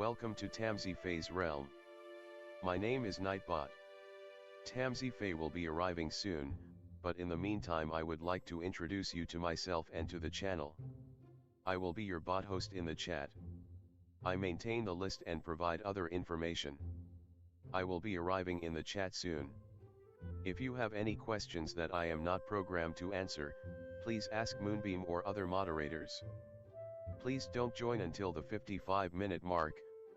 Welcome to Tamsyfae's realm. My name is Nightbot. Tamsyfae will be arriving soon, but in the meantime I would like to introduce you to myself and to the channel. I will be your bot host in the chat. I maintain the list and provide other information. I will be arriving in the chat soon. If you have any questions that I am not programmed to answer, please ask Moonbeam or other moderators. Please don't join until the 55-minute mark,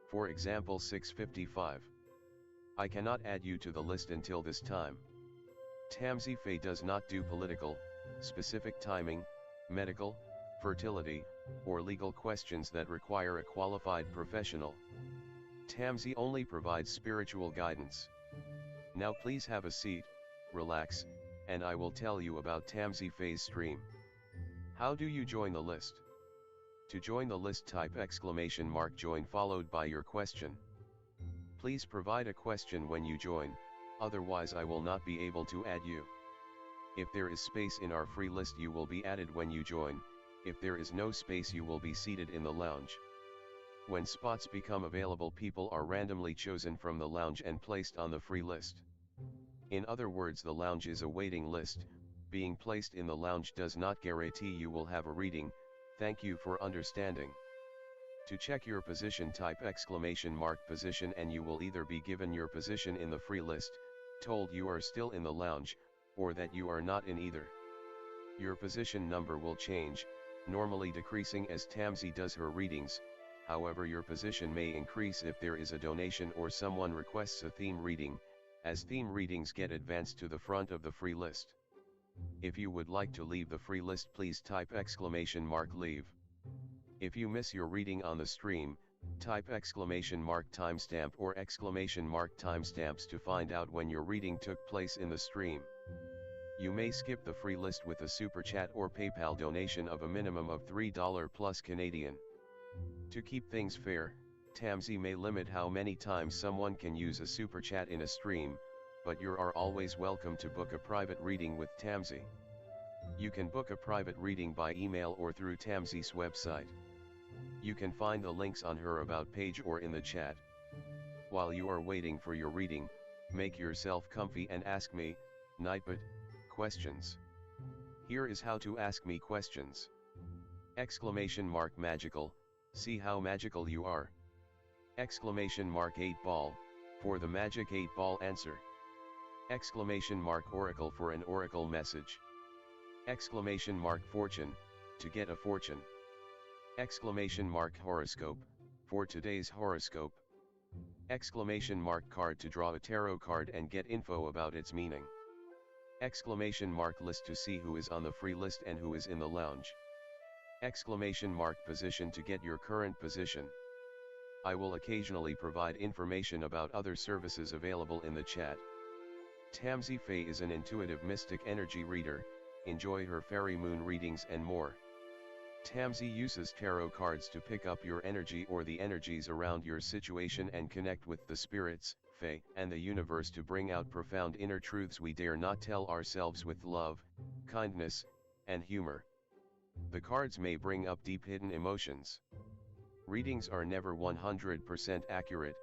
for example 6:55. I cannot add you to the list until this time. Tamsyfae does not do political, specific timing, medical, fertility, or legal questions that require a qualified professional. Tamsy only provides spiritual guidance. Now please have a seat, relax, and I will tell you about Tamsyfae's stream. How do you join the list? To join the list, type !join followed by your question. Please provide a question when you join, otherwise I will not be able to add you. If there is space in our free list you will be added when you join. If there is no space you will be seated in the lounge. When spots become available, people are randomly chosen from the lounge and placed on the free list. In other words, the lounge is a waiting list. Being placed in the lounge does not guarantee you will have a reading. Thank you for understanding. To check your position, type !position and you will either be given your position in the free list, told you are still in the lounge, or that you are not in either. Your position number will change, normally decreasing as Tamsy does her readings. However, your position may increase if there is a donation or someone requests a theme reading, as theme readings get advanced to the front of the free list. If you would like to leave the free list, please type !leave. If you miss your reading on the stream, type !timestamp or !timestamps to find out when your reading took place in the stream. You may skip the free list with a super chat or PayPal donation of a minimum of $3 plus Canadian. To keep things fair, Tamsy may limit how many times someone can use a super chat in a stream, but you are always welcome to book a private reading with Tamsy. You can book a private reading by email or through Tamsy's website. You can find the links on her about page or in the chat. While you are waiting for your reading, make yourself comfy and ask me, Nightbot, questions. Here is how to ask me questions. !magical, see how magical you are. !8ball, for the magic 8-ball answer. !oracle for an oracle message. !fortune, to get a fortune. !horoscope, for today's horoscope. !card to draw a tarot card and get info about its meaning. !list to see who is on the free list and who is in the lounge. !position to get your current position. I will occasionally provide information about other services available in the chat. Tamsyfae is an intuitive mystic energy reader. Enjoy her fairy moon readings and more. Tamsy uses tarot cards to pick up your energy or the energies around your situation and connect with the spirits, fae, and the universe to bring out profound inner truths we dare not tell ourselves with love, kindness, and humor. The cards may bring up deep hidden emotions. Readings are never 100% accurate,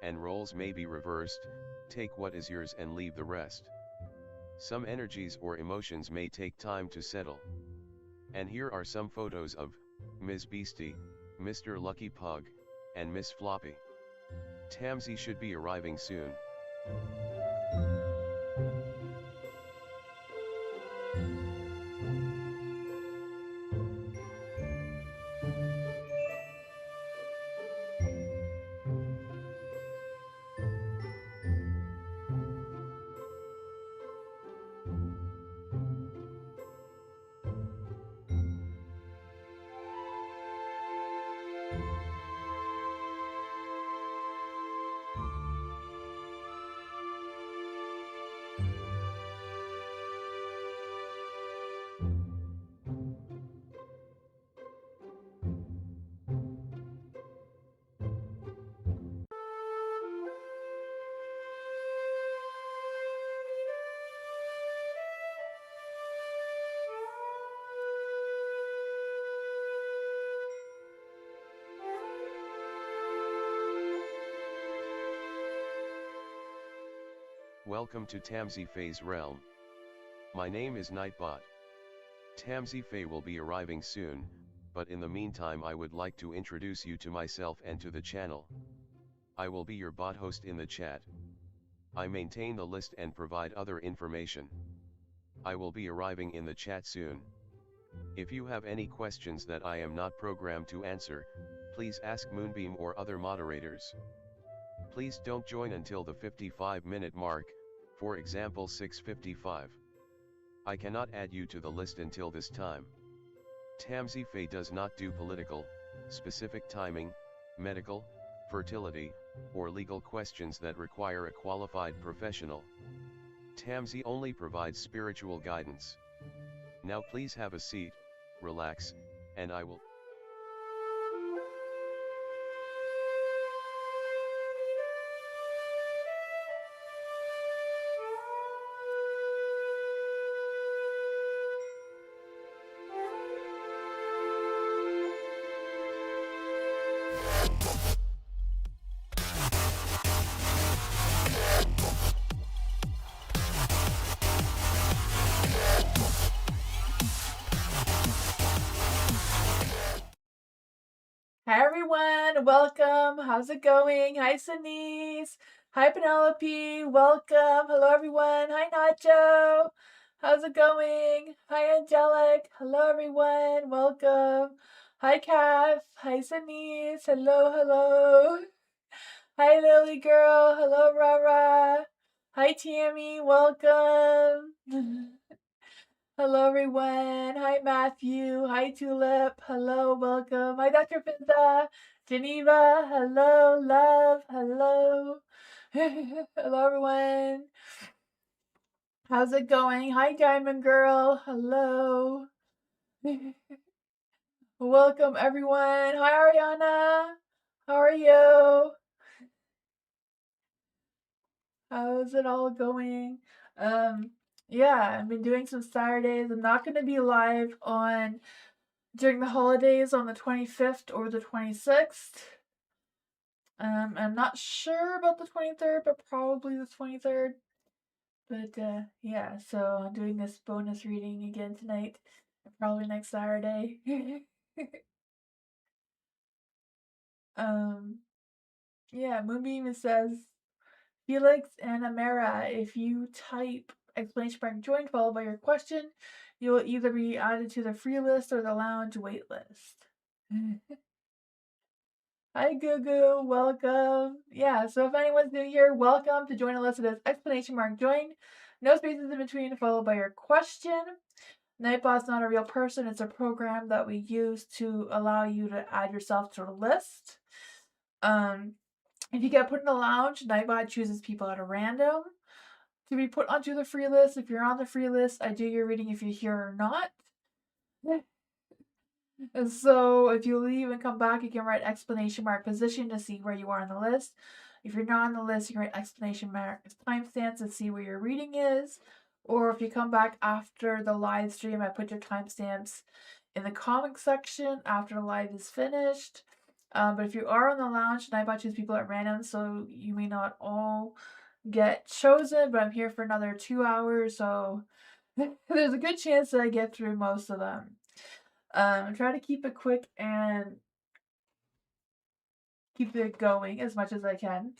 and roles may be reversed. Take what is yours and leave the rest. Some energies or emotions may take time to settle. And here are some photos of Ms. Beastie, Mr. Lucky Pug, and Miss Floppy. Tamsy should be arriving soon. Welcome to Tamsyfae's realm. My name is Nightbot. Tamsyfae will be arriving soon, but in the meantime I would like to introduce you to myself and to the channel. I will be your bot host in the chat. I maintain the list and provide other information. I will be arriving in the chat soon. If you have any questions that I am not programmed to answer, please ask Moonbeam or other moderators. Please don't join until the 55-minute mark, for example 6:55. I cannot add you to the list until this time. Tamsyfae does not do political, specific timing, medical, fertility, or legal questions that require a qualified professional. Tamsy only provides spiritual guidance. Now please have a seat, relax, and I will... Hi everyone, welcome. How's it going? Hi Denise. Hi Penelope, welcome. Hello everyone. Hi Nacho. How's it going? Hi Angelic. Hello everyone, welcome. Hi Kath. Hi Denise. Hello, hello. Hi Lily girl. Hello Rara. Hi Tammy, welcome. Hello everyone. Hi Matthew. Hi Tulip. Hello, welcome. Hi Dr. Finta. Geneva. Hello, love. Hello. Hello everyone. How's it going? Hi Diamond Girl. Hello. Welcome everyone. Hi Ariana. How are you? How's it all going? Yeah, I've been doing some Saturdays. I'm not going to be live on during the holidays on the 25th or the 26th. I'm not sure about the 23rd, but probably the 23rd. But yeah, so I'm doing this bonus reading again tonight, and probably next Saturday. Yeah, Moonbeam says Felix and Amara, if you type exclamation mark join followed by your question, you will either be added to the free list or the lounge wait list. Hi Gugu, welcome. Yeah, so if anyone's new here, welcome to join a list. It is exclamation mark join, no spaces in between, followed by your question. Nightbot's not a real person, it's a program that we use to allow you to add yourself to the list. If you get put in the lounge, Nightbot chooses people at a random to be put onto the free list. If you're on the free list, I do your reading if you're here or not. And so if you leave and come back, you can write exclamation mark position to see where you are on the list. If you're not on the list, you can write exclamation mark timestamps to see where your reading is. Or if you come back after the live stream, I put your timestamps in the comment section after the live is finished. But if you are on the lounge, Nightbot chooses people at random, so you may not all get chosen, but I'm here for another 2 hours, so there's a good chance that I get through most of them. Try to keep it quick and keep it going as much as I can.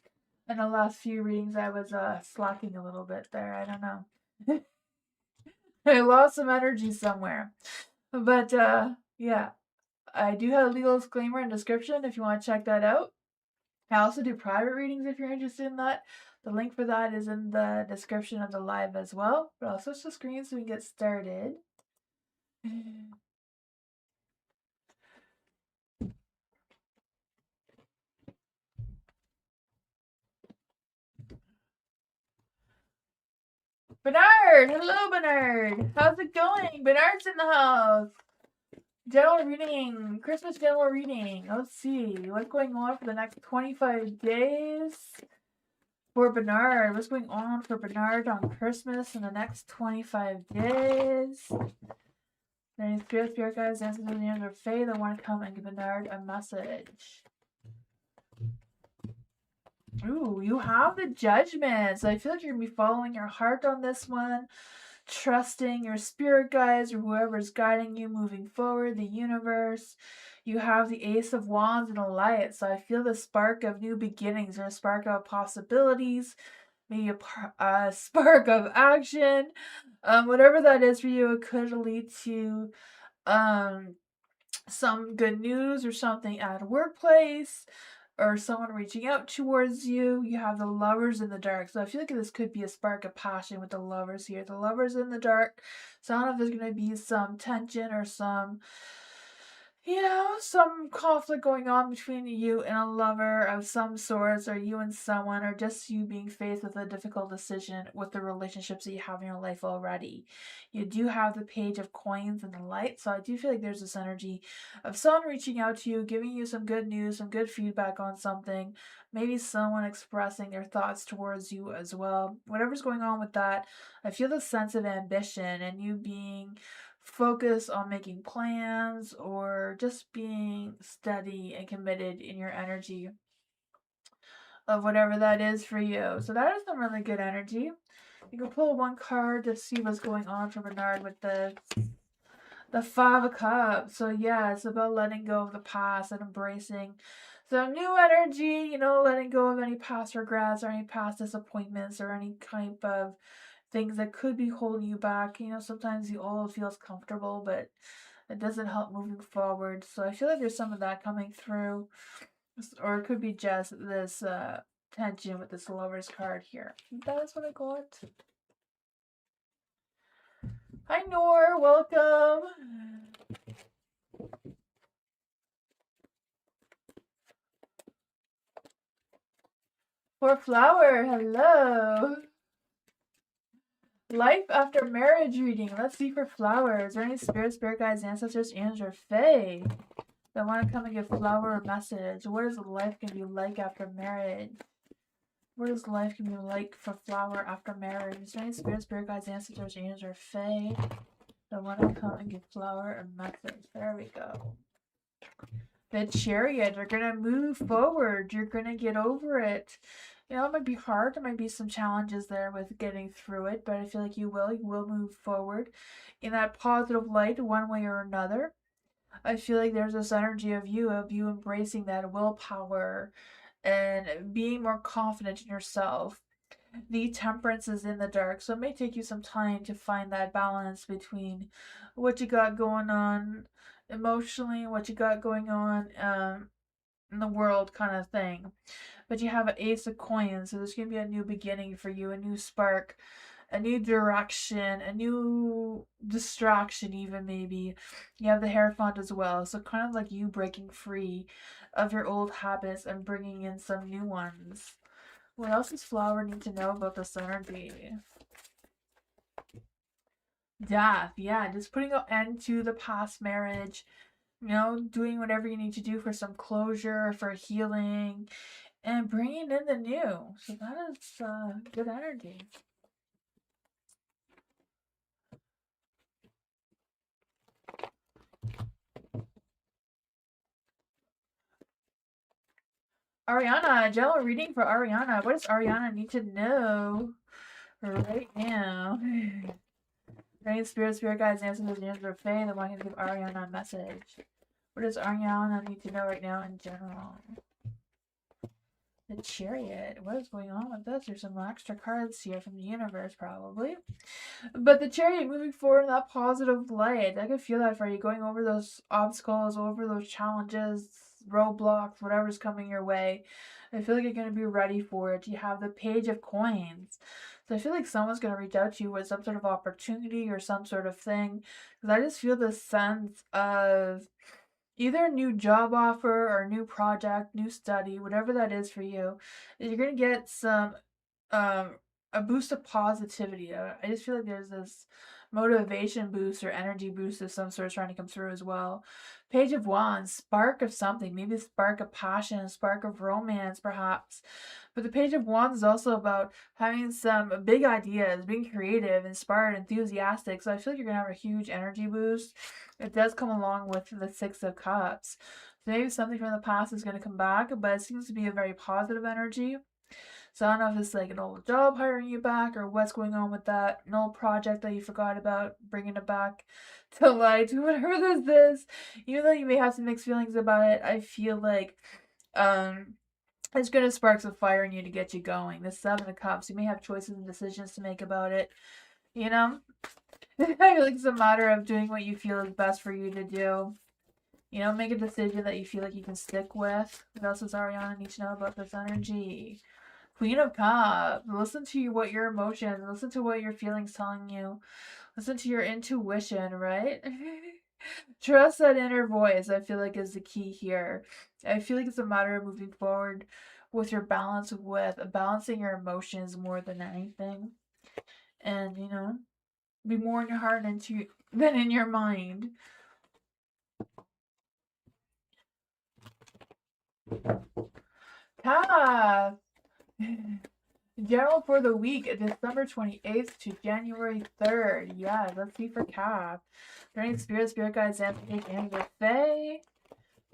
In the last few readings, I was slacking a little bit there. I don't know. I lost some energy somewhere. But yeah, I do have a legal disclaimer and description if you want to check that out. I also do private readings if you're interested in that. The link for that is in the description of the live as well. But I'll switch the screen so we can get started. Bernard! Hello, Bernard! How's it going? Bernard's in the house! General reading. Christmas general reading. Let's see. What's going on for the next 25 days? For Bernard. What's going on for Bernard on Christmas in the next 25 days? Any spirit guides, answers to the end of Faye that want to come and give Bernard a message. Ooh, you have the Judgment. So I feel like you're going to be following your heart on this one, trusting your spirit guides or whoever's guiding you moving forward, the universe. You have the Ace of Wands and a Light. So I feel the spark of new beginnings or a spark of possibilities, maybe a spark of action. Whatever that is for you, it could lead to um, some good news or something at a workplace or someone reaching out towards you. You have the Lovers in the Dark. So I feel like this could be a spark of passion with the Lovers here. The Lovers in the Dark. So I don't know if there's going to be some tension or some, some conflict going on between you and a lover of some sorts, or you and someone, or just you being faced with a difficult decision with the relationships that you have in your life already. You do have the Page of Coins and the Light, so I do feel like there's this energy of someone reaching out to you, giving you some good news, some good feedback on something, maybe someone expressing their thoughts towards you as well. Whatever's going on with that, I feel the sense of ambition and you being focus on making plans or just being steady and committed in your energy of whatever that is for you. So that is some really good energy. You can pull one card to see what's going on for Bernard with the Five of Cups. So yeah, it's about letting go of the past and embracing some new energy, letting go of any past regrets or any past disappointments or any kind of things that could be holding you back. Sometimes the old feels comfortable, but it doesn't help moving forward. So I feel like there's some of that coming through, or it could be just this tension with this Lover's card here. That is what I got. Hi, Noor. Welcome. For Flower, hello. Life after marriage reading. Let's see for Flower. Is there any spirit guides, ancestors, angels, or fae that want to come and give Flower a message? What is life going to be like after marriage? What is life going to be like for Flower after marriage? Is there any spirit guides, ancestors, angels, or fae that want to come and give Flower a message? There we go. The Chariot. You're going to move forward. You're going to get over it. It might be hard. There might be some challenges there with getting through it, but I feel like you will. You will move forward in that positive light one way or another. I feel like there's this energy of you embracing that willpower and being more confident in yourself. The Temperance is in the dark, so it may take you some time to find that balance between what you got going on emotionally, what you got going on in the world, kind of thing. But you have an Ace of Coins, so there's going to be a new beginning for you, a new spark, a new direction, a new distraction, even maybe. You have the Hierophant as well, so kind of like you breaking free of your old habits and bringing in some new ones. What else does Flower need to know about this energy? Death, yeah, just putting an end to the past marriage, doing whatever you need to do for some closure, for healing, and bringing in the new. So that is good energy. Ariana, general reading for Ariana. What does Ariana need to know right now? Any spirit guides, answers, or fae that want to give Ariana a message. What does Ariana need to know right now in general? The Chariot. What is going on with this? There's some extra cards here from the universe, probably. But the Chariot moving forward in that positive light. I can feel that for you. Going over those obstacles, over those challenges, roadblocks, whatever's coming your way. I feel like you're going to be ready for it. You have the Page of Coins. So I feel like someone's going to reach out to you with some sort of opportunity or some sort of thing. Because I just feel this sense of either a new job offer or a new project, new study, whatever that is for you, you're gonna get some um a boost of positivity. I just feel like there's this motivation boost or energy boost of some sort trying to come through as well. Page of Wands, spark of something, maybe a spark of passion, a spark of romance, perhaps. But the Page of Wands is also about having some big ideas, being creative, inspired, enthusiastic. So I feel like you're gonna have a huge energy boost. It does come along with the Six of Cups. So maybe something from the past is going to come back, but it seems to be a very positive energy. So I don't know if it's like an old job hiring you back or what's going on with that. An old project that you forgot about, bringing it back to light, whatever this is. Even though you may have some mixed feelings about it, I feel like it's going to spark some fire in you to get you going. The Seven of Cups, you may have choices and decisions to make about it. You know? I feel like it's a matter of doing what you feel is best for you to do. You know, make a decision that you feel like you can stick with. What else does Ariana need to know about this energy? Queen of Cups. Listen to what your emotions, listen to what your feelings telling you. Listen to your intuition, right? Trust that inner voice, I feel like, is the key here. I feel like it's a matter of moving forward with your balance, with balancing your emotions more than anything. And, you know, be more in your heart than in your mind. Cap. General for the week, December 28th to January 3rd. Yeah, let's see for Cap. During spirit guides, and the Fae.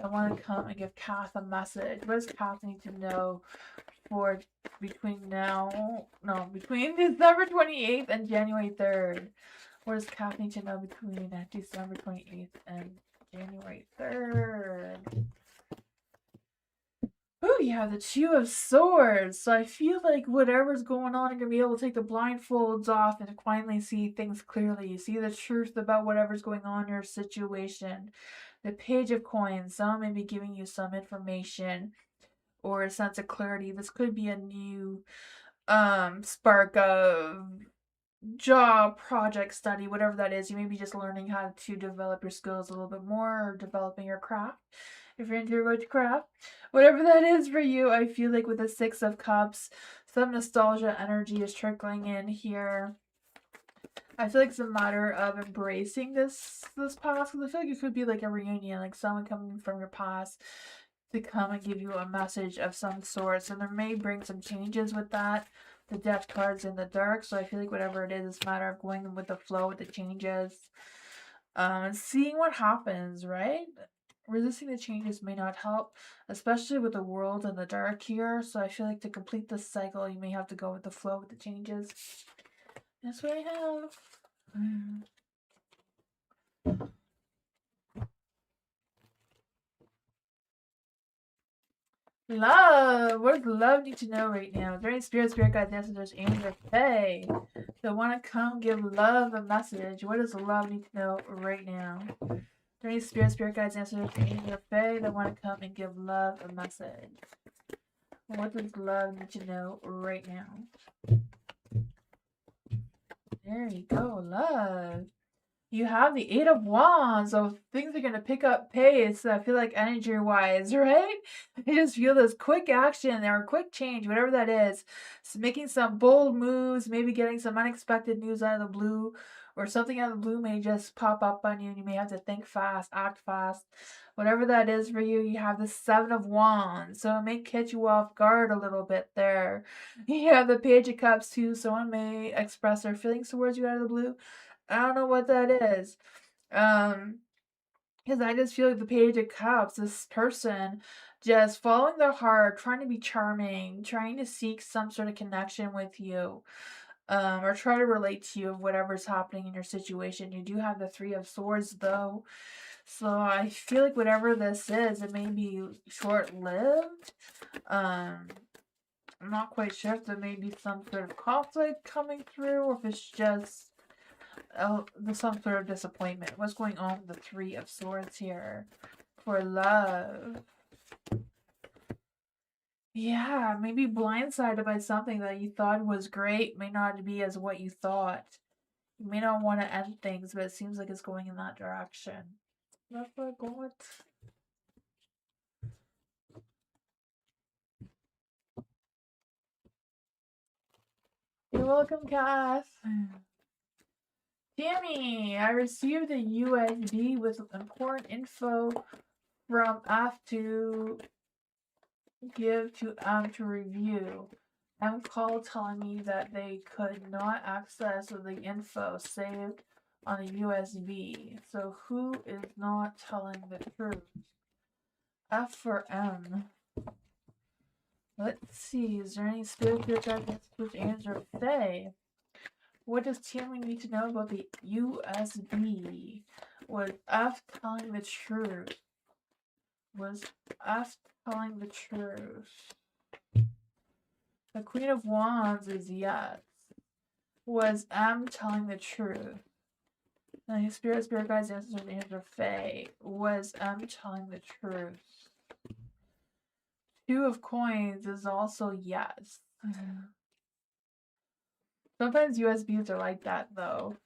I want to come and give Kath a message. What does Kath need to know for between December 28th and January 3rd? What does Kath need to know between December 28th and January 3rd? Oh, you have the Two of Swords. So I feel like whatever's going on, you're going to be able to take the blindfolds off and finally see things clearly. You see the truth about whatever's going on in your situation. The Page of Coins. Someone may be giving you some information or a sense of clarity. This could be a new spark of job, project, study, whatever that is. You may be just learning how to develop your skills a little bit more or developing your craft. If you're into your craft, whatever that is for you, I feel like with the Six of Cups, some nostalgia energy is trickling in here. I feel like it's a matter of embracing this past, because I feel like it could be like a reunion, like someone coming from your past to come and give you a message of some sort. So there may bring some changes with that. The Death card's in the dark, so I feel like whatever it is, it's a matter of going with the flow with the changes. And seeing what happens, right? Resisting the changes may not help, especially with the world in the dark here. So I feel like to complete this cycle, you may have to go with the flow with the changes. That's what I have. Love. What does love need to know right now? Is there any spirit guides, ancestors, angels, fae that want to come give love a message? What does love need to know right now? Is there any spirit guides, ancestors, angels, fae that want to come and give love a message? What does love need to know right now? There you go, love. You have the Eight of Wands, so things are going to pick up pace, I feel like energy-wise, right? I just feel this quick action or quick change, whatever that is. So making some bold moves, maybe getting some unexpected news out of the blue, or something out of the blue may just pop up on you, and you may have to think fast, act fast. Whatever that is for you, you have the Seven of Wands, so it may catch you off guard a little bit there. You have the Page of Cups, too. Someone may express their feelings towards you out of the blue. I don't know what that is. Because I just feel like the Page of Cups, this person just following their heart, trying to be charming, trying to seek some sort of connection with you, or try to relate to you of whatever's happening in your situation. You do have the Three of Swords, though. So I feel like whatever this is, it may be short-lived. I'm not quite sure if there may be some sort of conflict coming through, or if it's just some sort of disappointment. What's going on with the Three of Swords here for love? Yeah, maybe blindsided by something that you thought was great may not be as what you thought. You may not want to end things, but it seems like it's going in that direction. That's what I got. You're welcome, Cass. Tammy, I received a USB with important info from F to give to to review. Called telling me that they could not access the info saved on a USB. So who is not telling the truth? F for M. Let's see. Is there any spirit guides, angels, or fae? What does Tammy need to know about the USB? Was F telling the truth? Was F telling the truth? The Queen of Wands is yes. Was M telling the truth? And spirit guides, answers, angels, or fae. Was M telling the truth? Two of coins is also yes. Sometimes USBs are like that though.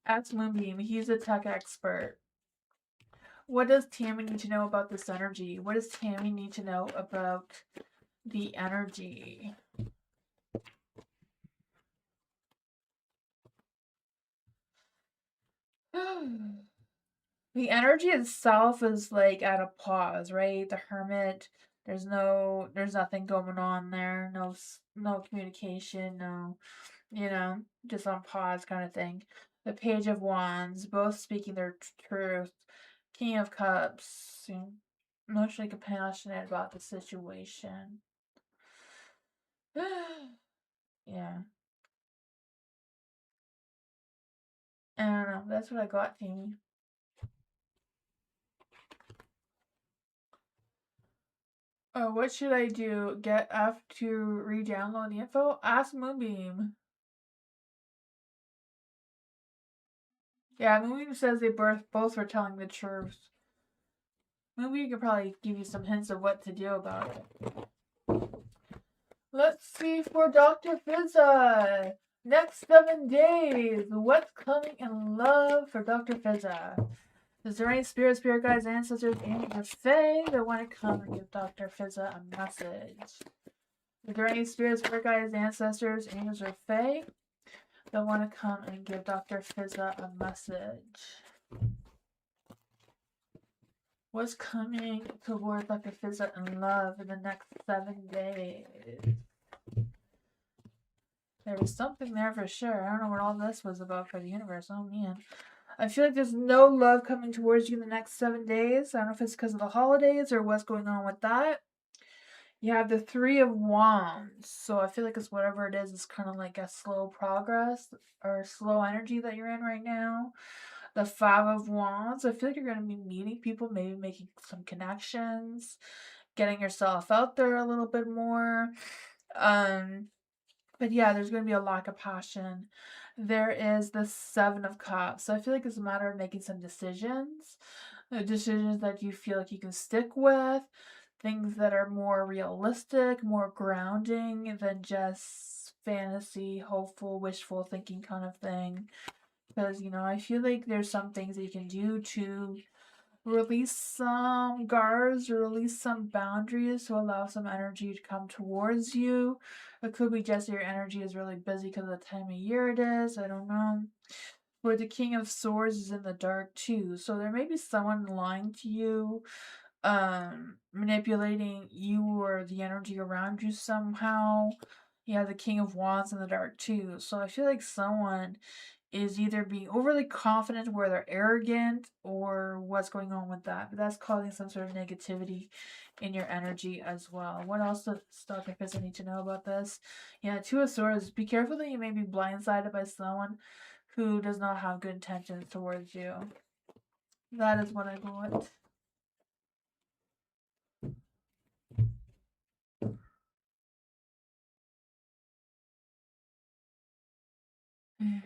Ask Moonbeam, he's a tech expert. What does Tammy need to know about this energy? What does Tammy need to know about the energy? The energy itself is like at a pause, right? The Hermit, there's nothing going on there. No communication, no, just on pause kind of thing. The Page of Wands, both speaking their truth. King of Cups, emotionally compassionate about the situation. Yeah. I don't know. That's what I got, Tammy. Oh, what should I do? Get F to re-download the info? Ask Moonbeam. Yeah, Moonbeam says they both were telling the truth. Moonbeam could probably give you some hints of what to do about it. Let's see for Dr. Fizza. Next 7 days. What's coming in love for Dr. Fizza? Is there any spirit guides, ancestors, angels, or fae that want to come and give Dr. Fizza a message? Is there any spirit guides, ancestors, angels, or fae that want to come and give Dr. Fizza a message? What's coming towards Dr. Fizza in love in the next 7 days? There was something there for sure. I don't know what all this was about for the universe. Oh man. I feel like there's no love coming towards you in the next 7 days. I don't know if it's because of the holidays or what's going on with that. You have the Three of Wands. So I feel like it's whatever it is, it's kind of like a slow progress or slow energy that you're in right now. The Five of Wands. I feel like you're going to be meeting people, maybe making some connections, getting yourself out there a little bit more. But yeah, there's going to be a lack of passion. There is the Seven of Cups. So I feel like it's a matter of making some decisions. Decisions that you feel like you can stick with. Things that are more realistic, more grounding than just fantasy, hopeful, wishful thinking kind of thing. Because, I feel like there's some things that you can do to release some guards or release some boundaries to allow some energy to come towards you. It could be just your energy is really busy because of the time of year it is. I don't know. But the King of Swords is in the dark too. So there may be someone lying to you, manipulating you or the energy around you somehow. Yeah, the King of Wands in the dark too. So I feel like someone is either being overly confident where they're arrogant or what's going on with that. But that's causing some sort of negativity in your energy as well. What else does Dr. Fizza need to know about this? Yeah, Two of Swords. Be careful that you may be blindsided by someone who does not have good intentions towards you. That is what I got.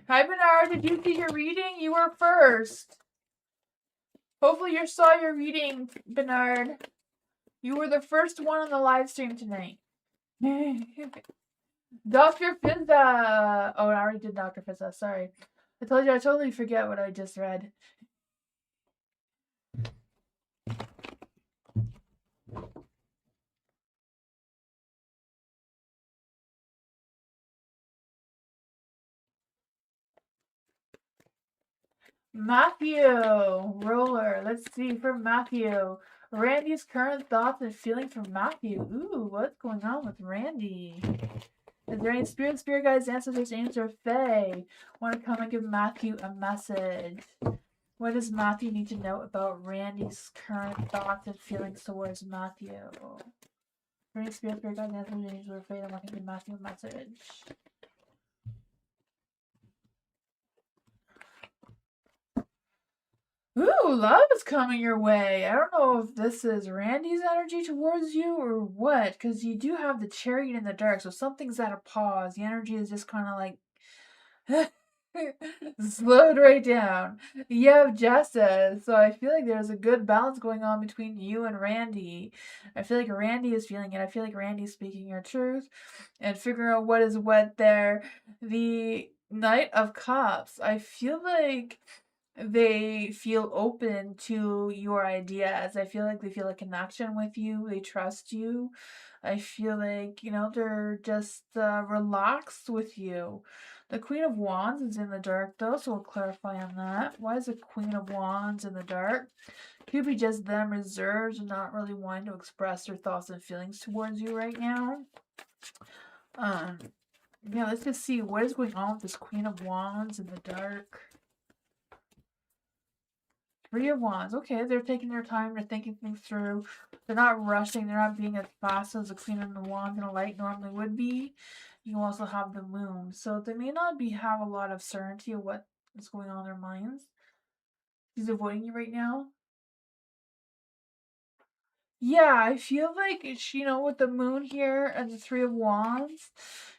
Hi, Bernard. Did you see your reading? You were first. Hopefully you saw your reading, Bernard. You were the first one on the live stream tonight. Dr. Fizza. Oh, I already did Dr. Fizza. Sorry. I told you I totally forget what I just read. Matthew. Roller. Let's see for Matthew. Randy's current thoughts and feelings for Matthew. Ooh, what's going on with Randy? Is there any spirit guides, ancestors, angels, or fae want to come and give Matthew a message? What does Matthew need to know about Randy's current thoughts and feelings towards Matthew? Bring spirit, spirit, guys, answers, angels, or fate. I'm not gonna be masking a message. Ooh, love is coming your way. I don't know if this is Randy's energy towards you or what, because you do have the Chariot in the dark, so something's at a pause. The energy is just kind of like slowed right down. You have Justice, so I feel like there's a good balance going on between you and Randy. I feel like Randy is feeling it. I feel like Randy's speaking your truth and figuring out what is what there. The Knight of Cups, I feel like they feel open to your ideas. I feel like they feel a connection with you. They trust you. I feel like, they're just relaxed with you. The Queen of Wands is in the dark, though, so we'll clarify on that. Why is the Queen of Wands in the dark? Could be just them reserved and not really wanting to express their thoughts and feelings towards you right now. Yeah, let's just see what is going on with this Queen of Wands in the dark. Three of Wands. Okay, they're taking their time. They're thinking things through. They're not rushing. They're not being as fast as the Queen of the Wands and the Light normally would be. You also have the Moon. So they may not have a lot of certainty of what is going on in their minds. She's avoiding you right now. Yeah, I feel like with the Moon here and the Three of Wands,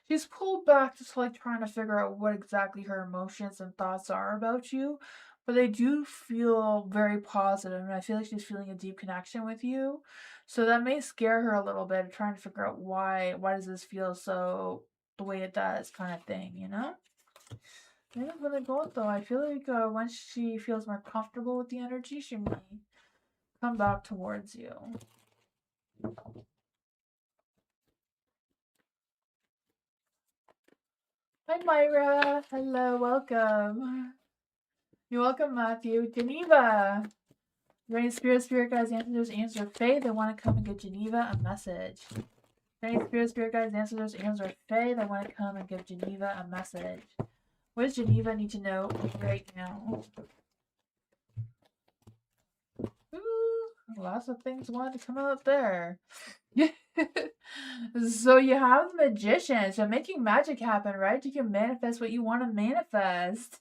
she's pulled back just like trying to figure out what exactly her emotions and thoughts are about you. But they do feel very positive, and I feel like she's feeling a deep connection with you. So that may scare her a little bit, trying to figure out why does this feel so the way it does, kind of thing, Yeah, but I go though. I feel like once she feels more comfortable with the energy, she may come back towards you. Hi, Myra. Hello, welcome. You're welcome, Matthew. Geneva. Any spirit guides, answer Faye. They want to come and give Geneva a message. Any spirit guides, answer Faye. They want to come and give Geneva a message. What does Geneva need to know right now? Ooh, lots of things wanted to come out there. So you have the Magician. So making magic happen, right? You can manifest what you want to manifest.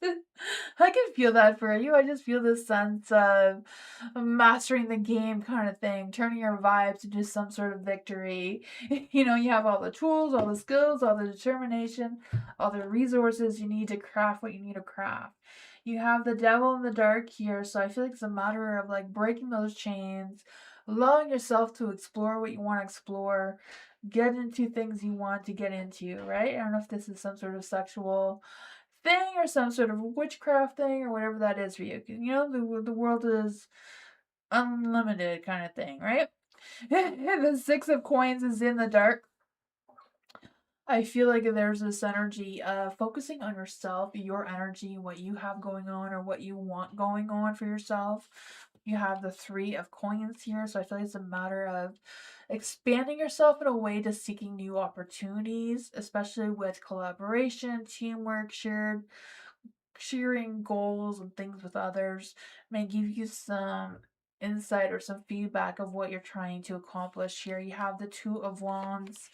I can feel that for you. I just feel this sense of mastering the game kind of thing, turning your vibes into some sort of victory. You have all the tools, all the skills, all the determination, all the resources you need to craft what you need to craft. You have the Devil in the dark here, so I feel like it's a matter of like breaking those chains, allowing yourself to explore what you want to explore, get into things you want to get into, right? I don't know if this is some sort of sexual thing or some sort of witchcraft thing or whatever that is for you. The world is unlimited kind of thing, right? The Six of Coins is in the dark. I feel like there's this energy of focusing on yourself, your energy, what you have going on or what you want going on for yourself. You have the Three of Coins here, so I feel like it's a matter of expanding yourself in a way to seeking new opportunities, especially with collaboration, teamwork, sharing goals and things with others may give you some insight or some feedback of what you're trying to accomplish here. You have the Two of Wands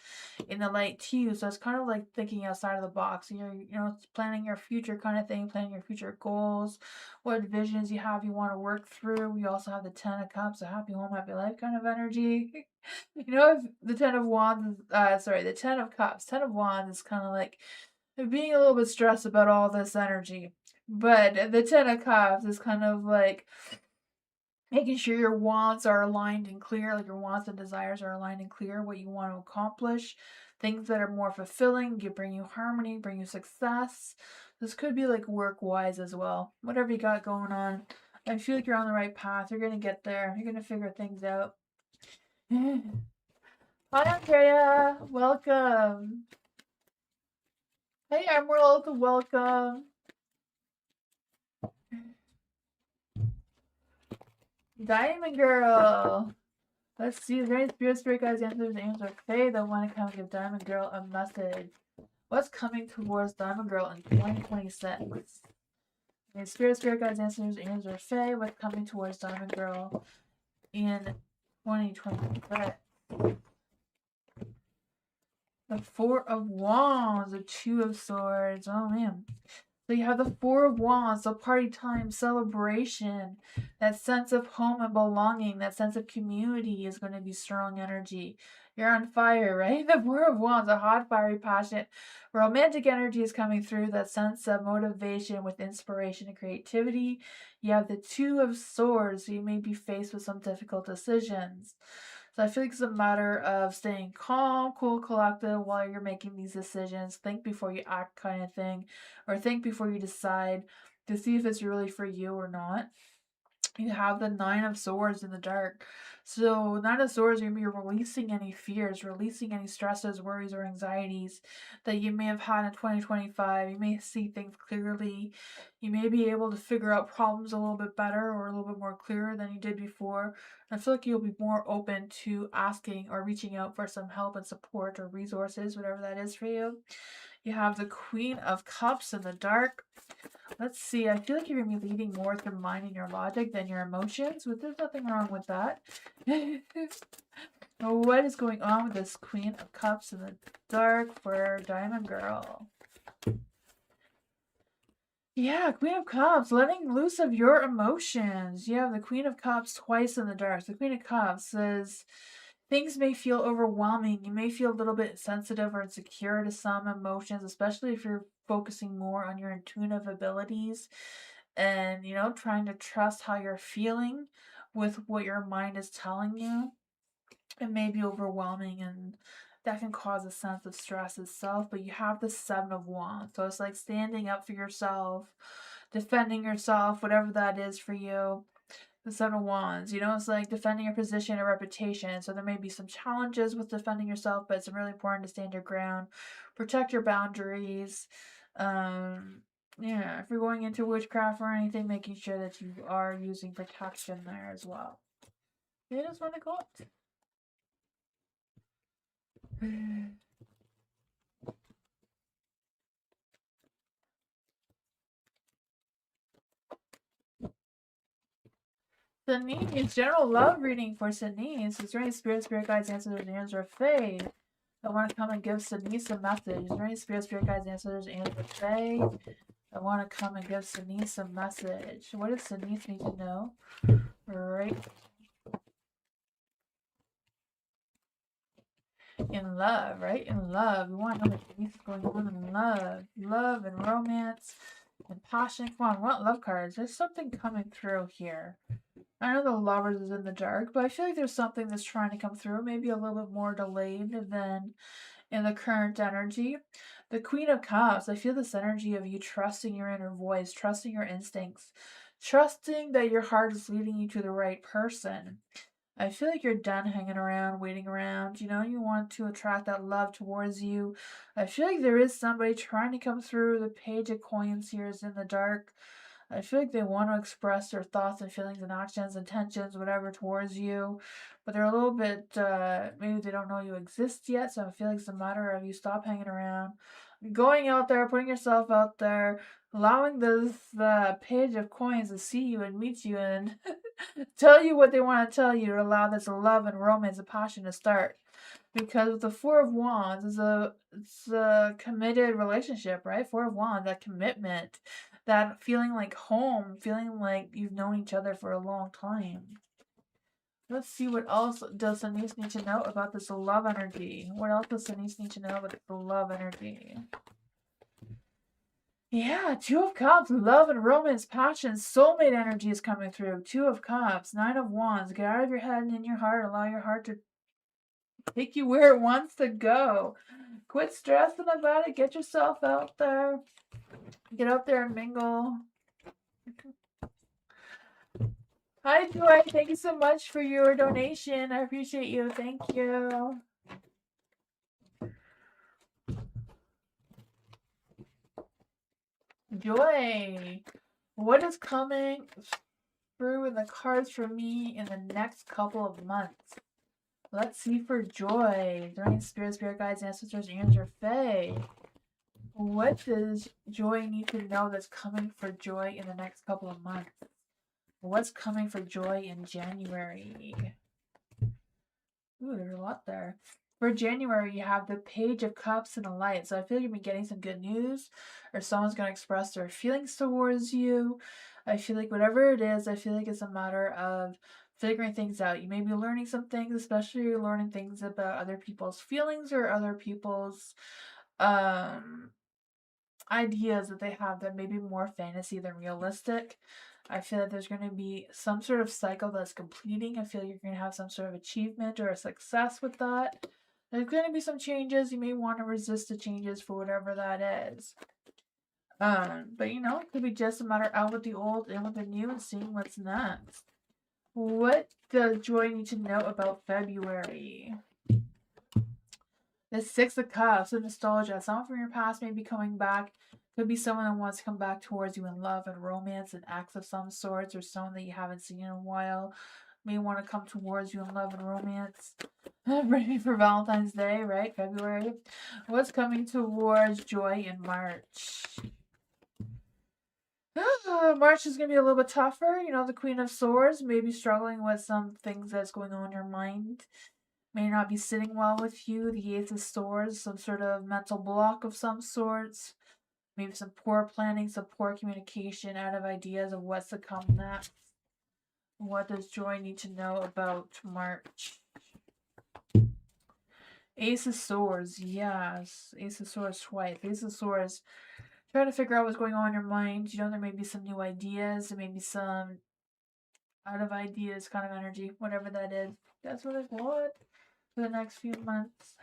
in the light too, so it's kind of like thinking outside of the box. You're planning your future kind of thing, planning your future goals, what visions you have you want to work through. We also have the Ten of Cups, a happy home, happy life kind of energy. If the Ten of Wands, the Ten of Cups, Ten of Wands is kind of like being a little bit stressed about all this energy. But the Ten of Cups is kind of like making sure your wants are aligned and clear, like your wants and desires are aligned and clear, what you want to accomplish, things that are more fulfilling, bring you harmony, bring you success. This could be like work-wise as well. Whatever you got going on, I feel like you're on the right path. You're going to get there. You're going to figure things out. Hi, Andrea. Welcome. Hey, Emerald. Welcome. Diamond Girl. Let's see. Is there any spirit guides, answer Faye that want to come give Diamond Girl a message? What's coming towards Diamond Girl in 2026? Any spirit guides, answer Faye. What's coming towards Diamond Girl in 2026? The Four of Wands, the Two of Swords. Oh, man. So you have the Four of Wands, so party time, celebration, that sense of home and belonging, that sense of community is going to be strong energy. You're on fire, right? The Four of Wands, a hot, fiery, passionate, romantic energy is coming through, that sense of motivation with inspiration and creativity. You have the Two of Swords, so you may be faced with some difficult decisions. So I feel like it's a matter of staying calm, cool, collected while you're making these decisions. Think before you act kind of thing. Or think before you decide to see if it's really for you or not. You have the Nine of Swords in the dark. So Nine of Swords, you're going to be releasing any fears, releasing any stresses, worries, or anxieties that you may have had in 2025. You may see things clearly. You may be able to figure out problems a little bit better or a little bit more clearer than you did before. I feel like you'll be more open to asking or reaching out for some help and support or resources, whatever that is for you. You have the Queen of Cups in the dark. Let's see. I feel like you're going to be leading more with your mind and your logic than your emotions, but there's nothing wrong with that. What is going on with this Queen of Cups in the dark for Diamond Girl? Yeah, Queen of Cups, letting loose of your emotions. You have the Queen of Cups twice in the dark. The Queen of Cups says things may feel overwhelming. You may feel a little bit sensitive or insecure to some emotions, especially if you're focusing more on your intuitive abilities and, you know, trying to trust how you're feeling with what your mind is telling you. It may be overwhelming and that can cause a sense of stress itself, but you have the Seven of Wands. So it's like standing up for yourself, defending yourself, whatever that is for you. The Seven of Wands, you know, it's like defending your position or reputation. So there may be some challenges with defending yourself, but it's really important to stand your ground, protect your boundaries. Yeah, if you're going into witchcraft or anything, making sure that you are using protection there as well. It is what I got. Denise, general love reading for Denise. Is there any spirit guides, answers, and answers faith? I want to come and give Denise a message. Is there any spirit guides, answers, and faith? I want to come and give Denise a message. What does Denise need to know? Right. In love, right? In love. We want to know what Denise is going on in love. Love and romance and passion. Come on, we want love cards. There's something coming through here. I know the Lovers is in the dark, but I feel like there's something that's trying to come through. Maybe a little bit more delayed than in the current energy. The Queen of Cups, I feel this energy of you trusting your inner voice, trusting your instincts, trusting that your heart is leading you to the right person. I feel like you're done hanging around, waiting around. You know, you want to attract that love towards you. I feel like there is somebody trying to come through. The Page of Coins here is in the dark. I feel like they want to express their thoughts and feelings and actions, intentions, whatever, towards you. But they're a little bit, maybe they don't know you exist yet. So I feel like it's a matter of you stop hanging around, going out there, putting yourself out there, allowing the Page of Coins to see you and meet you and tell you what they want to tell you to allow this love and romance and passion to start. Because the Four of Wands is it's a committed relationship, right? Four of Wands, that commitment, that feeling like home, feeling like you've known each other for a long time. Let's see what else does Denise need to know about this love energy. What else does Denise need to know about this love energy? Yeah, Two of Cups, love and romance, passion, soulmate energy is coming through. Two of Cups, Nine of Wands. Get out of your head and in your heart. Allow your heart to take you where it wants to go. Quit stressing about it. Get yourself out there. Get out there and mingle. Hi, Joy. Thank you so much for your donation. I appreciate you. Thank you. Joy, what is coming through in the cards for me in the next couple of months? Let's see for Joy. Is there any spirit guides, ancestors, and your fae? What does Joy need to know that's coming for Joy in the next couple of months? What's coming for Joy in January? Ooh, there's a lot there. For January, you have the Page of Cups and a Light. So I feel like you've been getting some good news, or someone's going to express their feelings towards you. I feel like whatever it is, I feel like it's a matter of figuring things out. You may be learning some things, especially learning things about other people's feelings or other people's ideas that they have that may be more fantasy than realistic. I feel like there's going to be some sort of cycle that's completing. I feel like you're going to have some sort of achievement or a success with that. There's going to be some changes. You may want to resist the changes for whatever that is. But it could be just a matter out with the old, in with the new, and seeing what's next. What does Joy need to know about February? The Six of Cups, so nostalgia. Someone from your past may be coming back. Could be someone that wants to come back towards you in love and romance and acts of some sorts, or someone that you haven't seen in a while may want to come towards you in love and romance. Ready for Valentine's Day, right? February. What's coming towards Joy in March? March is going to be a little bit tougher. The Queen of Swords may be struggling with some things that's going on in your mind. May not be sitting well with you. The Ace of Swords, some sort of mental block of some sorts. Maybe some poor planning, some poor communication, out of ideas of what's to come next. What does Joy need to know about March? Ace of Swords, yes. Ace of Swords twice. Ace of Swords, trying to figure out what's going on in your mind. There may be some new ideas. There may be some out of ideas kind of energy, whatever that is. That's what I want for the next few months.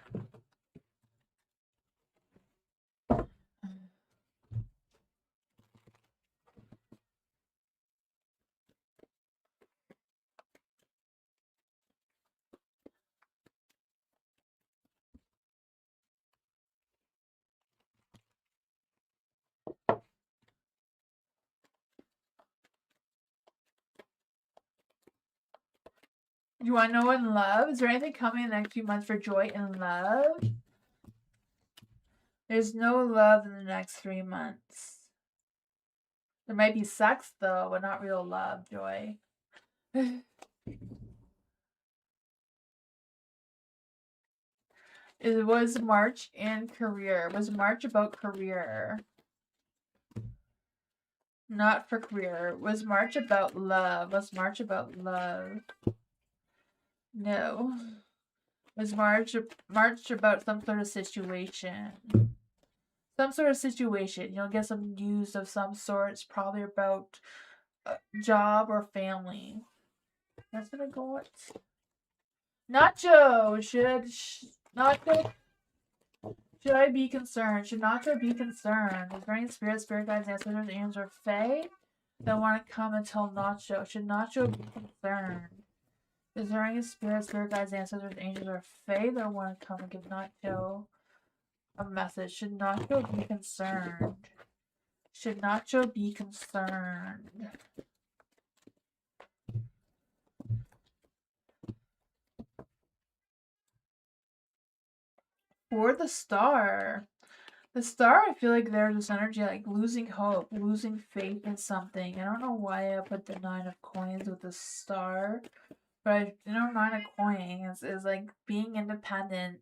You want to know in love? Is there anything coming in the next few months for Joy in love? There's no love in the next 3 months. There might be sex, though, but not real love, Joy. It was March and career. Was March about career? Not for career. Was March about love? Was March about love? No. Was March about some sort of situation? Some sort of situation. You'll get some news of some sort. It's probably about job or family. That's what I got. Nacho! Nacho... Should I be concerned? Should Nacho be concerned? Is there any spirit guides, ancestors, angels, or fae that want to come and tell Nacho? Should Nacho be concerned? Is there any spirit guides, ancestors, angels, or fae that want to come and give Nacho a message? Should Nacho be concerned? Should Nacho be concerned? For the Star. The Star, I feel like there's this energy like losing hope, losing faith in something. I don't know why I put the 9 of Coins with the Star, but 9 of Coins is like being independent,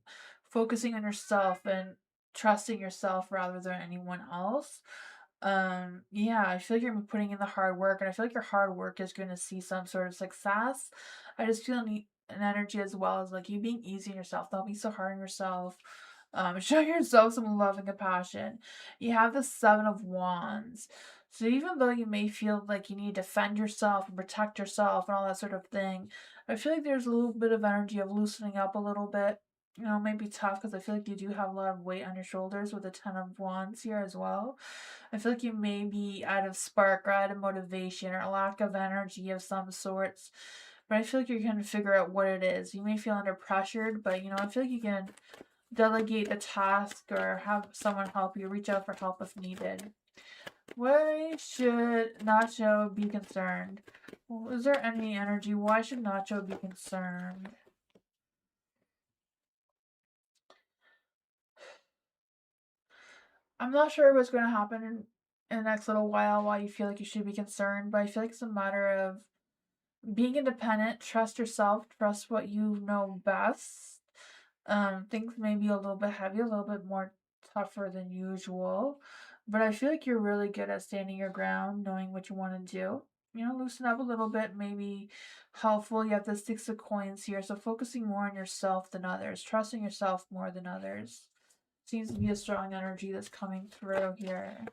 focusing on yourself and trusting yourself rather than anyone else. Yeah, I feel like you're putting in the hard work, and I feel like your hard work is going to see some sort of success. I just feel an energy as well as like you being easy on yourself. Don't be so hard on yourself. Show yourself some love and compassion. You have the 7 of Wands. So even though you may feel like you need to defend yourself and protect yourself and all that sort of thing, I feel like there's a little bit of energy of loosening up a little bit. It may be tough because I feel like you do have a lot of weight on your shoulders with the 10 of Wands here as well. I feel like you may be out of spark or out of motivation or a lack of energy of some sorts. But I feel like you're going to figure out what it is. You may feel under pressured, but I feel like you can delegate the task or have someone help you. Reach out for help if needed. Why should Nacho be concerned? Is there any energy? Why should Nacho be concerned? I'm not sure what's going to happen in the next little while, why you feel like you should be concerned, but I feel like it's a matter of being independent, trust yourself, trust what you know best. Things may be a little bit heavy, a little bit more tougher than usual, but I feel like you're really good at standing your ground, knowing what you want to do. Loosen up a little bit, maybe helpful. You have the 6 of coins here, so focusing more on yourself than others, trusting yourself more than others. Seems to be a strong energy that's coming through here.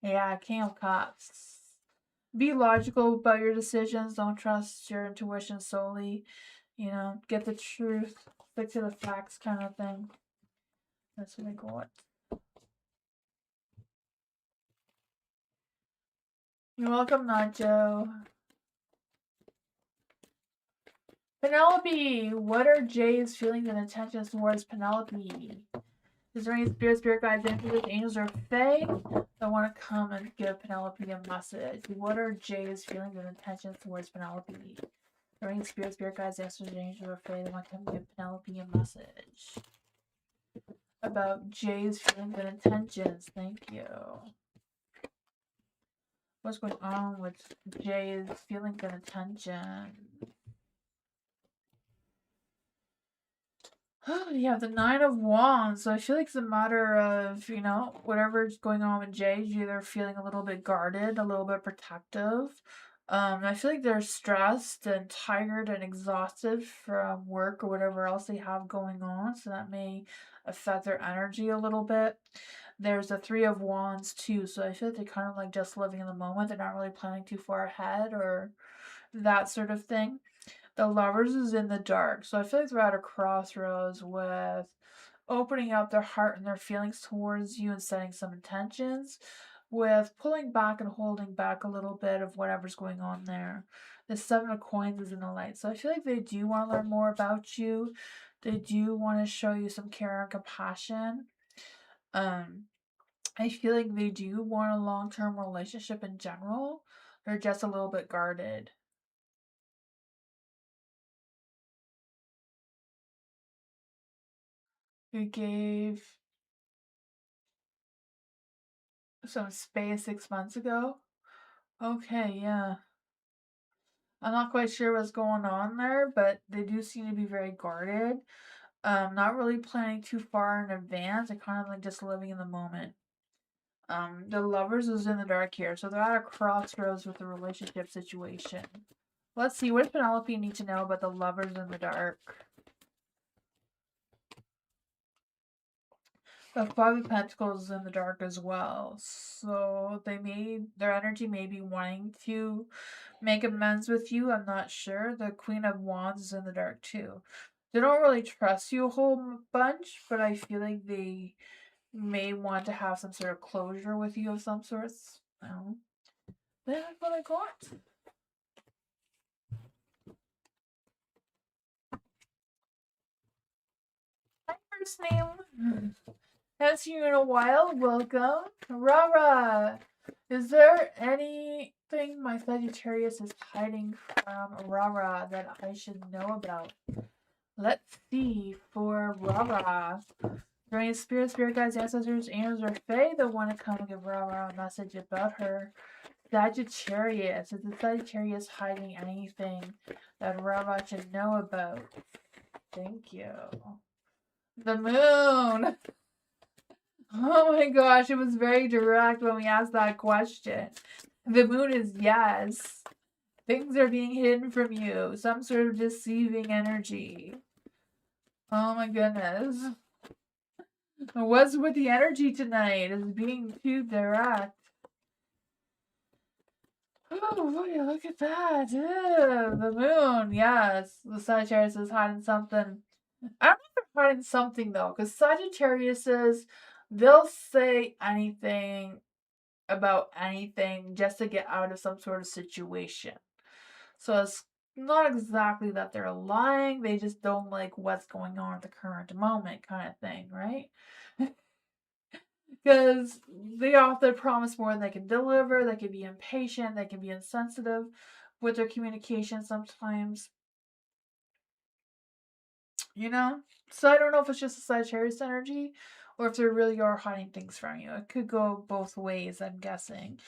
Yeah, King of Cups. Be logical about your decisions. Don't trust your intuition solely. Get the truth, stick to the facts kind of thing. That's what I got. You're welcome, Nacho. Penelope! What are Jay's feelings and intentions towards Penelope? Is there any spirit guides, angels, or fae that want to come and give Penelope a message? What are Jay's feelings and intentions towards Penelope? Is there any spirit guides, angels, or fae that want to come and give Penelope a message about Jay's feelings and intentions? Thank you. What's going on with Jay's feelings and intentions? You have the 9 of Wands, so I feel like it's a matter of, whatever's going on with Jay, you're either feeling a little bit guarded, a little bit protective. I feel like they're stressed and tired and exhausted from work or whatever else they have going on, so that may affect their energy a little bit. There's the 3 of Wands too, so I feel like they're kind of like just living in the moment. They're not really planning too far ahead or that sort of thing. The Lovers is in the dark. So I feel like they're at a crossroads with opening up their heart and their feelings towards you and setting some intentions, with pulling back and holding back a little bit of whatever's going on there. The 7 of Coins is in the light. So I feel like they do want to learn more about you. They do want to show you some care and compassion. I feel like they do want a long-term relationship in general. They're just a little bit guarded. You gave some space 6 months ago. Okay, yeah. I'm not quite sure what's going on there, but they do seem to be very guarded. Not really planning too far in advance. They're kind of like just living in the moment. The Lovers is in the dark here, so they're at a crossroads with the relationship situation. Let's see, what does Penelope need to know about the Lovers in the dark? The 5 of Pentacles is in the dark as well, so their energy may be wanting to make amends with you. I'm not sure. The Queen of Wands is in the dark too. They don't really trust you a whole bunch, but I feel like they may want to have some sort of closure with you of some sorts. That's what I got. My first name. Haven't seen you in a while. Welcome. Rara. Is there anything my Sagittarius is hiding from Rara that I should know about? Let's see for Rara. Are any spirit guides, ancestors, angels, or fae that want to come and give Rara a message about her Sagittarius? Is the Sagittarius hiding anything that Rara should know about? Thank you. The moon. Oh my gosh, it was very direct when we asked that question. The moon is yes. Things are being hidden from you. Some sort of deceiving energy. Oh my goodness. What's with the energy tonight? It's being too direct. Oh boy, look at that. Ew, the moon, yes. The Sagittarius is hiding something. I don't know if they're hiding something though, because Sagittariuses, they'll say anything about anything just to get out of some sort of situation. So it's not exactly that they're lying, they just don't like what's going on at the current moment, kind of thing, right? Because they often promise more than they can deliver, they can be impatient, they can be insensitive with their communication sometimes. So I don't know if it's just a Sagittarius energy or if they really are hiding things from you. It could go both ways, I'm guessing.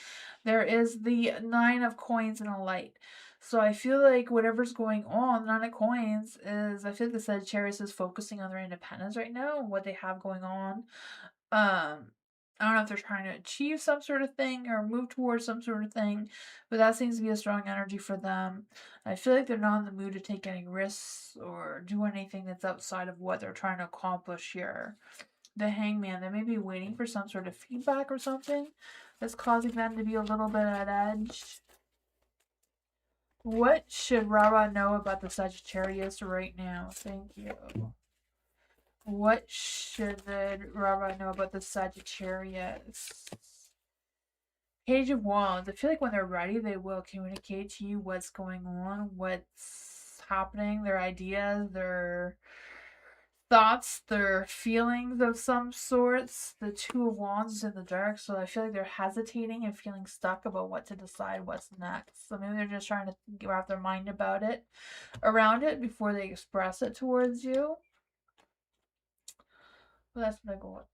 There is the 9 of coins and a light. So I feel like whatever's going on, the 9 of coins is, I feel like the Sagittarius is focusing on their independence right now, what they have going on. I don't know if they're trying to achieve some sort of thing or move towards some sort of thing, but that seems to be a strong energy for them. I feel like they're not in the mood to take any risks or do anything that's outside of what they're trying to accomplish here. The Hangman, they may be waiting for some sort of feedback or something that's causing them to be a little bit at edge. What should Rara know about the Sagittarius right now? Thank you. What should Rara know about the Sagittarius? Page of Wands. I feel like when they're ready, they will communicate to you what's going on, what's happening, their ideas, their thoughts, their feelings of some sorts. The Two of Wands is in the dark, so I feel like they're hesitating and feeling stuck about what to decide what's next. So maybe they're just trying to wrap their mind about it, around it, before they express it towards you. Well, that's what I got.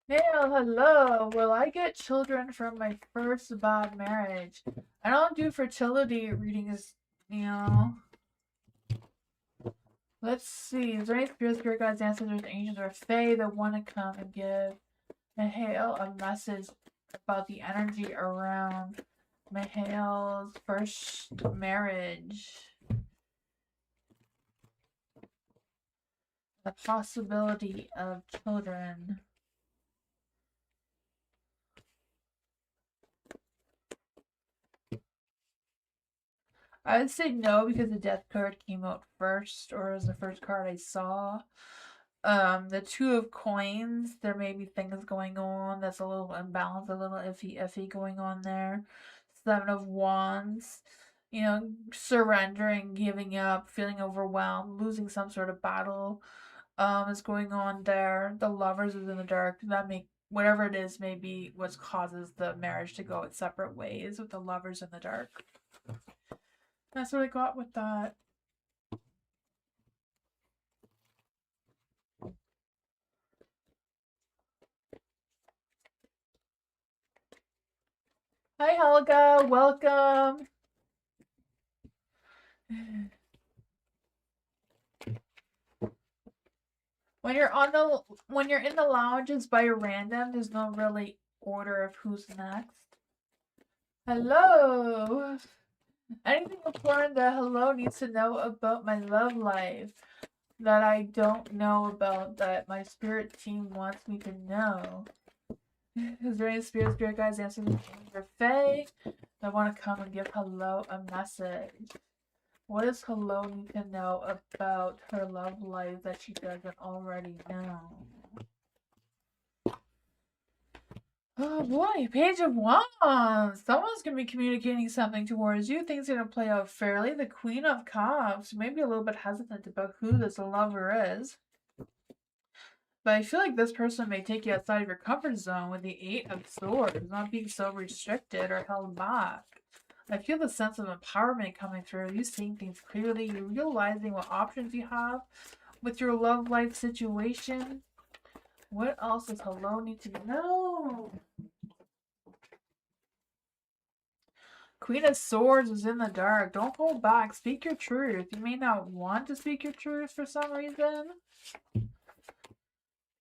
Hail, hello. Will I get children from my first bad marriage? I don't do fertility readings, you know. Let's see. Is there any spirit guides, ancestors, angels, or fae that want to come and give Mahale a message about the energy around Mahale's first marriage? The possibility of children. I would say no because the death card came out first, or was the first card I saw. The Two of Coins, there may be things going on that's a little imbalanced, a little iffy going on there. Seven of Wands, you know, surrendering, giving up, feeling overwhelmed, losing some sort of battle, is going on there. The Lovers is in the dark. That may, whatever it is, may be what causes the marriage to go its separate ways with the Lovers in the dark. That's what I got with that. Hi Helga, welcome. When you're in the lounges by random, there's no really order of who's next. Hello. Anything important that hello needs to know about my love life that I don't know about that my spirit team wants me to know? Is there any spirit guides, answering or fae that want to come and give hello a message? What does hello need to know about her love life that she doesn't already know? Oh boy, Page of Wands. Someone's going to be communicating something towards you. Things are going to play out fairly. The Queen of Cups. Maybe a little bit hesitant about who this lover is. But I feel like this person may take you outside of your comfort zone with the Eight of Swords. Not being so restricted or held back. I feel the sense of empowerment coming through. You seeing things clearly. You're realizing what options you have with your love life situation. What else does hello need to know? Queen of Swords is in the dark. Don't hold back. Speak your truth. You may not want to speak your truth for some reason.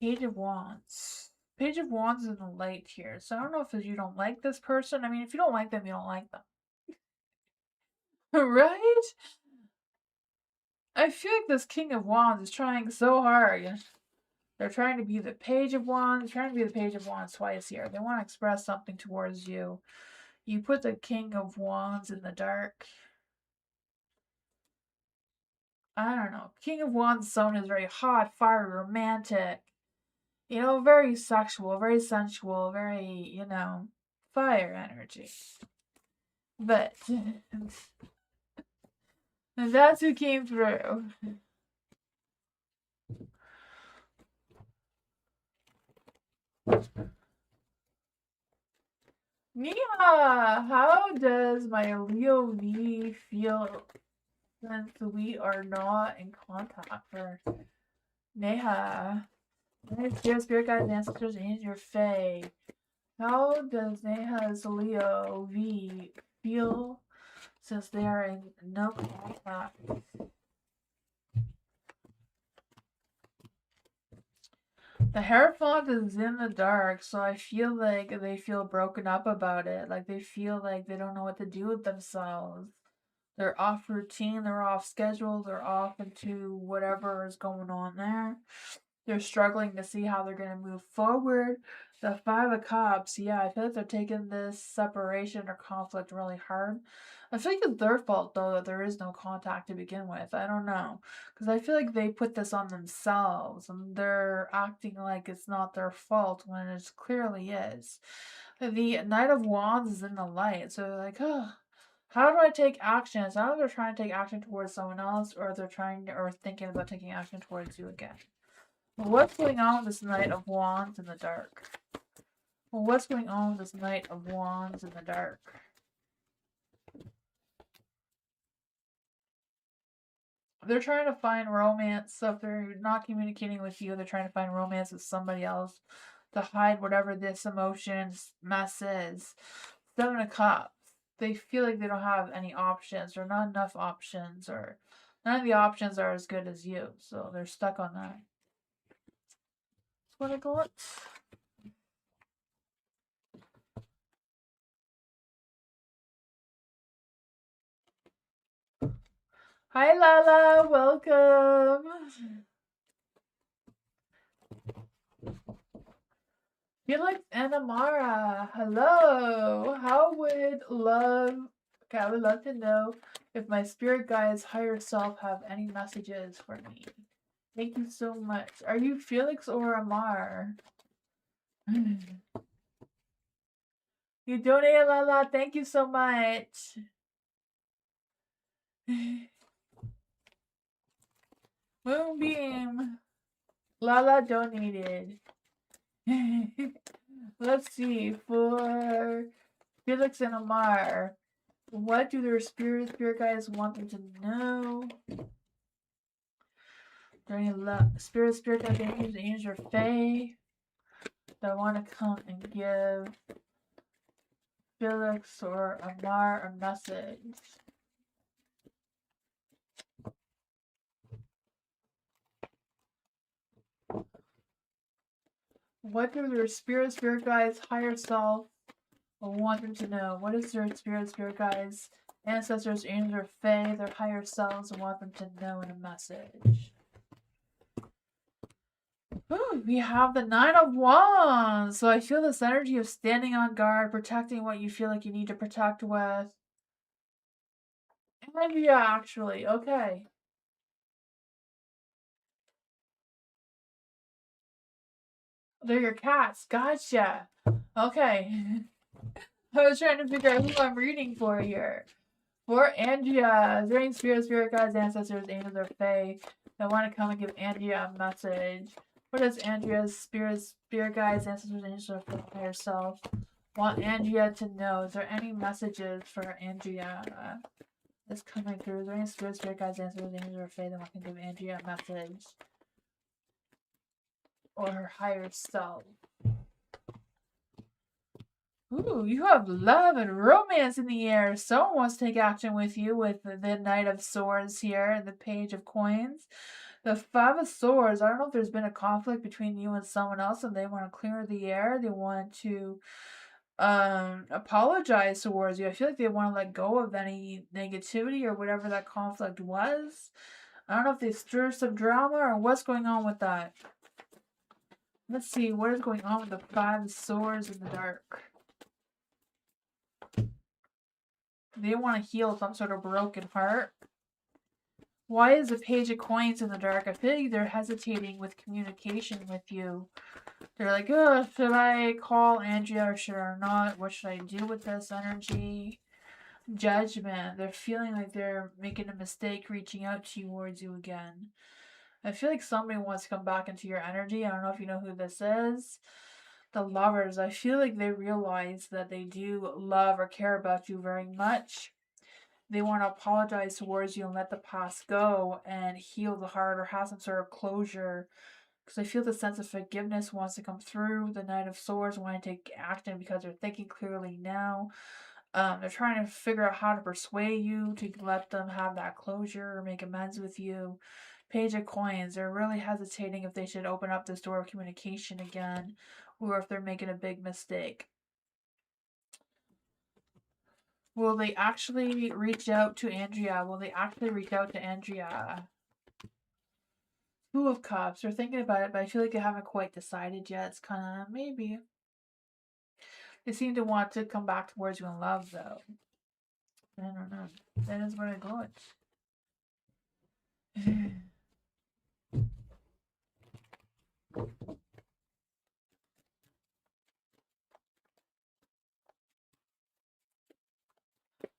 Page of Wands. Page of Wands is in the light here. So I don't know if you don't like this person. I mean, if you don't like them, you don't like them. Right? I feel like this King of Wands is trying so hard. They're trying to be the Page of Wands. They're trying to be the Page of Wands twice here. They want to express something towards you. You put the King of Wands in the dark. I don't know. King of Wands zone is very hot, fiery, romantic. You know, very sexual, very sensual, very, you know, fire energy. But that's who came through. Nia, how does my Leo V feel since we are not in contact for Neha? Spirit guides, ancestors, and your fae. How does Neha's Leo V feel since they are in no contact? The Hierophant is in the dark, so I feel like they feel broken up about it. Like they feel like they don't know what to do with themselves. They're off routine, they're off schedule, they're off into whatever is going on there. They're struggling to see how they're going to move forward. The Five of Cups, yeah, I feel like they're taking this separation or conflict really hard. I feel like it's their fault, though, that there is no contact to begin with. I don't know. Because I feel like they put this on themselves and they're acting like it's not their fault when it clearly is. The Knight of Wands is in the light, so they're like, oh, how do I take action? It's not like they're trying to take action towards someone else or they're trying to, or thinking about taking action towards you again. What's going on with this Knight of Wands in the dark? What's going on with this Knight of Wands in the dark? They're trying to find romance, so if they're not communicating with you, they're trying to find romance with somebody else to hide whatever this emotion mess is. Seven of Cups. They feel like they don't have any options, or not enough options, or none of the options are as good as you, so they're stuck on that. That's what I got. Hi Lala, welcome. Felix and Amara, hello. How would love? Okay, I would love to know if my spirit guides higher self have any messages for me. Thank you so much. Are you Felix or Amar? You donated, Lala. Thank you so much. Moonbeam. Lala donated. Let's see. For Felix and Amar, what do their spirit guides want them to know? There any spirit guides, angels, or fae that want to come and give Felix or Amar a message? What do their spirit guides, higher self, want them to know? What is their spirit guides, ancestors, angels, or fae, their higher selves, want them to know in a message? Ooh, we have the Nine of Wands. So I feel this energy of standing on guard, protecting what you feel like you need to protect with. And yeah, actually, okay. They're your cats. Gotcha. Okay. I was trying to figure out who I'm reading for here. For Andrea, is there any spirit guides, ancestors, angels, or fae that want to come and give Andrea a message? What does Andrea's spirit guides, ancestors, angels, or fae higher self want Andrea to know? Is there any messages for Andrea that's coming through? Is there any spirit guides, ancestors, angels, or fae that want to give Andrea a message? Or her higher self? Ooh, you have love and romance in the air. Someone wants to take action with you with the Knight of Swords here and the Page of Coins. The Five of Swords, I don't know if there's been a conflict between you and someone else and they want to clear the air. They want to apologize towards you. I feel like they want to let go of any negativity or whatever that conflict was. I don't know if they stir some drama or what's going on with that. Let's see, what is going on with the Five of Swords in the dark? They want to heal some sort of broken heart. Why is the Page of Coins in the dark? I feel like they're hesitating with communication with you. They're like, oh, should I call Andrea or should I not? What should I do with this energy? Judgment. They're feeling like they're making a mistake reaching out towards you again. I feel like somebody wants to come back into your energy. I don't know if you know who this is. The Lovers, I feel like they realize that they do love or care about you very much. They want to apologize towards you and let the past go and heal the heart or have some sort of closure. Because I feel the sense of forgiveness wants to come through. The Knight of Swords want to take action because they're thinking clearly now. They're trying to figure out how to persuade you to let them have that closure or make amends with you. Page of Coins, they're really hesitating if they should open up this door of communication again or if they're making a big mistake. Will they actually reach out to Andrea? Will they actually reach out to Andrea? Two of Cups, they're thinking about it, but I feel like they haven't quite decided yet. It's kind of maybe. They seem to want to come back towards you in love, though. I don't know. That is what I got.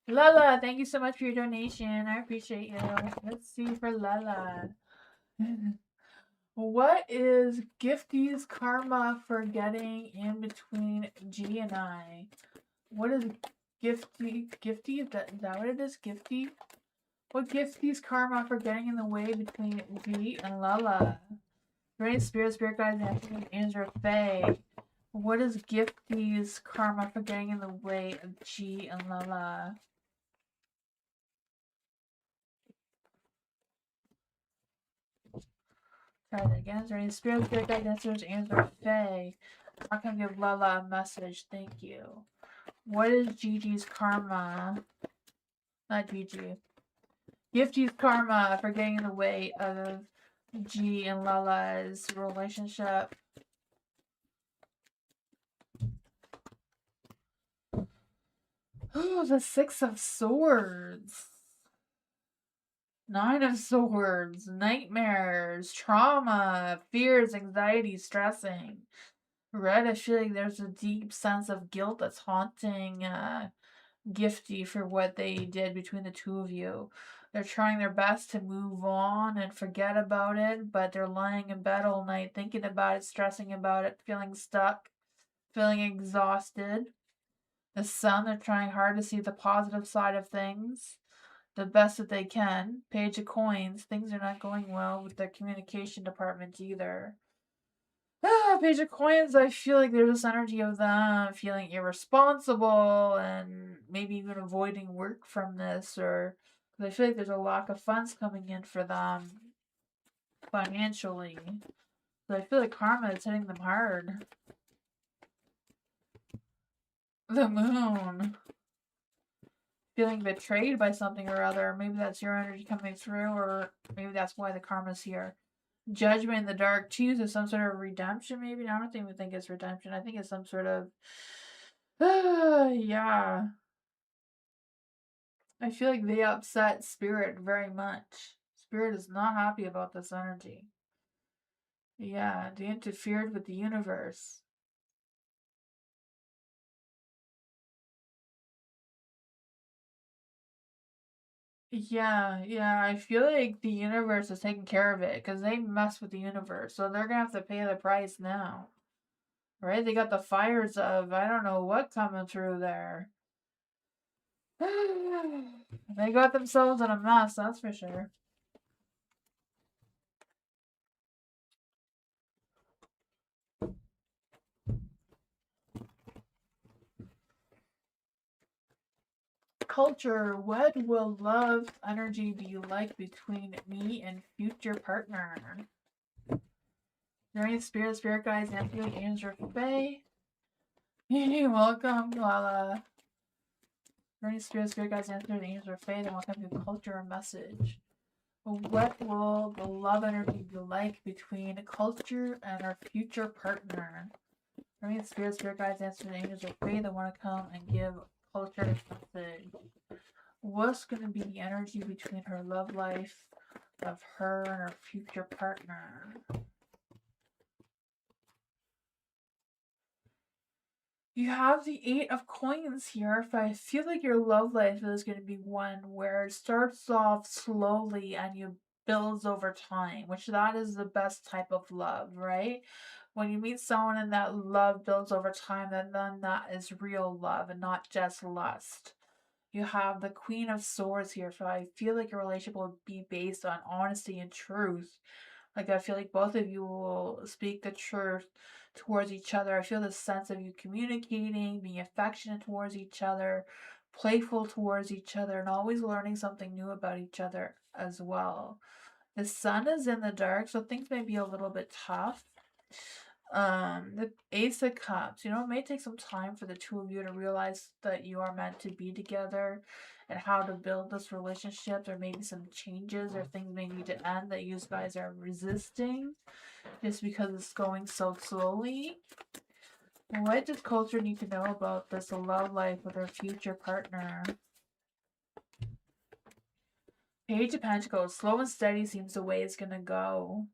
Lala, thank you so much for your donation. I appreciate you. Let's see for Lala. What is Gifty's karma for getting in between G and I? What is Gifty? Is that what it is? Gifty? What Gifty's karma for getting in the way between G and Lala? Great Spirit Guides, and Andrew Faye. What is Gifty's karma for getting in the way of G and Lala? Try that again. Is there any Spirit Guides, answers, Andrew Faye? I can give Lala a message. Thank you. What is Gigi's karma? Not Gigi. Gifty's karma for getting in the way of G and Lala's relationship. Oh, the Six of Swords. Nine of Swords. Nightmares. Trauma. Fears. Anxiety. Stressing. Red, I feel like there's a deep sense of guilt that's haunting Gifty for what they did between the two of you. They're trying their best to move on and forget about it, but they're lying in bed all night thinking about it, stressing about it, feeling stuck, feeling exhausted. The Sun, they're trying hard to see the positive side of things, the best that they can. Page of Coins, things are not going well with their communication department either. Page of Coins, I feel like there's this energy of them feeling irresponsible and maybe even avoiding work from this, or I feel like there's a lack of funds coming in for them financially. So I feel like karma is hitting them hard. The Moon. Feeling betrayed by something or other. Maybe that's your energy coming through, or maybe that's why the karma's here. Judgment in the Dark too, so some sort of redemption maybe. I don't even think it's redemption. I think it's some sort of yeah. I feel like they upset Spirit very much. Spirit is not happy about this energy. Yeah, they interfered with the universe. Yeah, I feel like the universe is taking care of it because they mess with the universe, so they're gonna have to pay the price now. Right? They got the fires of I don't know what coming through there. They got themselves in a mess, that's for sure. Culture, what will love energy be like between me and future partner? Is there any spirit guides, Anthony, Andrew, Faye? Welcome, Lala. Is there any spirit guides, Anthony, Andrew, Faye? They want to give culture a message. What will the love energy be like between culture and our future partner? Is there any spirit guides, Anthony, Andrew, Faye? They want to come and give culture a message. What's going to be the energy between her love life of her and her future partner? You have the Eight of Coins here. If I feel like your love life is going to be one where it starts off slowly and you builds over time, which that is the best type of love, right? When you meet someone and that love builds over time, then that is real love and not just lust. You have the Queen of Swords here, so I feel like your relationship will be based on honesty and truth. Like, I feel like both of you will speak the truth towards each other. I feel the sense of you communicating, being affectionate towards each other, playful towards each other, and always learning something new about each other as well. The sun is in the dark, so things may be a little bit tough. The Ace of Cups, it may take some time for the two of you to realize that you are meant to be together and how to build this relationship. There may be some changes or things may need to end that you guys are resisting just because it's going so slowly. What does culture need to know about this love life with their future partner? Page of Pentacles, slow and steady seems the way it's gonna go.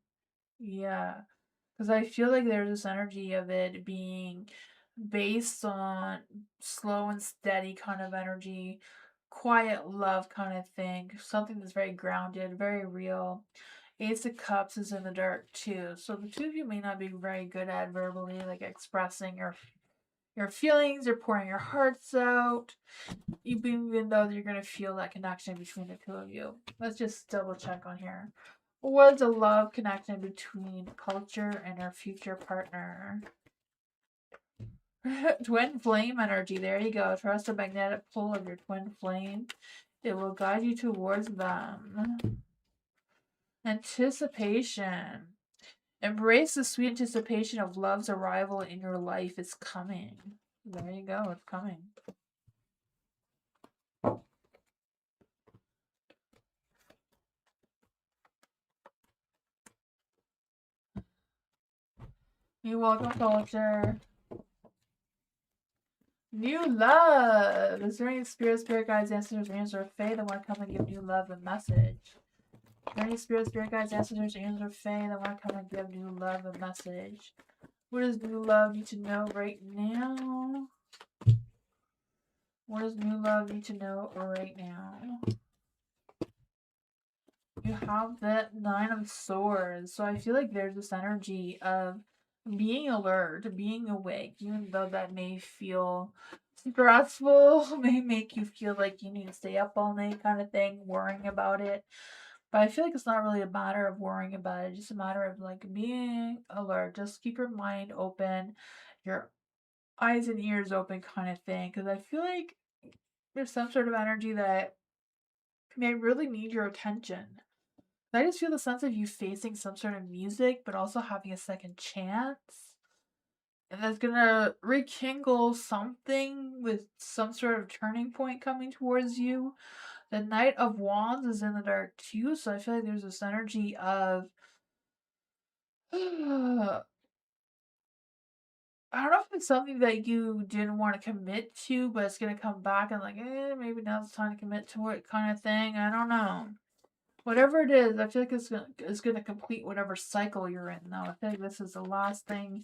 Yeah. Because I feel like there's this energy of it being based on slow and steady kind of energy, quiet love kind of thing, something that's very grounded, very real. Ace of Cups is in the dark too, so the two of you may not be very good at verbally like expressing your feelings or pouring your hearts out, even though you're gonna feel that connection between the two of you. Let's just double check on here. Was a love connection between culture and her future partner? Twin flame energy. There you go. Trust the magnetic pull of your twin flame. It will guide you towards them. Anticipation. Embrace the sweet anticipation of love's arrival in your life. It's coming. There you go. It's coming. You're welcome, culture. New love. Is there any spirit guides, ancestors, angels, or fae that want to come and give new love a message? Is there any spirit guides, ancestors, angels, or fae that want to come and give new love a message? What does new love need to know right now? What does new love need to know right now? You have the Nine of Swords. So I feel like there's this energy of being alert, being awake, even though that may feel stressful, may make you feel like you need to stay up all night kind of thing, worrying about it. But I feel like it's not really a matter of worrying about it, it's just a matter of like being alert. Just keep your mind open, your eyes and ears open kind of thing. Because I feel like there's some sort of energy that may really need your attention. I just feel the sense of you facing some sort of music, but also having a second chance. And that's gonna rekindle something with some sort of turning point coming towards you. The Knight of Wands is in the dark too, so I feel like there's this energy of I don't know if it's something that you didn't want to commit to, but it's gonna come back and like, maybe now's the time to commit to it kind of thing. I don't know. Whatever it is, I feel like it's gonna complete whatever cycle you're in though. I feel like this is the last thing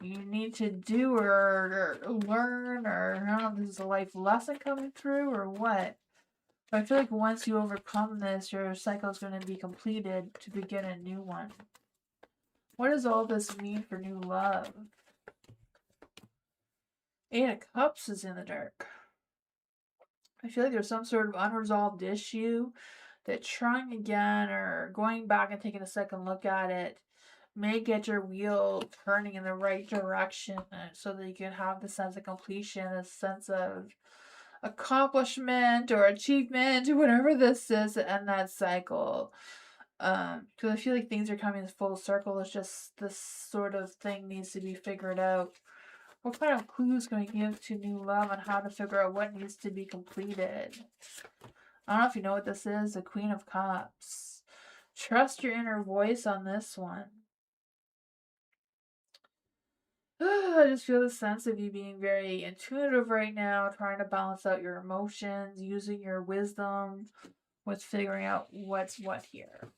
you need to do or learn, or I don't know if this is a life lesson coming through or what. But I feel like once you overcome this, your cycle is going to be completed to begin a new one. What does all this mean for new love? Eight of Cups is in the dark. I feel like there's some sort of unresolved issue that trying again or going back and taking a second look at it may get your wheel turning in the right direction so that you can have the sense of completion, a sense of accomplishment or achievement, whatever this is, to end that cycle. Because I feel like things are coming full circle. It's just this sort of thing needs to be figured out. What kind of clues can we give to new love on how to figure out what needs to be completed? I don't know if you know what this is. The Queen of Cups. Trust your inner voice on this one. I just feel the sense of you being very intuitive right now, trying to balance out your emotions, using your wisdom with figuring out what's what here.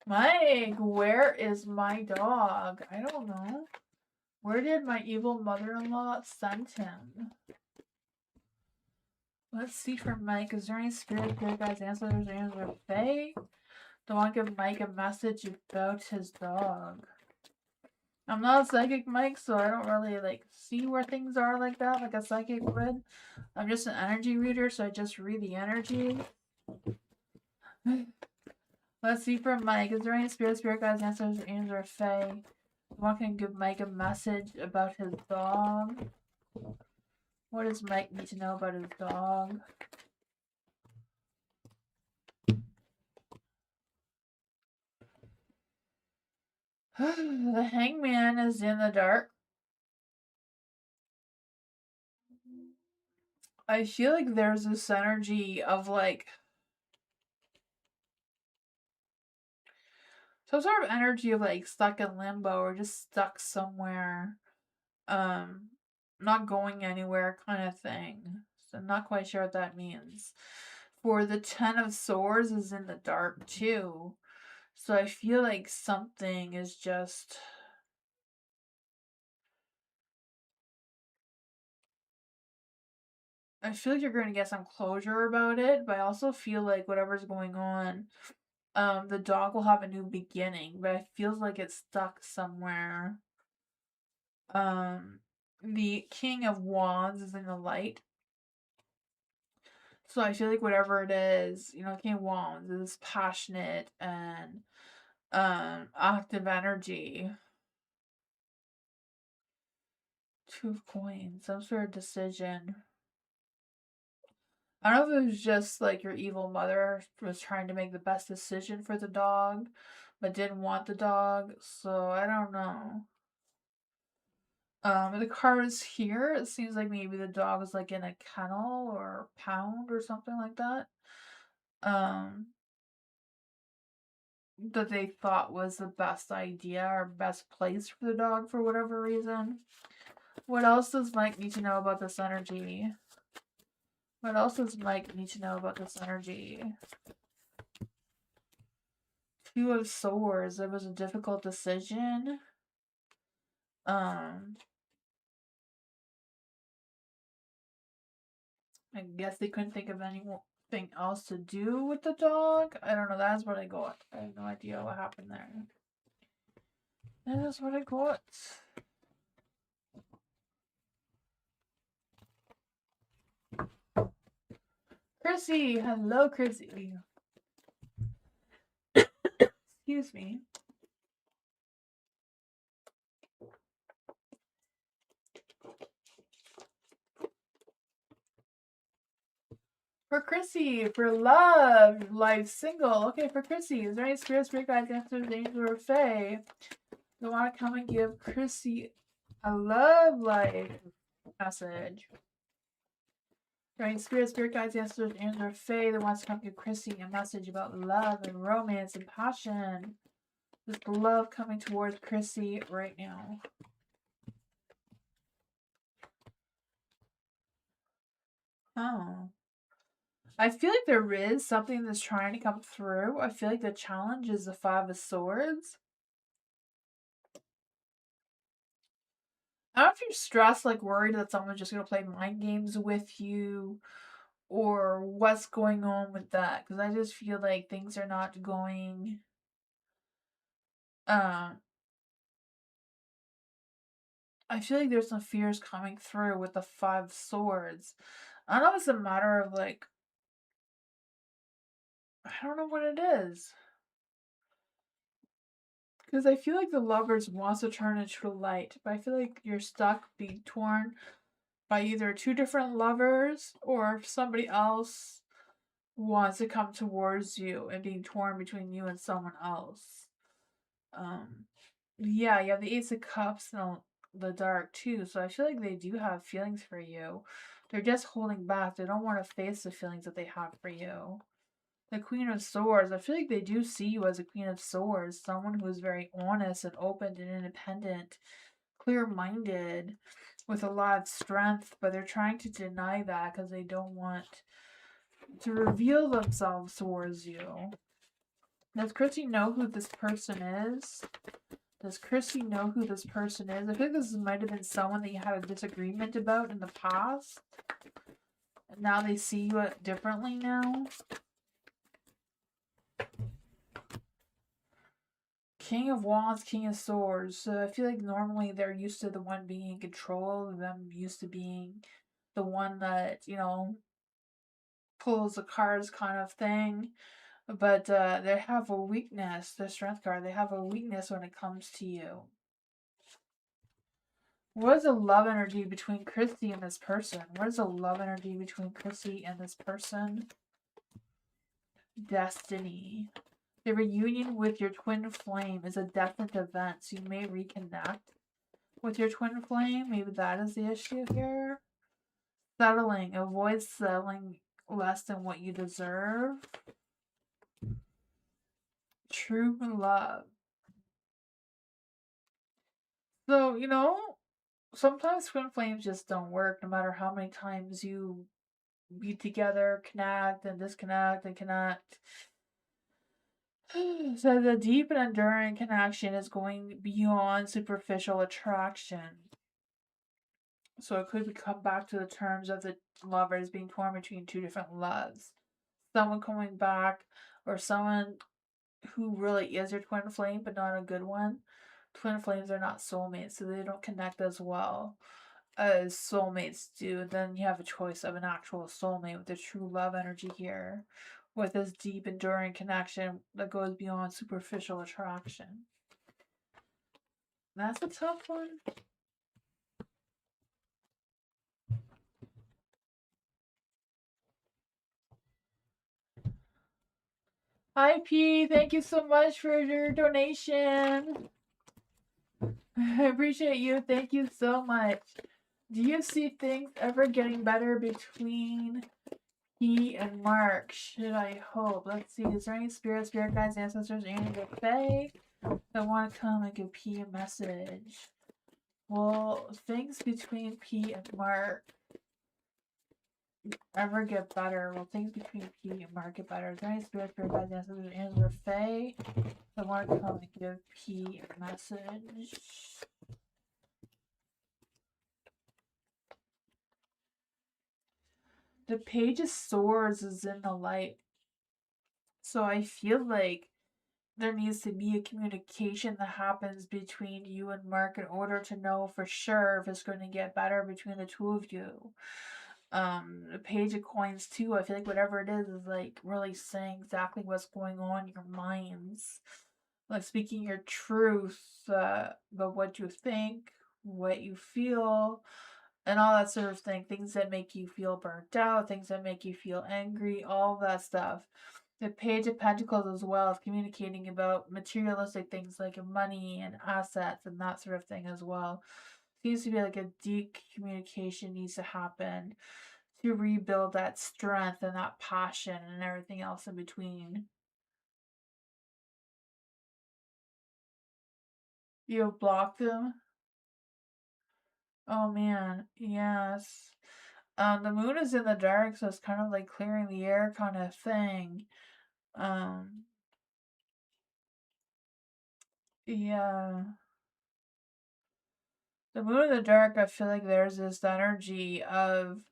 Mike, where is my dog? I don't know. Where did my evil mother-in-law send him? Let's see for Mike. Is there any spirit guys, answers, or fae? Don't want to give Mike a message about his dog. I'm not a psychic, Mike, so I don't really like see where things are like that, like a psychic would. I'm just an energy reader, so I just read the energy. Let's see for Mike. Is there any spirit guys, answers, or fae? What can give Mike a message about his dog? What does Mike need to know about his dog? The Hangman is in the dark. I feel like there's this energy of like some sort of energy of like stuck in limbo or just stuck somewhere, not going anywhere kind of thing. So I'm not quite sure what that means. For the 10 of Swords is in the dark too. So I feel like something is just I feel like you're going to get some closure about it, but I also feel like whatever's going on, the dog will have a new beginning, but it feels like it's stuck somewhere. The King of Wands is in the light. So I feel like whatever it is, King of Wands is passionate and active energy. Two of Coins, some sort of decision. I don't know if it was just like your evil mother was trying to make the best decision for the dog, but didn't want the dog, so I don't know. The cards here, it seems like maybe the dog is like in a kennel or pound or something like that. That they thought was the best idea or best place for the dog for whatever reason. What else does Mike need to know about this energy? What else does Mike need to know about this energy? Two of Swords. It was a difficult decision. I guess they couldn't think of anything else to do with the dog. I don't know. That's what I got. I have no idea what happened there. That is what I got. Chrissy! Hello, Chrissy. Excuse me. For Chrissy, for love, life single. Okay, for Chrissy, is there any spirit guides, answers, angels, or fae that want to come and give Chrissy a love life message? Right, spirit guides, answers, angels, or fae that wants to come give Chrissy a message about love and romance and passion. This love coming towards Chrissy right now. Oh. I feel like there is something that's trying to come through. I feel like the challenge is the Five of Swords. I don't know if you're stressed, like worried that someone's just going to play mind games with you or what's going on with that. Because I just feel like things are not going. I feel like there's some fears coming through with the Five of Swords. I don't know if it's a matter of like. I don't know what it is. Because I feel like the lovers wants to turn into the light, but I feel like you're stuck being torn by either two different lovers or somebody else wants to come towards you and being torn between you and someone else. Yeah, you have the Ace of Cups and the Dark too, so I feel like they do have feelings for you. They're just holding back. They don't want to face the feelings that they have for you. The Queen of Swords, I feel like they do see you as a Queen of Swords, someone who is very honest and open and independent, clear-minded, with a lot of strength, but they're trying to deny that because they don't want to reveal themselves towards you. Does Chrissy know who this person is? Does Chrissy know who this person is? I feel like this might have been someone that you had a disagreement about in the past. now they see you differently now. King of Wands, King of Swords. So I feel like normally they're used to the one being in control, them used to being the one that, you know, pulls the cards kind of thing. But they have a weakness, the Strength card, they have a weakness when it comes to you. What is the love energy between Christy and this person? What is the love energy between Christy and this person? Destiny. The reunion with your twin flame is a definite event, so you may reconnect with your twin flame. Maybe that is the issue here. Settling. Avoid settling less than what you deserve. True love. So, you know, sometimes twin flames just don't work no matter how many times you be together, connect and disconnect and connect. So the deep and enduring connection is going beyond superficial attraction. So it could come back to the terms of the lovers being torn between two different loves. Someone coming back, or someone who really is your twin flame, but not a good one. Twin flames are not soulmates, so they don't connect as well as soulmates do. Then you have a choice of an actual soulmate with the true love energy here, with this deep, enduring connection that goes beyond superficial attraction. That's a tough one. Hi P, thank you so much for your donation. I appreciate you. Thank you so much. Do you see things ever getting better between P and Mark? Should I hope? Let's see. Is there any spirit guides, ancestors, any fae that want to come and give P a message? Will things between P and Mark ever get better? Will things between P and Mark get better? Is there any spirit guides, ancestors, any fae that want to come and give P a message? The Page of Swords is in the light. So I feel like there needs to be a communication that happens between you and Mark in order to know for sure if it's going to get better between the two of you. The Page of Coins too, I feel like whatever it is like really saying exactly what's going on in your minds. Like speaking your truth about what you think, what you feel, and all that sort of thing. Things that make you feel burnt out, things that make you feel angry, all that stuff. The Page of Pentacles as well is communicating about materialistic things like money and assets and that sort of thing as well. Seems to be like a deep communication needs to happen to rebuild that strength and that passion and everything else in between. You have blocked them? Oh man, yes. The moon is in the dark, so it's kind of like clearing the air kind of thing. Um, yeah. The moon in the dark, I feel like there's this energy of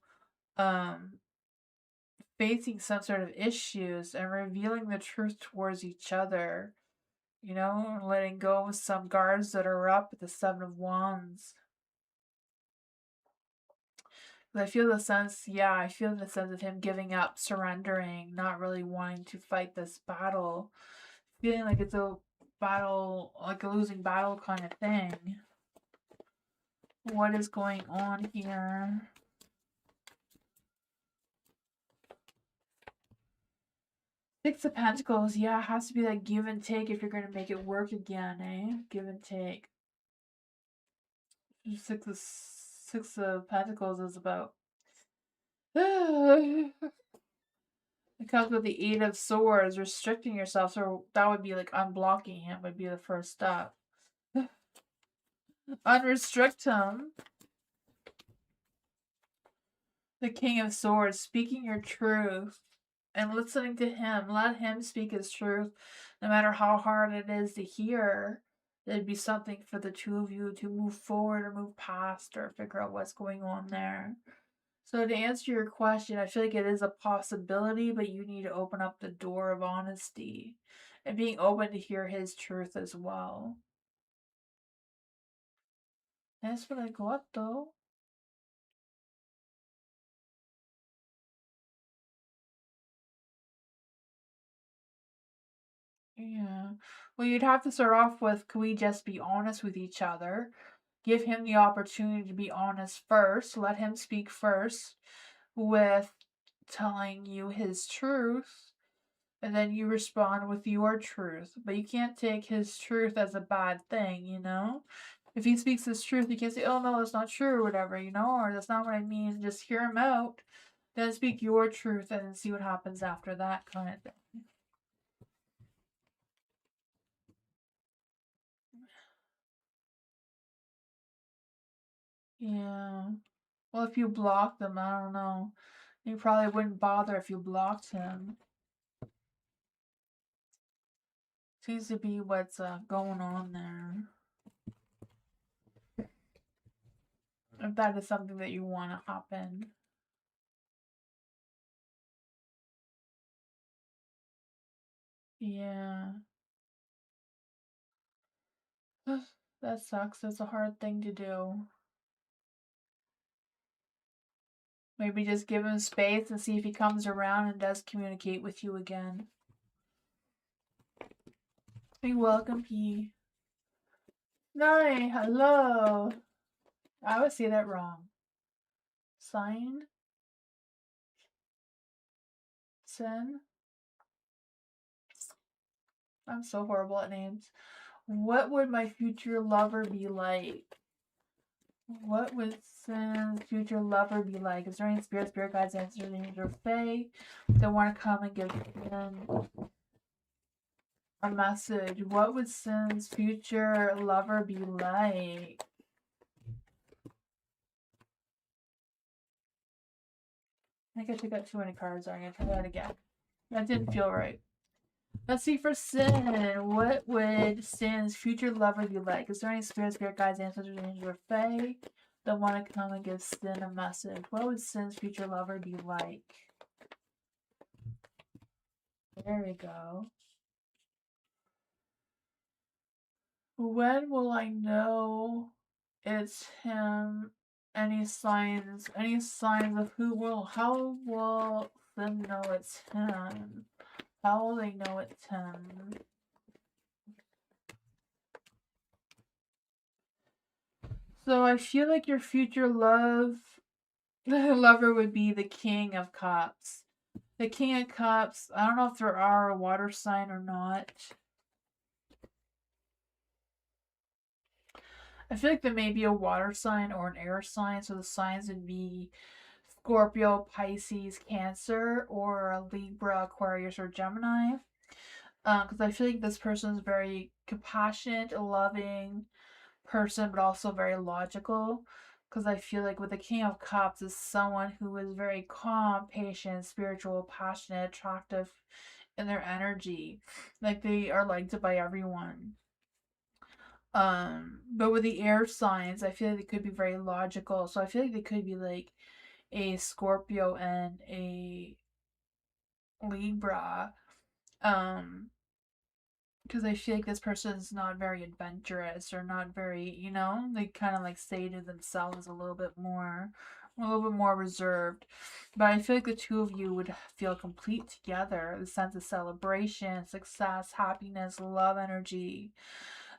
um facing some sort of issues and revealing the truth towards each other. You know, letting go of some guards that are up at the Seven of Wands. I feel the sense, yeah, I feel the sense of him giving up, surrendering, not really wanting to fight this battle. Feeling like it's a battle, like a losing battle kind of thing. What is going on here? Six of Pentacles, yeah, it has to be like give and take if you're going to make it work again, eh? Give and take. Six of Pentacles is about... It comes with the Eight of Swords, restricting yourself, so that would be like unblocking him would be the first step. Unrestrict him. The King of Swords, speaking your truth and listening to him. Let him speak his truth, no matter how hard it is to hear. There'd be something for the two of you to move forward or move past or figure out what's going on there. So to answer your question, I feel like it is a possibility, but you need to open up the door of honesty and being open to hear his truth as well. That's what I got though. Yeah. Well, you'd have to start off with, can we just be honest with each other? Give him the opportunity to be honest first. Let him speak first with telling you his truth. And then you respond with your truth. But you can't take his truth as a bad thing, you know? If he speaks his truth, you can't say, oh no, that's not true or whatever, you know? Or that's not what I mean. Just hear him out. Then speak your truth and then see what happens after that kind of thing. Yeah. Well, if you blocked them, I don't know. You probably wouldn't bother if you blocked him. Seems to be what's going on there. If that is something that you want to happen. Yeah. That sucks. That's a hard thing to do. Maybe just give him space and see if he comes around and does communicate with you again. You're welcome, P. No, hello. I would say that wrong. Sign? Sin? I'm so horrible at names. What would my future lover be like? What would Sin's future lover be like? Is there any spirit guides, answers, angel, fae that want to come and give Sin a message? What would Sin's future lover be like? I think I took out too many cards. I'm gonna try that again. That didn't feel right. Let's see for Sin. What would Sin's future lover be like? Is there any spirit guides, ancestors, angels, or fae that want to come and give Sin a message? What would Sin's future lover be like? There we go. When will I know it's him? Any signs? Any signs of who will? How will Sin know it's him? How will they know it's him? So I feel like your future lover would be the King of Cups. The King of Cups, I don't know if there are a water sign or not. I feel like there may be a water sign or an air sign, so the signs would be Scorpio, Pisces, Cancer, or Libra, Aquarius, or Gemini. Because I feel like this person is very compassionate, loving person, but also very logical. Because I feel like with the King of Cups is someone who is very calm, patient, spiritual, passionate, attractive in their energy. Like they are liked by everyone. But with the air signs, I feel like they could be very logical. So I feel like they could be like a Scorpio and a Libra. Um, because I feel like this person's not very adventurous or not very, you know, they kind of like stay to themselves a little bit more reserved. But I feel like the two of you would feel complete together. The sense of celebration, success, happiness, love energy.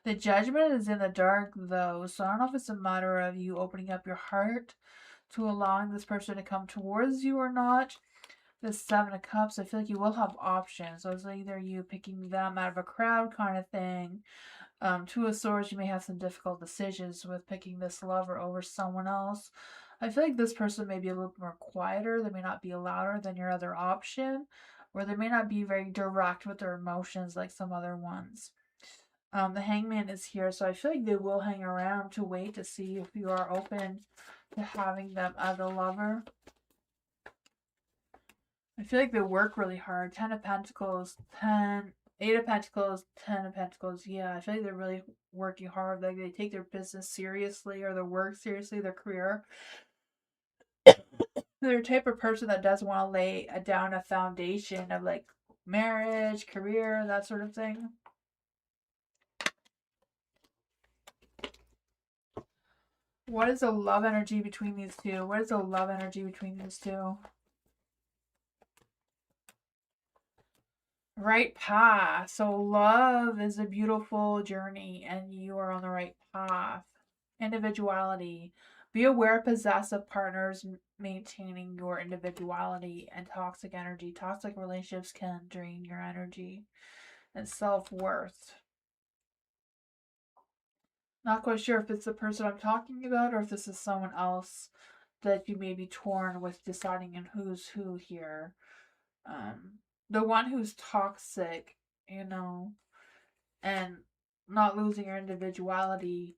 The judgment is in the dark though, so I don't know if it's a matter of you opening up your heart to allowing this person to come towards you or not. The Seven of Cups, I feel like you will have options. So it's either you picking them out of a crowd kind of thing. Two of Swords, you may have some difficult decisions with picking this lover over someone else. I feel like this person may be a little more quieter. They may not be louder than your other option. Or they may not be very direct with their emotions like some other ones. The Hangman is here, so I feel like they will hang around to wait to see if you are open to having them as a lover. I feel like they work really hard. 10 of Pentacles, 8 of Pentacles, 10 of Pentacles. Yeah, I feel like they're really working hard. Like they take their business seriously or their work seriously, their career. They're the type of person that does want to lay down a foundation of like marriage, career, that sort of thing. What is the love energy between these two? What is the love energy between these two? Right path. So love is a beautiful journey and you are on the right path. Individuality. Be aware of possessive partners maintaining your individuality and toxic energy. Toxic relationships can drain your energy and self-worth. Not quite sure if it's the person I'm talking about or if this is someone else that you may be torn with deciding on who's who here. The one who's toxic, you know, and not losing your individuality,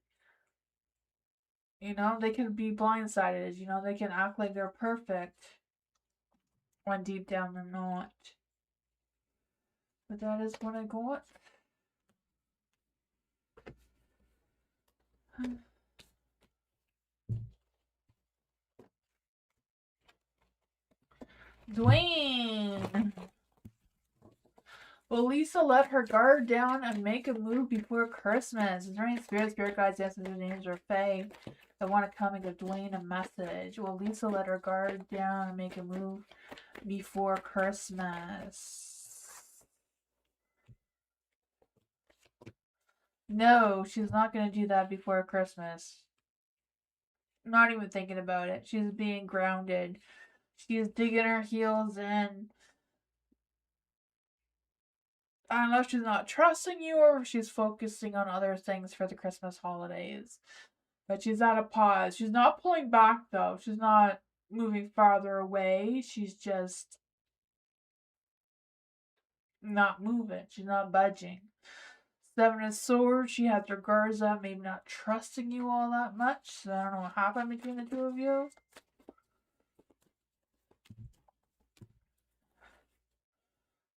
you know, they can be blindsided, you know, they can act like they're perfect when deep down they're not. But that is what I got. Dwayne! Will Lisa let her guard down and make a move before Christmas? Is there any spirit guides, ancestors, names, or fae that want to come and give Dwayne a message? Will Lisa let her guard down and make a move before Christmas? No, she's not going to do that before Christmas. Not even thinking about it. She's being grounded. She's digging her heels in. I don't know if she's not trusting you or if she's focusing on other things for the Christmas holidays. But she's at a pause. She's not pulling back, though. She's not moving farther away. She's just not moving. She's not budging. Seven of Swords. She has her guards up, maybe not trusting you all that much. So I don't know what happened between the two of you.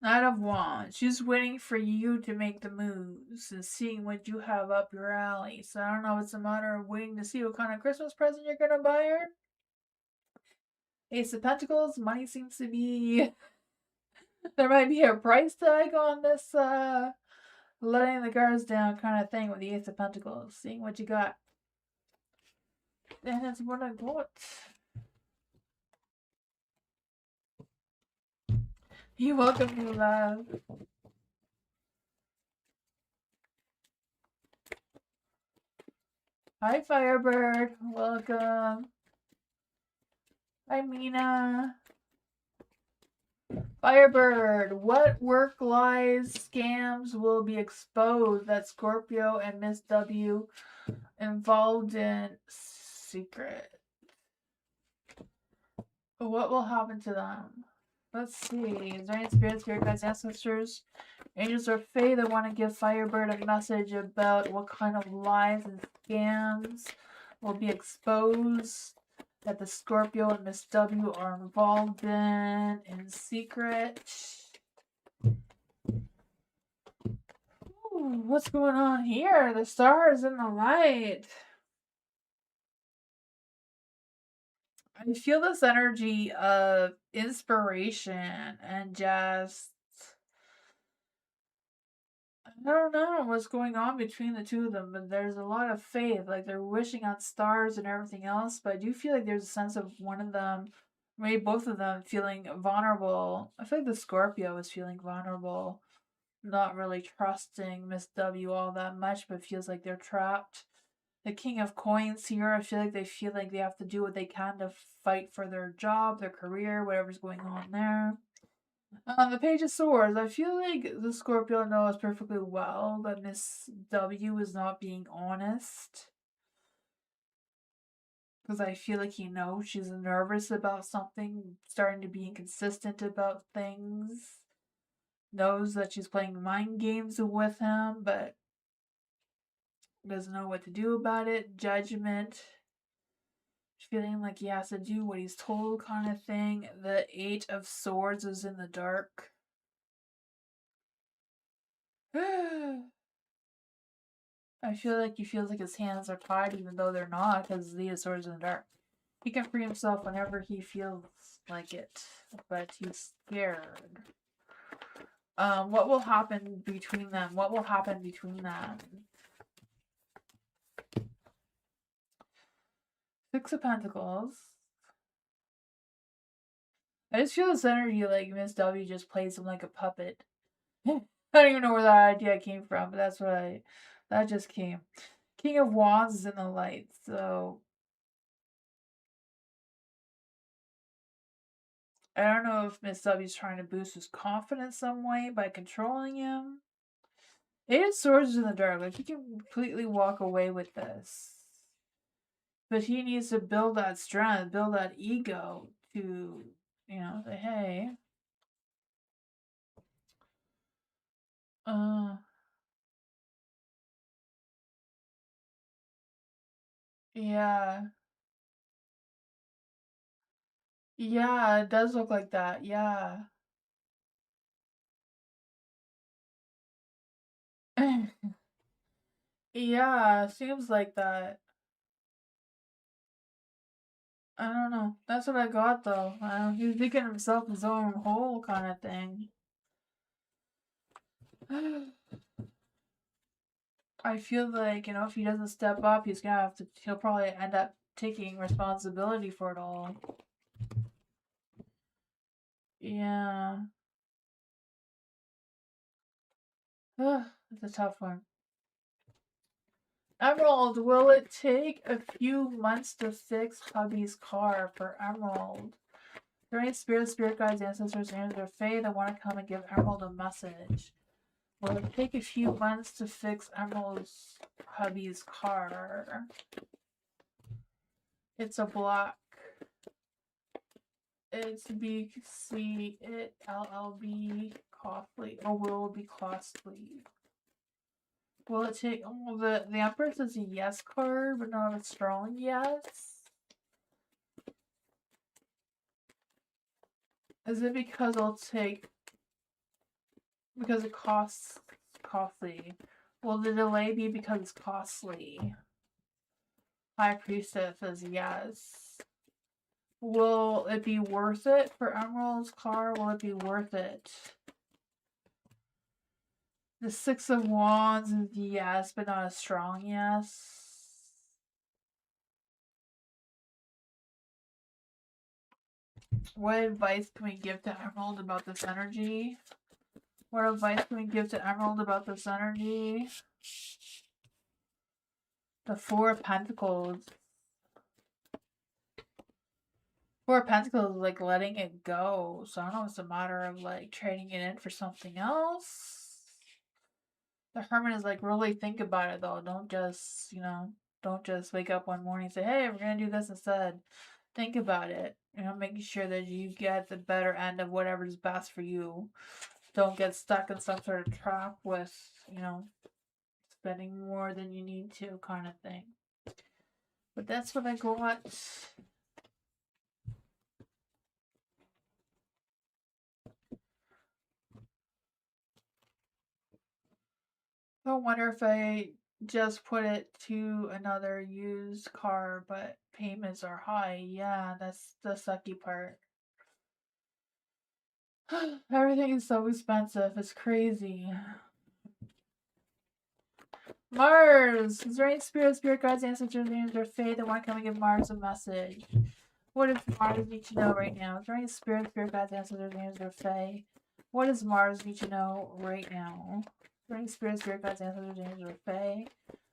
Knight of Wands. She's waiting for you to make the moves and seeing what you have up your alley. So I don't know if it's a matter of waiting to see what kind of Christmas present you're going to buy her. Ace of Pentacles. Money seems to be... there might be a price tag on this letting the guards down kind of thing with the Ace of Pentacles. Seeing what you got. And that's what I got. You're welcome, new love. Hi, Firebird. Welcome. Hi, Mina. Firebird, what work lies scams will be exposed that Scorpio and Miss W involved in secret? What will happen to them? Let's see. Is there any spirit guides, ancestors, angels, or fae that want to give Firebird a message about what kind of lies and scams will be exposed that the Scorpio and Miss W are involved in secret? Ooh, what's going on here? The stars and the light. I feel this energy of inspiration and just... I don't know what's going on between the two of them, but there's a lot of faith. Like they're wishing on stars and everything else, but I do feel like there's a sense of one of them, maybe both of them, feeling vulnerable. I feel like the Scorpio is feeling vulnerable, not really trusting Miss W all that much, but feels like they're trapped. The King of Coins here, I feel like they have to do what they can to fight for their job, their career, whatever's going on there. The Page of Swords, I feel like the Scorpio knows perfectly well that Miss W is not being honest. Because I feel like he knows she's nervous about something, starting to be inconsistent about things. Knows that she's playing mind games with him, but doesn't know what to do about it. Judgment. Feeling like he has to do what he's told kind of thing. The Eight of Swords is in the dark. I feel like he feels like his hands are tied even though they're not because the Eight of Swords is in the dark. He can free himself whenever he feels like it, but he's scared. What will happen between them? What will happen between them? Six of Pentacles. I just feel this energy like Miss W just plays him like a puppet. I don't even know where that idea came from, but that's what that just came. King of Wands is in the light, so I don't know if Miss W is trying to boost his confidence some way by controlling him. Eight of Swords is in the dark. Like, he can completely walk away with this. But he needs to build that strength, build that ego to, you know, say, hey. Yeah. Yeah, it does look like that. Yeah. Yeah, seems like that. I don't know. That's what I got though. He's thinking himself his own whole kind of thing. I feel like, you know, if he doesn't step up, he'll probably end up taking responsibility for it all. Yeah. It's a tough one. Emerald, will it take a few months to fix hubby's car for Emerald? There any spirit guides, ancestors, angels, or fae that want to come and give Emerald a message? Will it take a few months to fix Emerald's hubby's car? It's a black. It's BC, it LLB costly. Or will it be costly? Will it take... Oh, the Empress is a yes card, but not a strong yes. Is it because it'll take... Because it costs costly? Will the delay be because it's costly? High Priestess says yes. Will it be worth it for Emerald's car? Will it be worth it? The Six of Wands is yes, but not a strong yes. What advice can we give to Emerald about this energy? What advice can we give to Emerald about this energy? The Four of Pentacles. Four of Pentacles is like letting it go. So I don't know if it's a matter of like trading it in for something else. The Hermit is like, really think about it though. Don't just, you know, don't just wake up one morning and say, hey, we're going to do this instead. Think about it. You know, making sure that you get the better end of whatever's best for you. Don't get stuck in some sort of trap with, you know, spending more than you need to kind of thing. But that's what I got. I wonder if I just put it to another used car, but payments are high. Yeah, that's the sucky part. Everything is so expensive. It's crazy. Mars! Is there any spirit guides, ancestors, names, or fate that want to come and give Mars a message? What does Mars need to know right now? Is there any spirit guides, ancestors, names, or fae? What does Mars need to know right now? Is there any spirit guides, ancestors, names, or fae?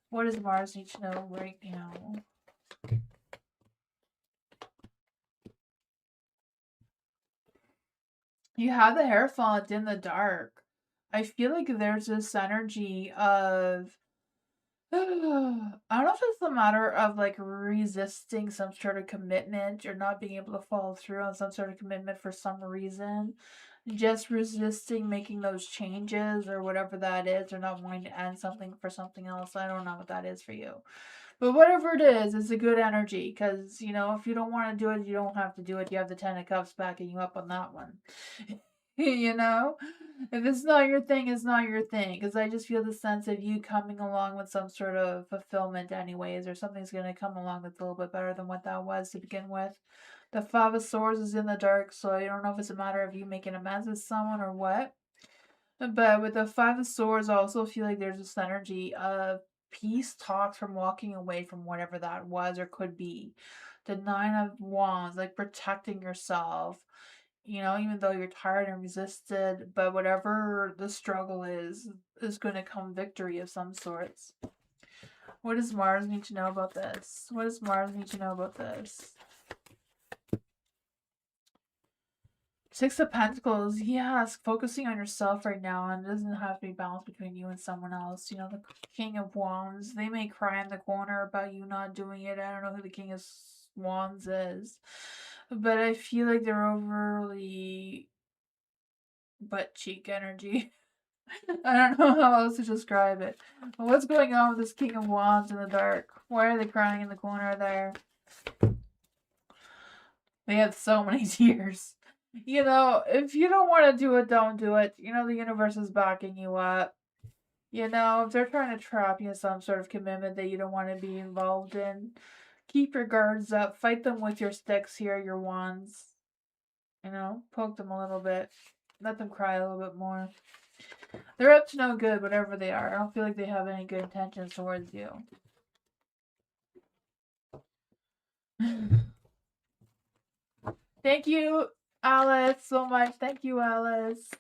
What does Mars need to know right now? You have the Hierophant in the dark. I feel like there's this energy of I don't know if it's a matter of like resisting some sort of commitment or not being able to follow through on some sort of commitment for some reason. Just resisting making those changes or whatever that is, or not wanting to end something for something else. I don't know what that is for you. But whatever it is, it's a good energy because, you know, if you don't want to do it, you don't have to do it. You have the Ten of Cups backing you up on that one. You know? If it's not your thing, it's not your thing. Because I just feel the sense of you coming along with some sort of fulfillment, anyways, or something's going to come along that's a little bit better than what that was to begin with. The Five of Swords is in the dark, so I don't know if it's a matter of you making amends with someone or what. But with the Five of Swords, I also feel like there's this energy of peace talks from walking away from whatever that was or could be. The Nine of Wands, like protecting yourself, even though you're tired and resisted, but whatever the struggle is going to come victory of some sorts. What does Mars need to know about this? What does Mars need to know about this? Six of Pentacles, yes, focusing on yourself right now, and it doesn't have to be balanced between you and someone else. The King of Wands, they may cry in the corner about you not doing it. I don't know who the King of Wands is, but I feel like they're overly butt cheek energy. I don't know how else to describe it. What's going on with this King of Wands in the dark? Why are they crying in the corner there? They have so many tears. If you don't want to do it, don't do it. The universe is backing you up. If they're trying to trap you in some sort of commitment that you don't want to be involved in, keep your guards up. Fight them with your sticks here, your wands. Poke them a little bit. Let them cry a little bit more. They're up to no good, whatever they are. I don't feel like they have any good intentions towards you. Thank you, Alice, so much. Thank you, Alice.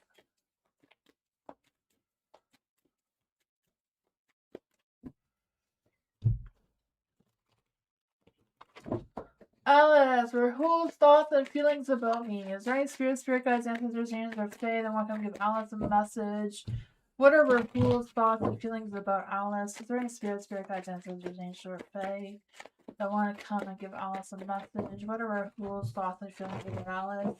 Alice, whose thoughts and feelings about me? Is there any spirit guides, ancestors, angels, or fae that want to give Alice a message? What are Rahul's thoughts and feelings about Alice? Is there any spirit guides, ancestors, angels, or fae that want to come and give Alice a message? What are Rahul's thoughts and feelings about Alice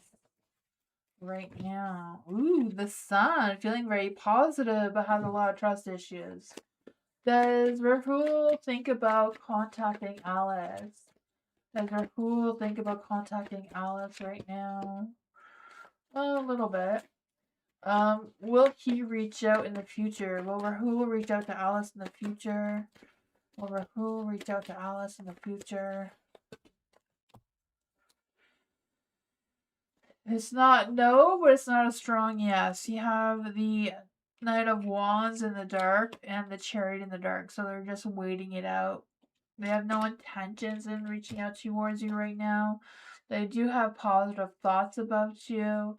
right now? Ooh, the Sun, feeling very positive, but has a lot of trust issues. Does Rahul think about contacting Alice? Does Rahul think about contacting Alice right now? A little bit. Will he reach out in the future? Will Rahul reach out to Alice in the future? Will Rahul reach out to Alice in the future? It's not no, but it's not a strong yes. You have the Knight of Wands in the dark and the Chariot in the dark, so they're just waiting it out. They have no intentions in reaching out towards you right now. They do have positive thoughts about you.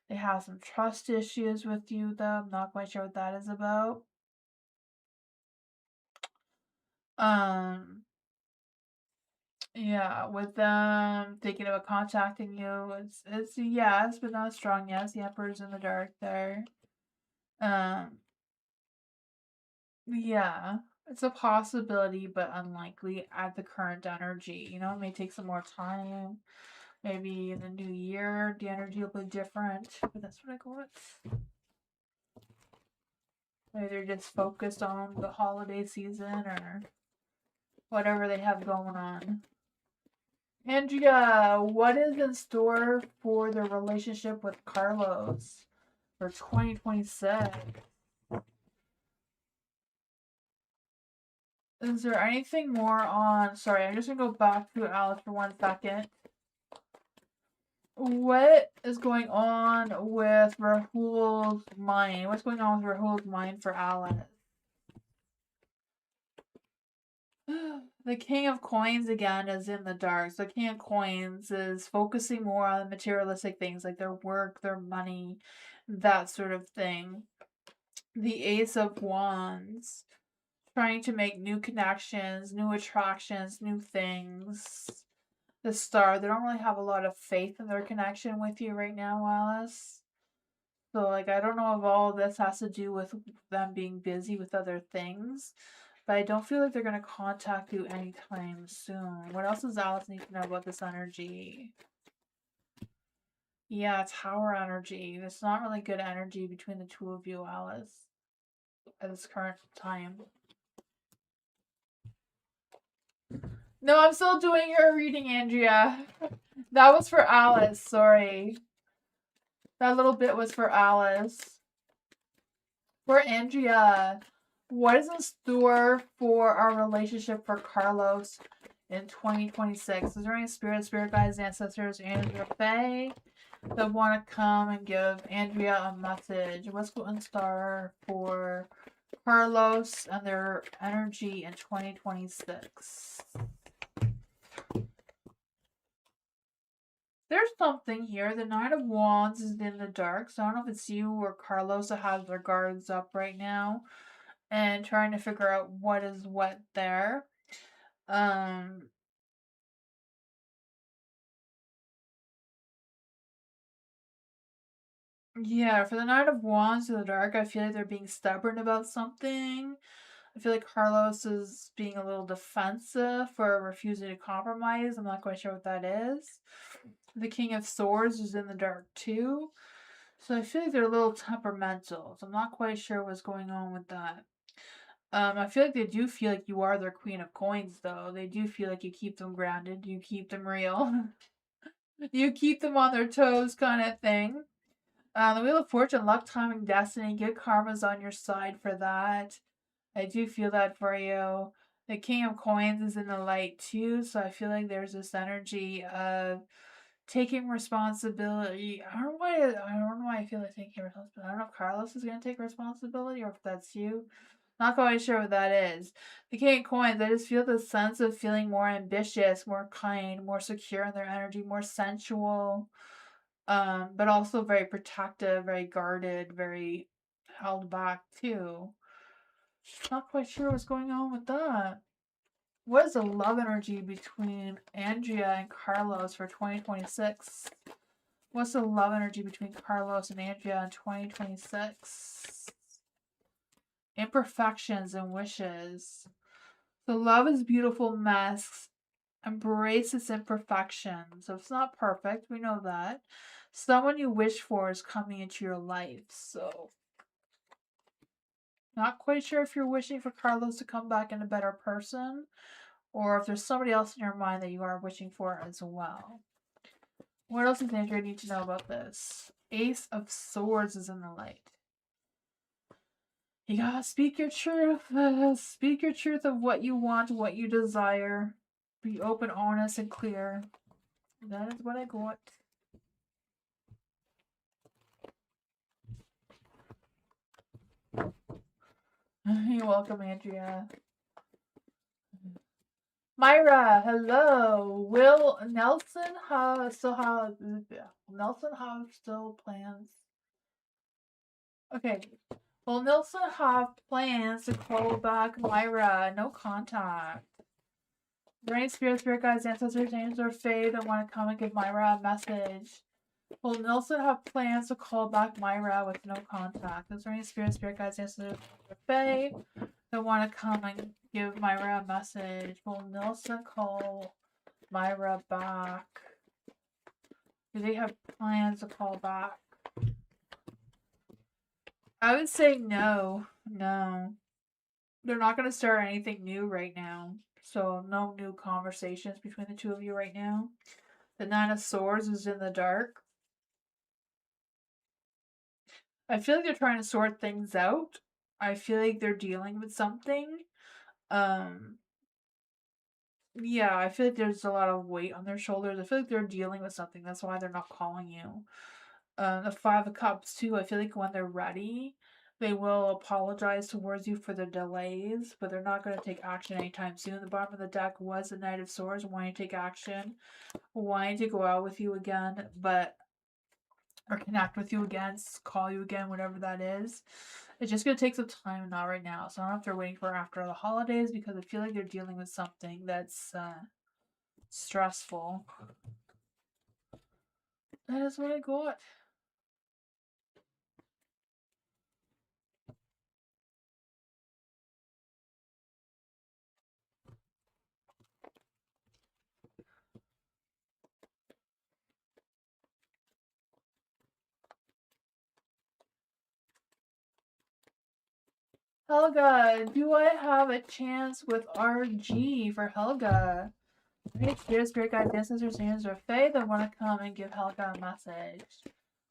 They have some trust issues with you, though. I'm not quite sure what that is about. Yeah, with them thinking about contacting you, it's a yes, but not a strong yes. The Emperor's in the dark there. Yeah, it's a possibility, but unlikely at the current energy. It may take some more time. Maybe in the new year, the energy will be different. But that's what I go with. Maybe they're just focused on the holiday season or whatever they have going on. Andrea, what is in store for the relationship with Carlos for 2026? Is there anything more on... Sorry, I'm just going to go back to Alice for 1 second. What is going on with Rahul's mind? What's going on with Rahul's mind for Alice? The King of Coins again is in the dark. So King of Coins is focusing more on materialistic things like their work, their money, that sort of thing. The Ace of Wands, trying to make new connections, new attractions, new things. The Star, they don't really have a lot of faith in their connection with you right now, Alice. So, I don't know if all of this has to do with them being busy with other things, but I don't feel like they're going to contact you anytime soon. What else does Alice need to know about this energy? Yeah, Tower energy. There's not really good energy between the two of you, Alice, at this current time. No, I'm still doing your reading, Andrea. That was for Alice, sorry. That little bit was for Alice. For Andrea, what is in store for our relationship for Carlos in 2026? Is there any spirit guides, ancestors, Andrea Faye, that want to come and give Andrea a message? What's in store for Carlos and their energy in 2026? There's something here. The Nine of Wands is in the dark, so I don't know if it's you or Carlos that has their guards up right now and trying to figure out what is what there. Yeah, for the Nine of Wands in the dark, I feel like they're being stubborn about something. I feel like Carlos is being a little defensive for refusing to compromise. I'm not quite sure what that is. The King of Swords is in the dark too. So I feel like they're a little temperamental. So I'm not quite sure what's going on with that. I feel like they do feel like you are their Queen of Coins, though. They do feel like you keep them grounded, you keep them real, you keep them on their toes, kind of thing. The Wheel of Fortune, luck, timing, destiny, good karma's on your side for that. I do feel that for you. The King of Coins is in the light too, so I feel like there's this energy of taking responsibility. I don't know why I feel like taking responsibility. I don't know if Carlos is gonna take responsibility or if that's you. Not quite sure what that is. The King of Coins, I just feel the sense of feeling more ambitious, more kind, more secure in their energy, more sensual, but also very protective, very guarded, very held back too. Not quite sure what's going on with that. What is the love energy between Andrea and Carlos for 2026? What's the love energy between Carlos and Andrea in 2026? Imperfections and wishes. So love is beautiful masks. Embrace its imperfections. So it's not perfect, we know that. Someone you wish for is coming into your life. So not quite sure if you're wishing for Carlos to come back in a better person, or if there's somebody else in your mind that you are wishing for as well. What else does Andrea need to know about this? Ace of Swords is in the light. You gotta speak your truth. Speak your truth of what you want, what you desire. Be open, honest, and clear. That is what I got. You're welcome, Andrea. Myra, hello. Will Nelson still have plans? Okay. Will Nelson have plans to call back Myra? No contact. Rain, spirit guides, ancestors, angels, or fae that want to come and give Myra a message. Will Nelson have plans to call back Myra with no contact? Is there any spirit guides, ancestors, or fae that want to come and give Myra a message? Will Nelson call Myra back? Do they have plans to call back? I would say no. No. They're not going to start anything new right now. So no new conversations between the two of you right now. The Nine of Swords is in the dark. I feel like they're trying to sort things out. I feel like they're dealing with something. Yeah, I feel like there's a lot of weight on their shoulders. I feel like they're dealing with something. That's why they're not calling you. The Five of Cups too. I feel like when they're ready, they will apologize towards you for the delays, but they're not going to take action anytime soon. The bottom of the deck was the Knight of Swords, wanting to take action, wanting to go out with you again, or connect with you again, call you again, whatever that is. It's just going to take some time, not right now. So I don't know if they're waiting for after the holidays, because I feel like they're dealing with something that's stressful. That is what I got. Helga, do I have a chance with RG for Helga? Great spirit guide, ancestors, or Fae that want to come and give Helga a message.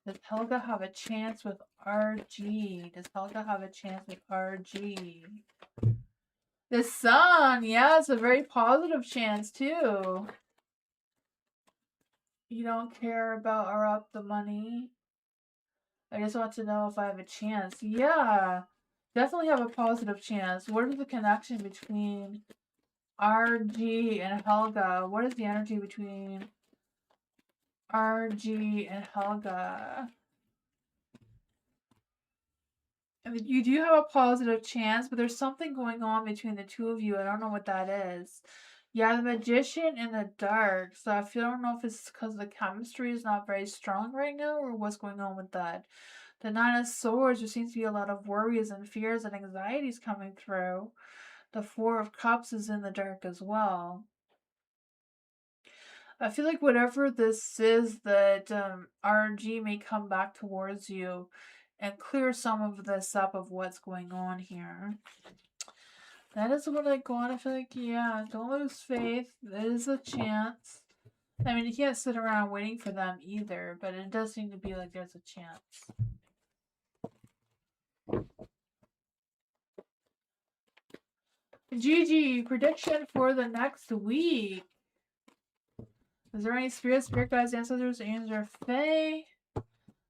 Does Helga have a chance with RG? Does Helga have a chance with RG? The Sun, yeah, it's a very positive chance too. You don't care about or up the money. I just want to know if I have a chance. Yeah, definitely have a positive chance. What is the connection between RG and Helga? What is the energy between RG and Helga? I mean, you do have a positive chance, but there's something going on between the two of you. I don't know what that is. Yeah, the Magician in the dark. So I don't know if it's because the chemistry is not very strong right now or what's going on with that. The Nine of Swords, there seems to be a lot of worries and fears and anxieties coming through. The Four of Cups is in the dark as well. I feel like whatever this is that RG may come back towards you and clear some of this up of what's going on here. That is what I got. I feel like, yeah, don't lose faith. There is a chance. I mean, you can't sit around waiting for them either, but it does seem to be like there's a chance. Gigi, prediction for the next week. Is there any spirit guides, ancestors, angels, or fae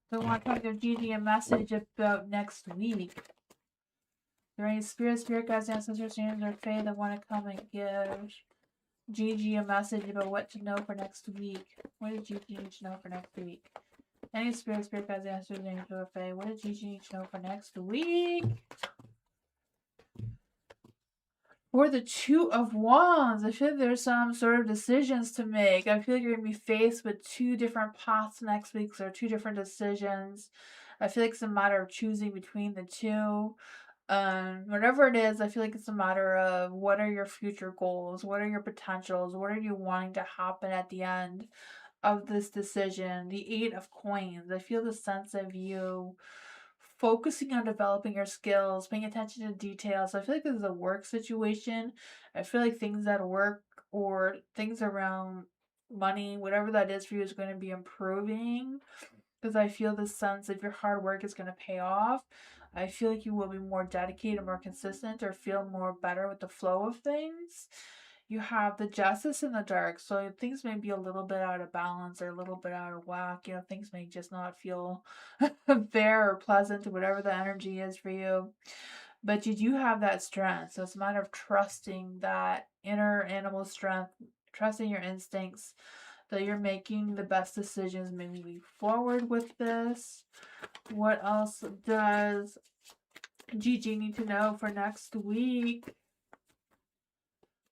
that want to give Gigi a message about next week? Is there any spirit guides, ancestors, angels, or fae that want to come and give Gigi a message about what to know for next week? What does Gigi need to know for next week? Any spirit guides, ancestors, angels, or fae, what does Gigi need to know for next week? For the Two of Wands, I feel like there's some sort of decisions to make. I feel like you're going to be faced with two different paths next week, or two different decisions. I feel like it's a matter of choosing between the two. Whatever it is, I feel like it's a matter of what are your future goals? What are your potentials? What are you wanting to happen at the end of this decision? The Eight of Coins. I feel the sense of you focusing on developing your skills, paying attention to details. I feel like this is a work situation. I feel like things at work or things around money, whatever that is for you, is going to be improving. Because I feel the sense of your hard work is going to pay off. I feel like you will be more dedicated, more consistent, or feel more better with the flow of things. You have the Justice in the dark, so things may be a little bit out of balance or a little bit out of whack. You know, things may just not feel fair or pleasant or whatever the energy is for you. But you do have that strength, so it's a matter of trusting that inner animal strength, trusting your instincts, that you're making the best decisions moving forward with this. What else does Gigi need to know for next week?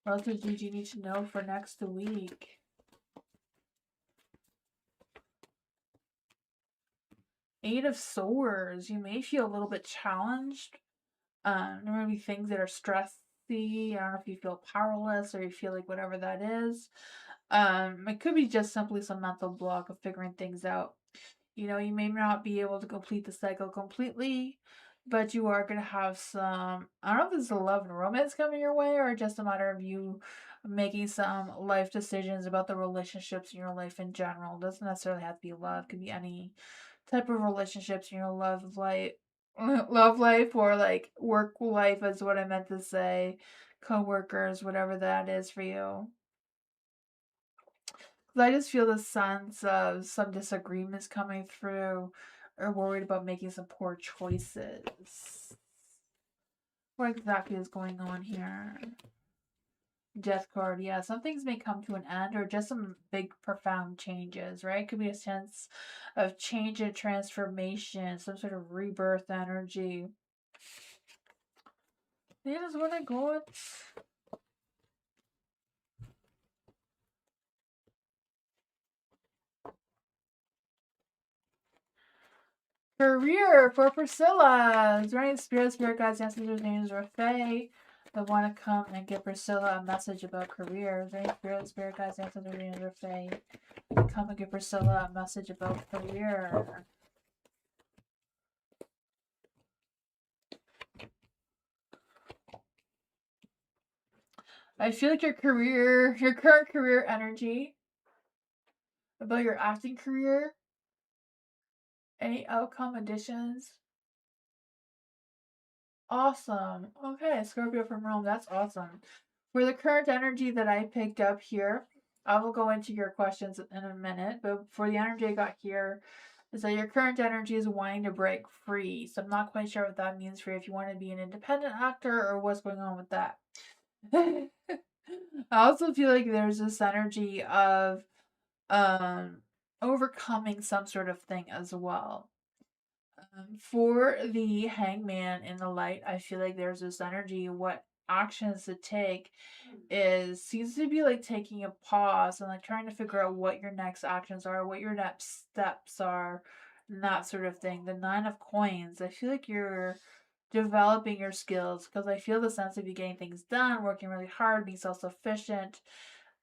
What else does Gigi need to know for next week? Eight of Swords. You may feel a little bit challenged. There may be things that are stressy. I don't know if you feel powerless or you feel like whatever that is. It could be just simply some mental block of figuring things out. You know, you may not be able to complete the cycle completely, but you are going to have some, I don't know if this is a love and romance coming your way or just a matter of you making some life decisions about the relationships in your life in general. It doesn't necessarily have to be love. It could be any type of relationships in your love life, or like work life is what I meant to say, co-workers, whatever that is for you. Because I just feel the sense of some disagreements coming through or worried about making some poor choices. What exactly is going on here? Death card, yeah. Some things may come to an end or just some big, profound changes, right? Could be a sense of change and transformation, some sort of rebirth energy. That is what I got. Career for Priscilla. Is there any spirit guides, ancestors, angels, or fae that want to come and give Priscilla a message about career? Is there any spirit guides, ancestors, angels, or fae that come and give Priscilla a message about career? I feel like your current career energy, about your acting career, Any outcome additions? Awesome. Okay, Scorpio from Rome. That's awesome. For the current energy that I picked up here, I will go into your questions in a minute, but for the energy I got here, is that your current energy is wanting to break free. So I'm not quite sure what that means for you, if you want to be an independent actor or what's going on with that. I also feel like there's this energy of overcoming some sort of thing as well. For the hangman in the light, I feel like there's this energy. What actions to take seems to be like taking a pause and like trying to figure out what your next actions are, what your next steps are, and that sort of thing. The 9 of Coins, I feel like you're developing your skills because I feel the sense of you getting things done, working really hard, being self sufficient,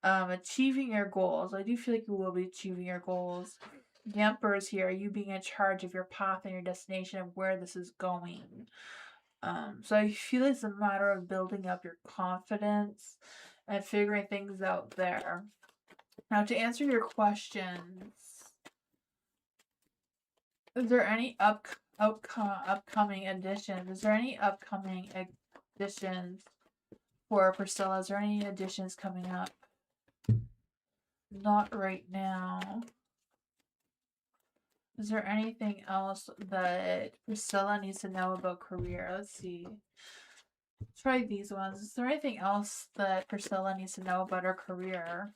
achieving your goals. I do feel like you will be achieving your goals. The Emperor's here, you being in charge of your path and your destination of where this is going. So I feel it's a matter of building up your confidence and figuring things out there. Now, to answer your questions, is there any upcoming additions? Is there any upcoming additions for Priscilla? Is there any additions coming up? Not right now. Is there anything else that Priscilla needs to know about career? Let's see. Try these ones. Is there anything else that Priscilla needs to know about her career?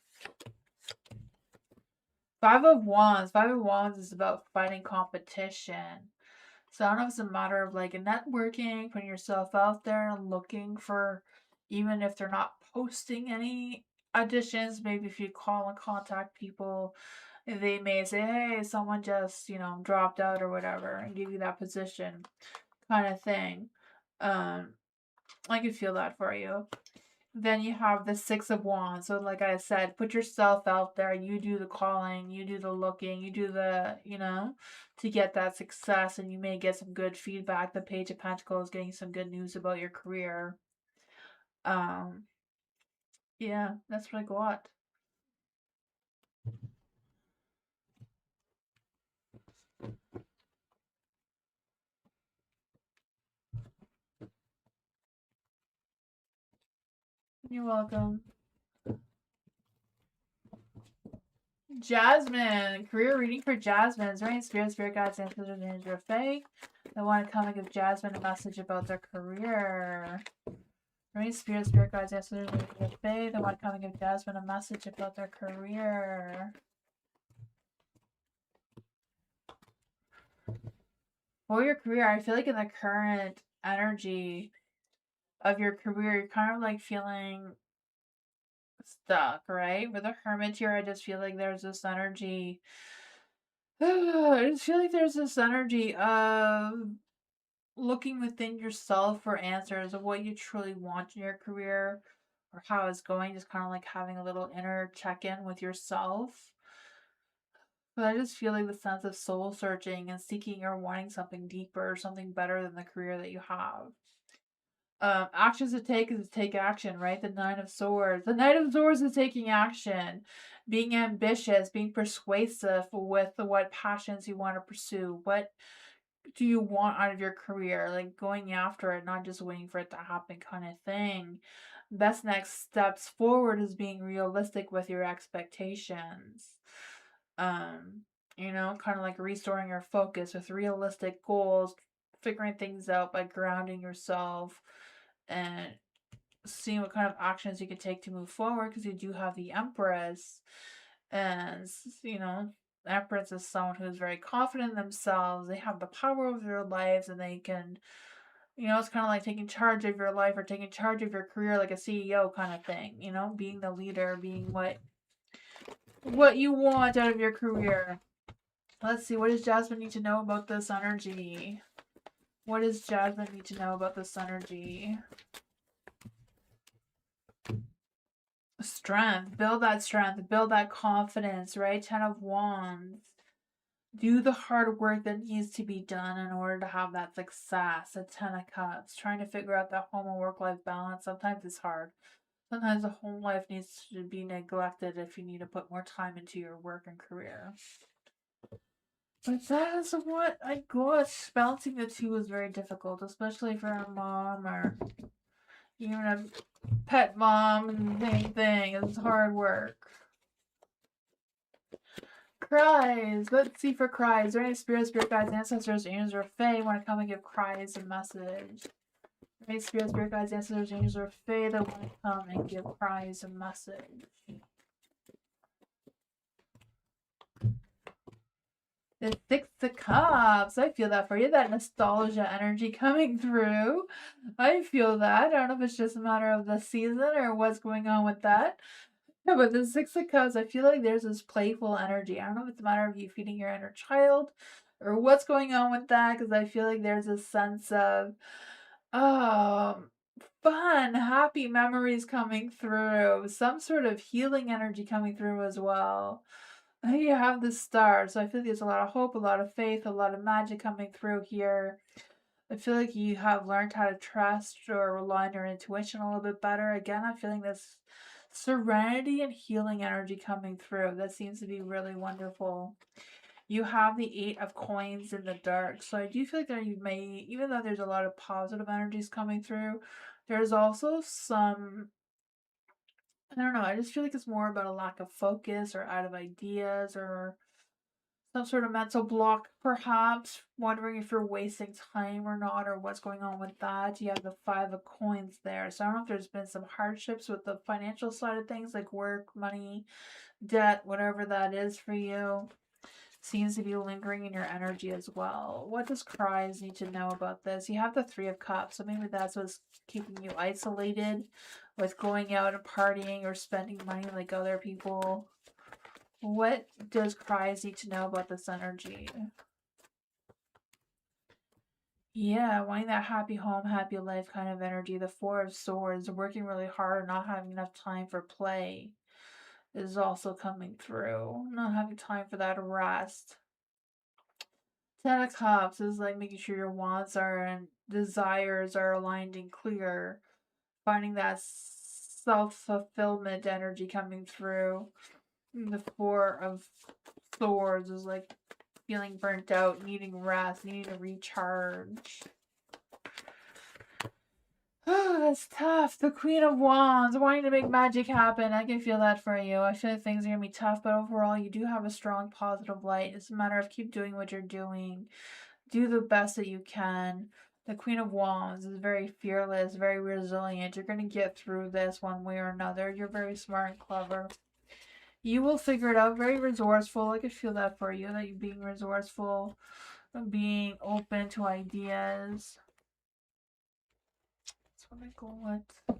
5 of Wands. 5 of Wands is about fighting competition. So I don't know if it's a matter of like networking, putting yourself out there and looking for, even if they're not posting any auditions, maybe if you call and contact people, they may say, hey, someone just, dropped out or whatever and give you that position kind of thing. I can feel that for you. Then you have the 6 of Wands. So like I said, put yourself out there. You do the calling, you do the looking, you do the, to get that success, and you may get some good feedback. The Page of Pentacles getting some good news about your career. Yeah, that's what I got. You're welcome. Jasmine, career reading for Jasmine. Is there any spirit guides, ancestors, and your fae that want to come and give Jasmine a message about their career? Any spirit guides, ancestors, and your fae that want to come and give Jasmine a message about their career? For your career, I feel like in the current energy of your career, you're kind of like feeling stuck, right? With the Hermit here, I just feel like there's this energy. I just feel like there's this energy of looking within yourself for answers of what you truly want in your career or how it's going, just kind of like having a little inner check in with yourself. But I just feel like the sense of soul searching and seeking or wanting something deeper, something better than the career that you have. Actions to take is to take action, right? The 9 of Swords. The Knight of Swords is taking action, being ambitious, being persuasive with what passions you want to pursue. What do you want out of your career? Like going after it, not just waiting for it to happen, kind of thing. Best next steps forward is being realistic with your expectations. Kind of like restoring your focus with realistic goals, figuring things out by grounding yourself and seeing what kind of actions you can take to move forward, because you do have the Empress. And, the Empress is someone who's very confident in themselves. They have the power over their lives, and they can, it's kind of like taking charge of your life or taking charge of your career like a CEO kind of thing, being the leader, being what you want out of your career. Let's see, what does Jasmine need to know about this energy? What does Jasmine need to know about this energy? Strength. Build that confidence, right? 10 of Wands. Do the hard work that needs to be done in order to have that success. A 10 of Cups. Trying to figure out that home and work-life balance. Sometimes it's hard. Sometimes the home life needs to be neglected if you need to put more time into your work and career. But that is what I got. Balancing the two is very difficult, especially for a mom or even a pet mom and the same thing. It's hard work. Cries. Let's see for cries. Is there any spirit guides, ancestors, angels, or fae want to come and give cries a message? Any spirit guides, ancestors, angels, or fae that want to come and give cries a message? The Six of Cups. I feel that for you. That nostalgia energy coming through. I feel that. I don't know if it's just a matter of the season or what's going on with that. Yeah, but the Six of Cups, I feel like there's this playful energy. I don't know if it's a matter of you feeding your inner child or what's going on with that, because I feel like there's a sense of um fun, happy memories coming through, some sort of healing energy coming through as well. You have the star, so I feel like there's a lot of hope, a lot of faith, a lot of magic coming through here. I feel like you have learned how to trust or rely on your intuition a little bit better. Again, I'm feeling this serenity and healing energy coming through. That seems to be really wonderful. You have the Eight of Coins in the dark. So I do feel like there you may, even though there's a lot of positive energies coming through, there's also some, I don't know, I just feel like it's more about a lack of focus or out of ideas or some sort of mental block, perhaps. Wondering if you're wasting time or not, or what's going on with that. You have the Five of Coins there. So I don't know if there's been some hardships with the financial side of things, like work, money, debt, whatever that is for you. Seems to be lingering in your energy as well. What does Cries need to know about this? You have the Three of Cups, so maybe that's what's keeping you isolated with going out and partying or spending money like other people. What does Cries need to know about this energy? Yeah, wanting that happy home, happy life kind of energy. The Four of Swords, working really hard, not having enough time for play is also coming through. Not having time for that rest. Ten of Cups is like making sure your wants are and desires are aligned and clear. Finding that self-fulfillment energy coming through. And the Four of Swords is like feeling burnt out, needing rest, needing to recharge. Oh, that's tough. The Queen of Wands, wanting to make magic happen. I can feel that for you. I feel like things are going to be tough, but overall, you do have a strong positive light. It's a matter of keep doing what you're doing. Do the best that you can. The Queen of Wands is very fearless, very resilient. You're going to get through this one way or another. You're very smart and clever. You will figure it out. Very resourceful. I can feel that for you, that you're being resourceful, being open to ideas. That's what I go with.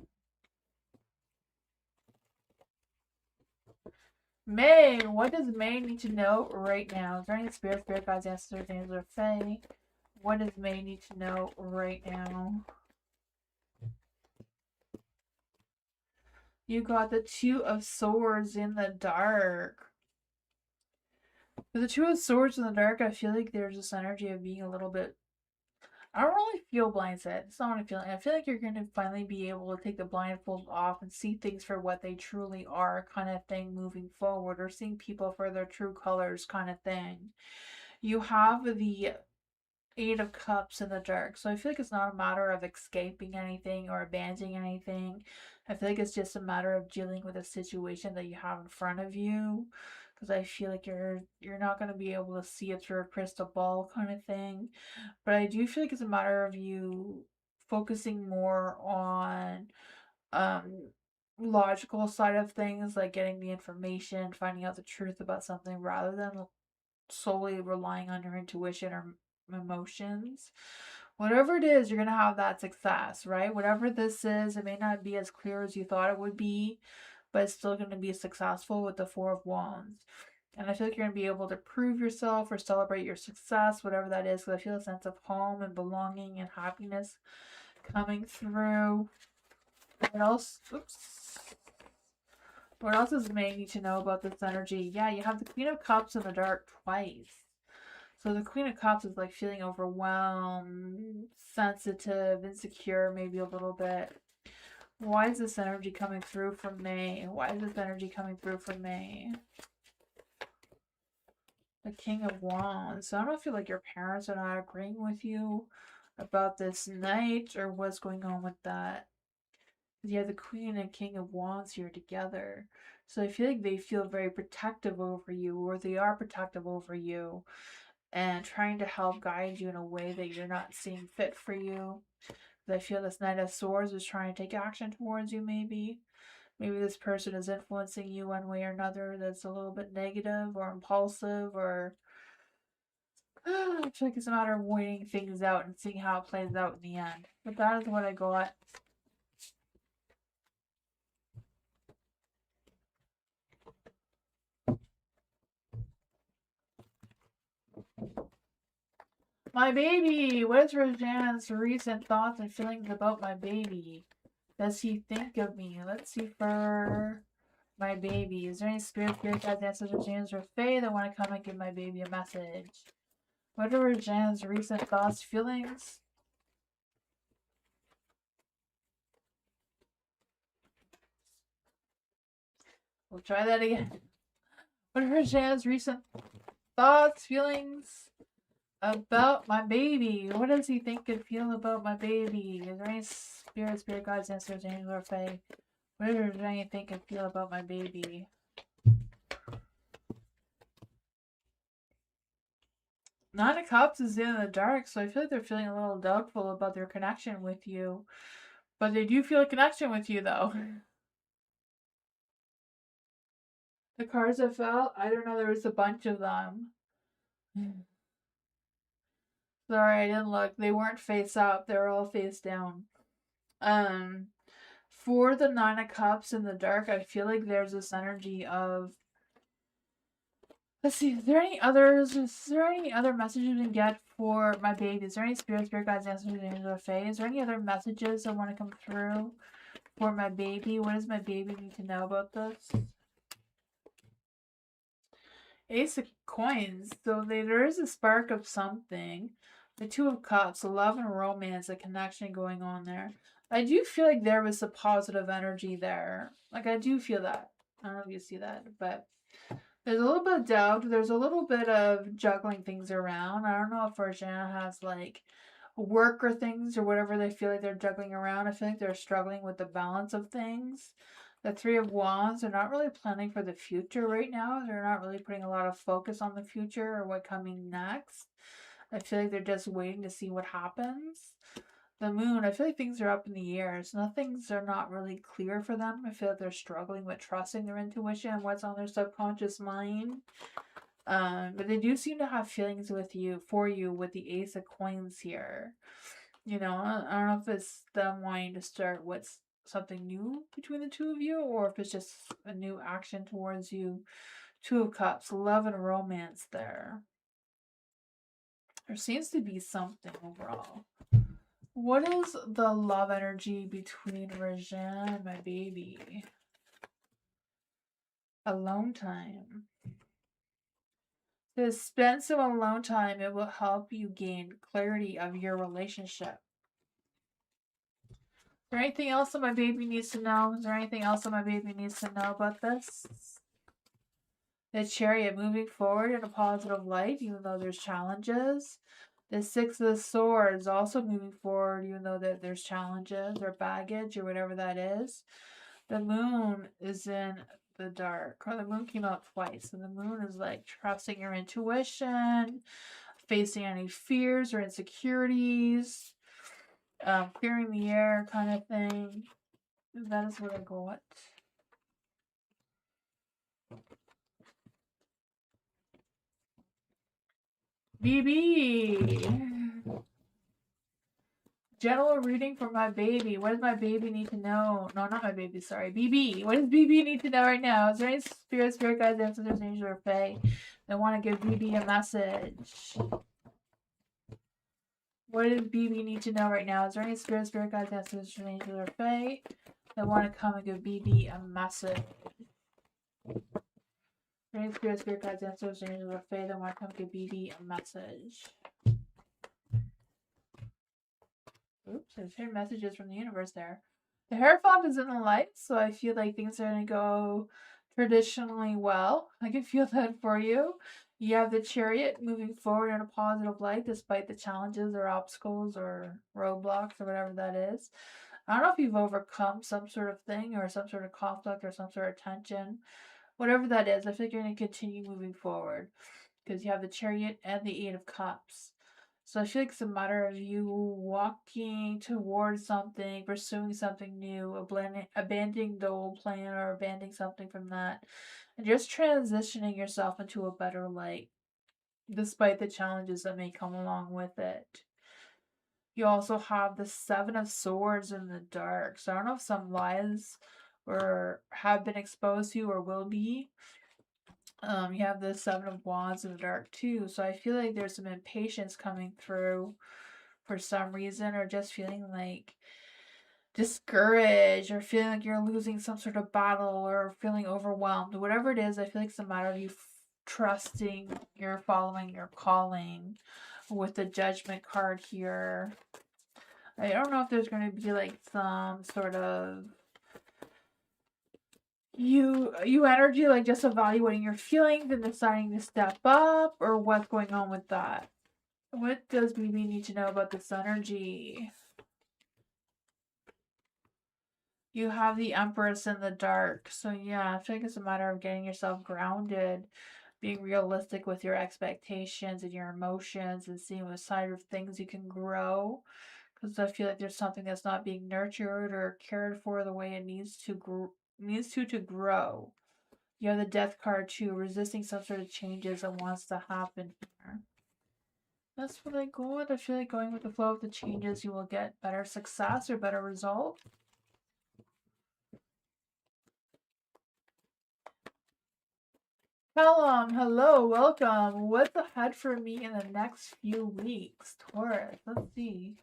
May, what does May need to know right now? Is there any spirit guides, ancestors, angels, or fae? What does May need to know right now? You got the Two of Swords in the dark. With the Two of Swords in the dark, I feel like there's this energy of being a little bit. I don't really feel blindsided. It's not what I'm feeling. I feel like you're going to finally be able to take the blindfold off and see things for what they truly are, kind of thing, moving forward, or seeing people for their true colors, kind of thing. You have the Eight of Cups in the dark. So I feel like it's not a matter of escaping anything or abandoning anything. I feel like it's just a matter of dealing with a situation that you have in front of you. Because I feel like you're not going to be able to see it through a crystal ball kind of thing. But I do feel like it's a matter of you focusing more on um logical side of things, like getting the information, finding out the truth about something rather than solely relying on your intuition or emotions. Whatever it is, you're going to have that success, right? Whatever this is, it may not be as clear as you thought it would be, but it's still going to be successful with the Four of Wands. And I feel like you're going to be able to prove yourself or celebrate your success, whatever that is, because I feel a sense of home and belonging and happiness coming through. What else? Oops. What else does May need to know about this energy? Yeah, you have the Queen of Cups in the dark twice. So the Queen of Cups is like feeling overwhelmed, sensitive, insecure, maybe a little bit. Why is this energy coming through for May? Why is this energy coming through for May? The King of Wands. So I don't feel like your parents are not agreeing with you about this night or what's going on with that. You have the Queen and King of Wands here together. So I feel like they feel very protective over you, or they are protective over you and trying to help guide you in a way that you're not seeing fit for you. I feel this Knight of Swords is trying to take action towards you, maybe. Maybe this person is influencing you one way or another that's a little bit negative or impulsive, or I feel like it's a matter of waiting things out and seeing how it plays out in the end. But that is what I got. My baby! What is Rojan's recent thoughts and feelings about my baby? Does he think of me? Let's see for my baby. Is there any spirit, guides, ancestors, James, or Fae that want to come and give my baby a message? What are Jan's recent thoughts, feelings? We'll try that again. What are Jan's recent thoughts, feelings about my baby? What does he think and feel about my baby? Is there any spirit, guides, ancestors, angels, or Fae? What does Jan think and feel about my baby? Nine of Cups is in the dark, so I feel like they're feeling a little doubtful about their connection with you. But they do feel a connection with you, though. The cards that fell, I don't know, there was a bunch of them. Sorry, I didn't look. They weren't face up, they were all face down. For the Nine of Cups in the dark, I feel like there's this energy of, let's see, is there any others? Is there any other messages we can get for my baby? Is there any spirit guides, ancestors, angels, or Fae? Is there any other messages that want to come through for my baby? What does my baby need to know about this? Ace of Coins. So there is a spark of something. The Two of Cups, love and romance, a connection going on there. I do feel like there was a positive energy there. Like, I do feel that. I don't know if you see that, but there's a little bit of doubt. There's a little bit of juggling things around. I don't know if Virginia has, like, work or things or whatever they feel like they're juggling around. I feel like they're struggling with the balance of things. The Three of Wands, they're not really planning for the future right now. They're not really putting a lot of focus on the future or what coming next. I feel like they're just waiting to see what happens. The Moon, I feel like things are up in the air. So things are not really clear for them. I feel like they're struggling with trusting their intuition and what's on their subconscious mind. But they do seem to have feelings with you, for you, with the Ace of Coins here. You know, I don't know if it's them wanting to start with something new between the two of you, or if it's just a new action towards you. Two of Cups, love and romance there. There seems to be something overall. What is the love energy between Regine and my baby? Alone time. To spend some alone time, it will help you gain clarity of your relationship. Is there anything else that my baby needs to know? Is there anything else that my baby needs to know about this? The Chariot, moving forward in a positive light, even though there's challenges. The Six of Swords, also moving forward, even though there's challenges or baggage or whatever that is. The Moon is in the dark. Or the Moon came out twice. And the Moon is like trusting your intuition, facing any fears or insecurities, clearing the air kind of thing. That is what I got. BB! General reading for my baby. What does my baby need to know? No, not my baby, sorry. BB. What does BB need to know right now? Is there any spirit guides, ancestors, angels, or Fae that want to give BB a message? What does BB need to know right now? Is there any spirit guides, ancestors, angels, or Fae that want to come and give BB a message? Any spirit guides, ancestors, angels, or Fae that want to come give BB a message? Oops, there's here messages from the universe there. The Hierophant is in the light, so I feel like things are going to go traditionally well. I can feel that for you. You have the Chariot moving forward in a positive light despite the challenges or obstacles or roadblocks or whatever that is. I don't know if you've overcome some sort of thing or some sort of conflict or some sort of tension. Whatever that is, I feel like you're going to continue moving forward because you have the Chariot and the Eight of Cups. So I feel like it's a matter of you walking towards something, pursuing something new, abandoning the old plan or abandoning something from that, and just transitioning yourself into a better light, despite the challenges that may come along with it. You also have the Seven of Swords in the dark. So I don't know if some lies or have been exposed to or will be. You have the Seven of Wands in the dark too. So I feel like there's some impatience coming through for some reason, or just feeling like discouraged, or feeling like you're losing some sort of battle, or feeling overwhelmed. Whatever it is, I feel like it's a matter of you trusting you're following your calling with the Judgment card here. I don't know if there's going to be like some sort of you energy, like just evaluating your feelings and deciding to step up, or what's going on with that. What does BB need to know about this energy? You have the Empress in the dark. So yeah, I feel like it's a matter of getting yourself grounded, being realistic with your expectations and your emotions, and seeing what side of things you can grow. Because I feel like there's something that's not being nurtured or cared for the way it needs to grow. You have the Death card too, resisting some sort of changes that wants to happen here. That's what I go with. I feel like going with the flow of the changes, you will get better success or better result. Hello, welcome. What's ahead for me in the next few weeks? Taurus, let's see.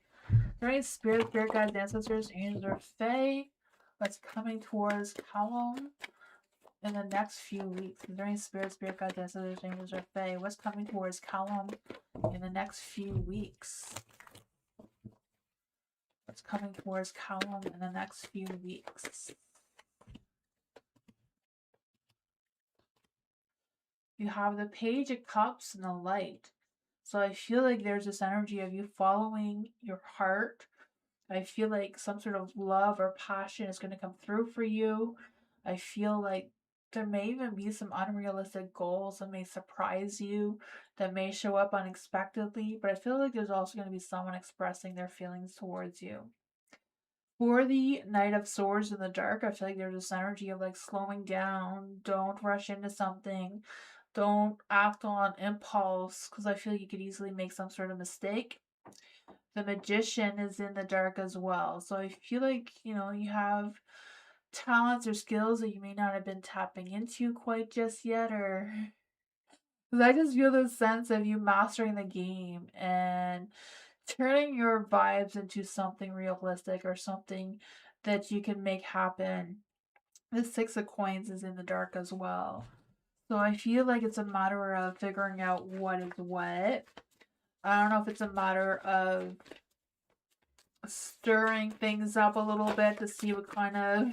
There any spirit guides, ancestors, angels, or fae that's coming towards Callum in the next few weeks? Is there any spirit guides, ancestors, angels, or fae? What's coming towards Callum in the next few weeks? What's coming towards Callum in the next few weeks? You have the Page of Cups and the Light. So I feel like there's this energy of you following your heart. I feel like some sort of love or passion is going to come through for you. I feel like there may even be some unrealistic goals that may surprise you, that may show up unexpectedly, but I feel like there's also going to be someone expressing their feelings towards you. For the Knight of Swords in the dark, I feel like there's this energy of like slowing down, don't rush into something, don't act on impulse, because I feel like you could easily make some sort of mistake. The Magician is in the dark as well. So I feel like, you have talents or skills that you may not have been tapping into quite just yet, or because I just feel this sense of you mastering the game and turning your vibes into something realistic or something that you can make happen. The Six of Coins is in the dark as well. So I feel like it's a matter of figuring out what is what. I don't know if it's a matter of stirring things up a little bit to see what kind of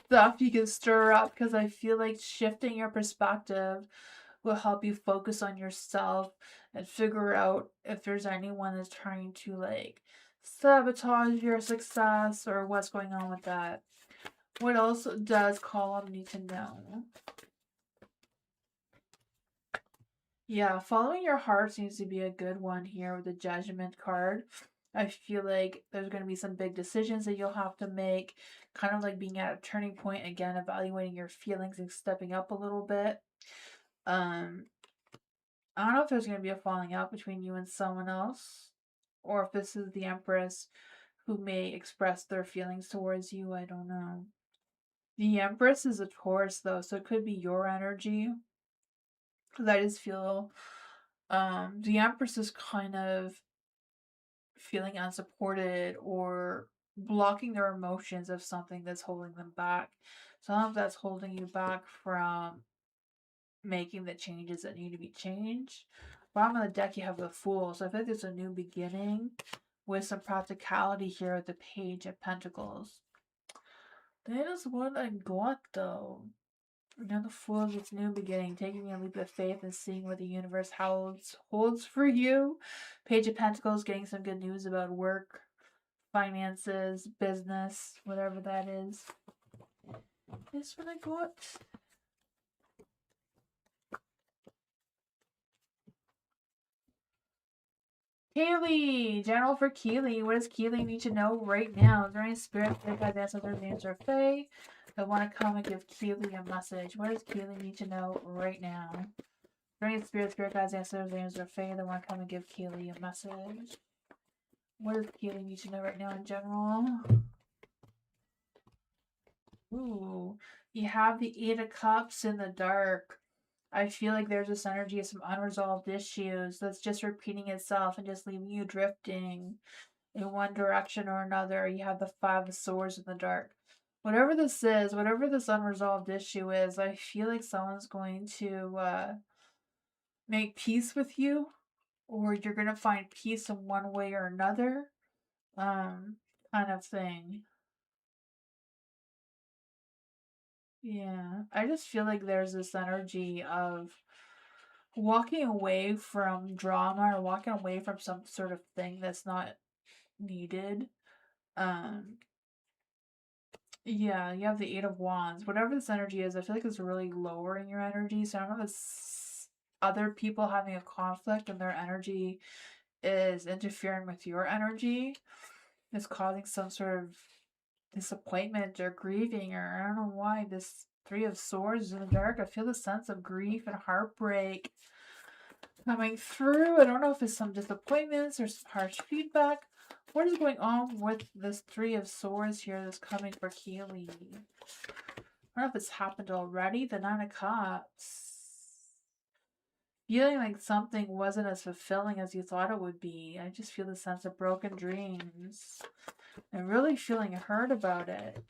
stuff you can stir up, because I feel like shifting your perspective will help you focus on yourself and figure out if there's anyone that's trying to like sabotage your success or what's going on with that. What else does Column need to know? Yeah, following your heart seems to be a good one here with the Judgment card. I feel like there's going to be some big decisions that you'll have to make, kind of like being at a turning point again, evaluating your feelings and stepping up a little bit. I don't know if there's going to be a falling out between you and someone else, or if this is the Empress who may express their feelings towards you. I don't know. The Empress is a Taurus, though, so it could be your energy. Because I just feel the Empress is kind of feeling unsupported or blocking their emotions of something that's holding them back. Some of that's holding you back from making the changes that need to be changed. Bottom of the deck, you have the Fool. So I think there's a new beginning with some practicality here with the Page of Pentacles. That is what I got, though. Another Fool is its new beginning, taking a leap of faith and seeing what the universe holds for you. Page of Pentacles, getting some good news about work, finances, business, whatever that is. That's what I got. Kaylee! General for Keely. What does Keely need to know right now? Is there any spirit that guys answer their names or fae that want to come and give Keely a message? What does Keely need to know right now? Is there any spirit guys answer their names or fae that want to come and give Keely a message? What does Keely need to know right now in general? Ooh. You have the Eight of Cups in the dark. I feel like there's this energy of some unresolved issues that's just repeating itself and just leaving you drifting in one direction or another. You have the Five of Swords in the dark. Whatever this is, whatever this unresolved issue is, I feel like someone's going to make peace with you, or you're going to find peace in one way or another, kind of thing. Yeah, I just feel like there's this energy of walking away from drama or walking away from some sort of thing that's not needed. Um, yeah, you have the Eight of Wands. Whatever this energy is, I feel like it's really lowering your energy. So I don't know if it's other people having a conflict and their energy is interfering with your energy. It's causing some sort of disappointment or grieving, or I don't know why this Three of Swords in the dark. I feel the sense of grief and heartbreak coming through. I don't know if it's some disappointments or some harsh feedback. What is going on with this Three of Swords here that's coming for Keely? I don't know if it's happened already. The Nine of Cups. Feeling like something wasn't as fulfilling as you thought it would be. I just feel the sense of broken dreams. And really feeling hurt about it.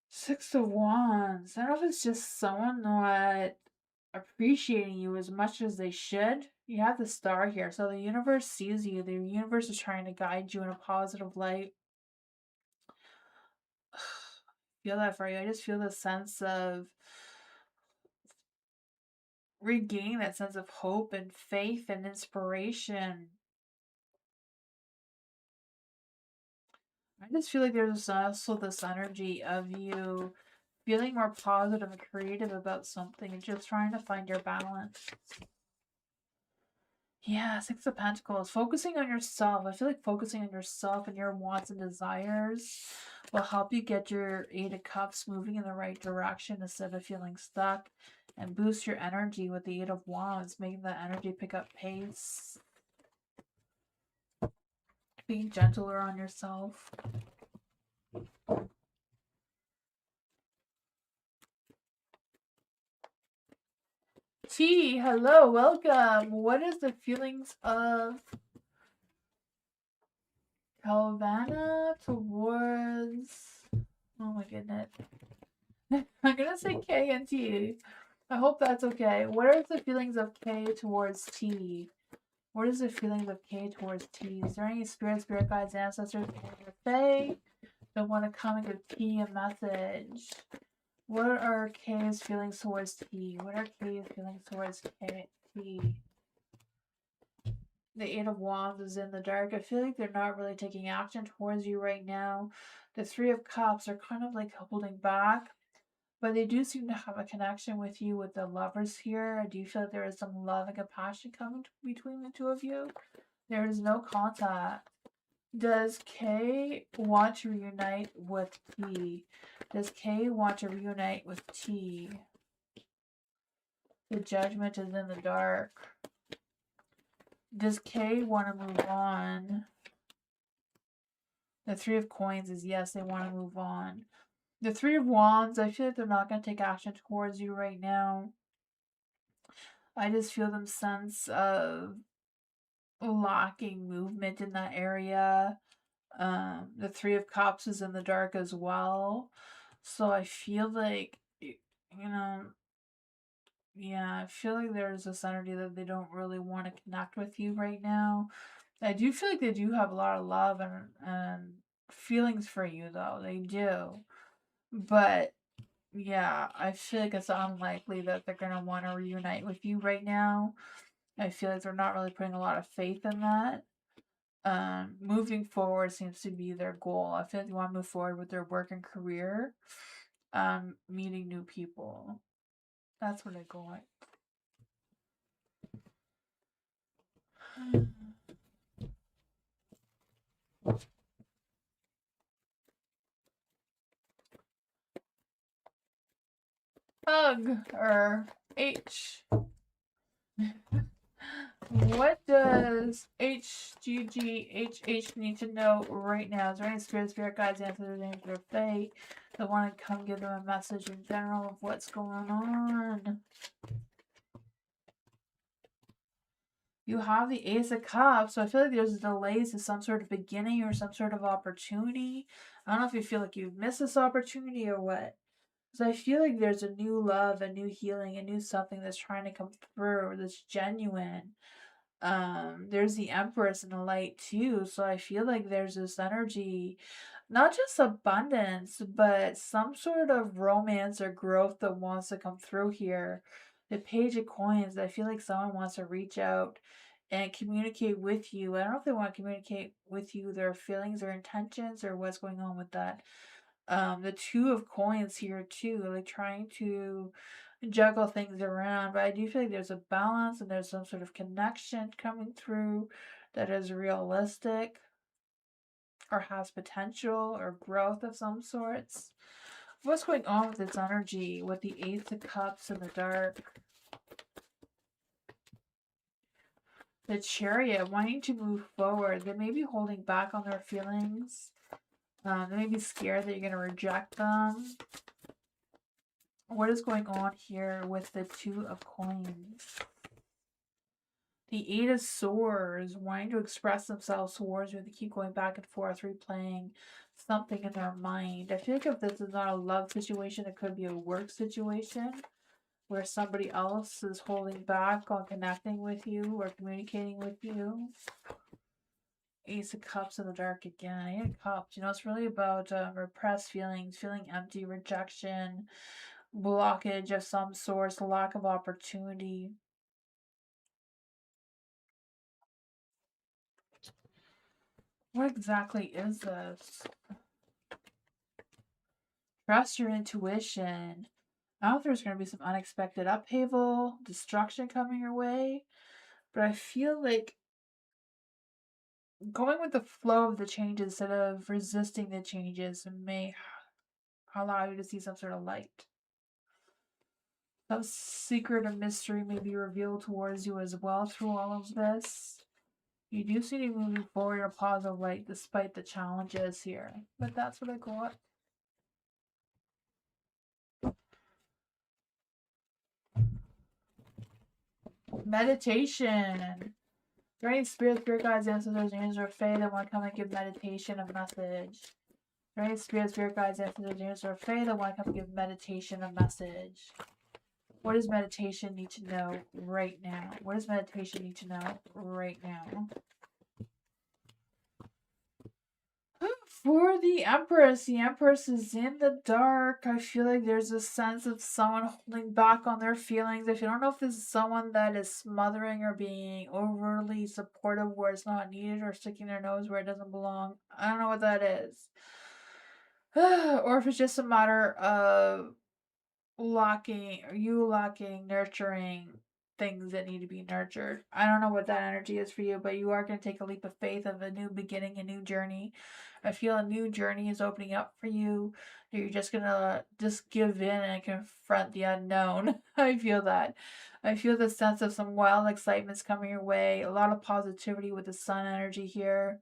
Six of Wands. I don't know if it's just someone not appreciating you as much as they should. You have the Star here, so the universe sees you. The universe is trying to guide you in a positive light. Feel that for you. I just feel the sense of regaining that sense of hope and faith and inspiration. I just feel like there's also this energy of you feeling more positive and creative about something and just trying to find your balance. Yeah, Six of Pentacles. Focusing on yourself. I feel like focusing on yourself and your wants and desires will help you get your Eight of Cups moving in the right direction instead of feeling stuck, and boost your energy with the Eight of Wands, making that energy pick up pace. Being gentler on yourself. T, hello, welcome. What is the feelings of Calvana towards... Oh my goodness. I'm gonna say K and T. I hope that's okay. What are the feelings of K towards T? What is the feelings of K towards T? Is there any spirit guides, ancestors, or Fae that want to come and give T a message? What are K's feelings towards T? What are K's feelings towards T? The Eight of Wands is in the dark. I feel like they're not really taking action towards you right now. The Three of Cups are kind of like holding back, but they do seem to have a connection with you with the Lovers here. I do feel like there is some love and compassion coming between the two of you. There is no contact. Does K want to reunite with T? Does K want to reunite with T? The Judgment is in the dark. Does K want to move on? The Three of Coins is yes, they want to move on. The Three of Wands, I feel like they're not going to take action towards you right now. I just feel them sense of lacking movement in that area. The Three of Cups is in the dark as well. So I feel like, yeah, I feel like there's this energy that they don't really want to connect with you right now. I do feel like they do have a lot of love and feelings for you, though. They do. But Yeah, I feel like it's unlikely that they're gonna want to reunite with you right now. I feel like they're not really putting a lot of faith in that. Moving forward seems to be their goal. I feel like they want to move forward with their work and career. Meeting new people. That's what I go like. Hug or H. What does HGGHH need to know right now? Is there any spirit guides, answers, names, or fate that want to come give them a message in general of what's going on? You have the Ace of Cups, so I feel like there's delays to some sort of beginning or some sort of opportunity. I don't know if you feel like you've missed this opportunity or what. Because I feel like there's a new love, a new healing, a new something that's trying to come through that's genuine. There's the Empress in the light too, so I feel like there's this energy, not just abundance, but some sort of romance or growth that wants to come through here. The Page of Coins, I feel like someone wants to reach out and communicate with you. I don't know if they want to communicate with you their feelings or intentions or what's going on with that. The Two of Coins here too, like trying to juggle things around, but I do feel like there's a balance and there's some sort of connection coming through that is realistic or has potential or growth of some sorts. What's going on with this energy with the Eight of Cups in the dark? The Chariot wanting to move forward. They may be holding back on their feelings. They may be scared that you're going to reject them. What is going on here with the Two of Coins? The Eight of Swords, wanting to express themselves towards you, they keep going back and forth, replaying something in their mind. I feel like if this is not a love situation, it could be a work situation where somebody else is holding back on connecting with you or communicating with you. Ace of Cups in the dark again. Eight of Cups, it's really about repressed feelings, feeling empty, rejection, blockage of some sort, lack of opportunity. What exactly is this? Trust your intuition. I don't know if there's going to be some unexpected upheaval, destruction coming your way, but I feel like going with the flow of the changes instead of resisting the changes may allow you to see some sort of light. Some secret or mystery may be revealed towards you as well through all of this. You do seem to be moving forward in a positive light despite the challenges here. But that's what I got. Meditation. There any spirit guides, ancestors, angels, or fae that want to come and give meditation a message? There any spirit guides, ancestors, angels, or fae that want to come and give meditation a message? What does meditation need to know right now? What does meditation need to know right now? For the Empress is in the dark. I feel like there's a sense of someone holding back on their feelings. If you don't know if this is someone that is smothering or being overly supportive where it's not needed or sticking their nose where it doesn't belong, I don't know what that is. Or if it's just a matter of lacking nurturing things that need to be nurtured. I don't know what that energy is for you, but you are going to take a leap of faith of a new beginning, a new journey. I feel a new journey is opening up for you. You're just going to just give in and confront the unknown. I feel that. I feel the sense of some wild excitement's coming your way. A lot of positivity with the sun energy here.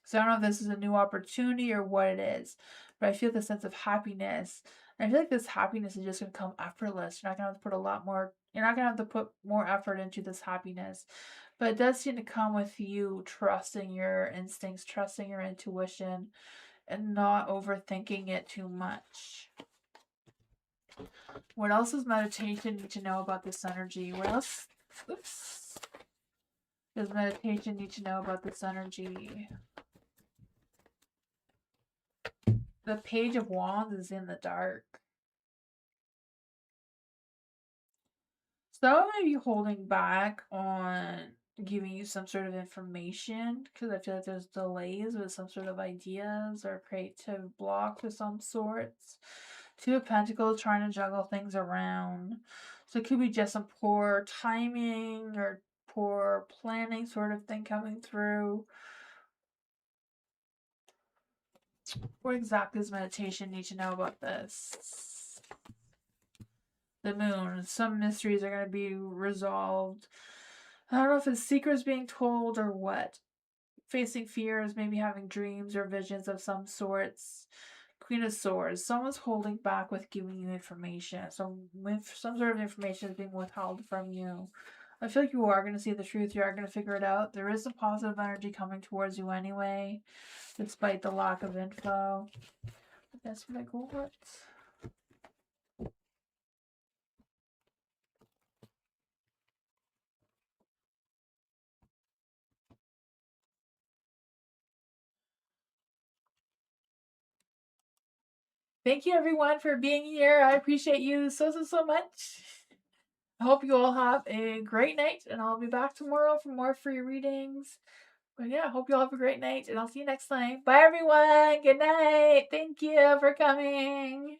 So I don't know if this is a new opportunity or what it is, but I feel the sense of happiness. And I feel like this happiness is just gonna come effortless. You're not gonna have to put a lot more. You're not gonna have to put more effort into this happiness, but it does seem to come with you trusting your instincts, trusting your intuition, and not overthinking it too much. What else does meditation need to know about this energy? What else? Oops. Does meditation need to know about this energy? The Page of Wands is in the dark. Some of you holding back on giving you some sort of information because I feel like there's delays with some sort of ideas or creative block of some sorts. Two of Pentacles trying to juggle things around. So it could be just some poor timing or poor planning sort of thing coming through. What exactly does meditation need to know about this? The moon. Some mysteries are going to be resolved. I don't know if it's secrets being told or what. Facing fears, maybe having dreams or visions of some sorts. Queen of Swords. Someone's holding back with giving you information. Some sort of information is being withheld from you. I feel like you are going to see the truth. You are going to figure it out. There is some positive energy coming towards you anyway, despite the lack of info. That's what I got. Thank you everyone for being here. I appreciate you so much. I hope you all have a great night, and I'll be back tomorrow for more free readings. But yeah, I hope you all have a great night, and I'll see you next time. Bye everyone. Good night. Thank you for coming.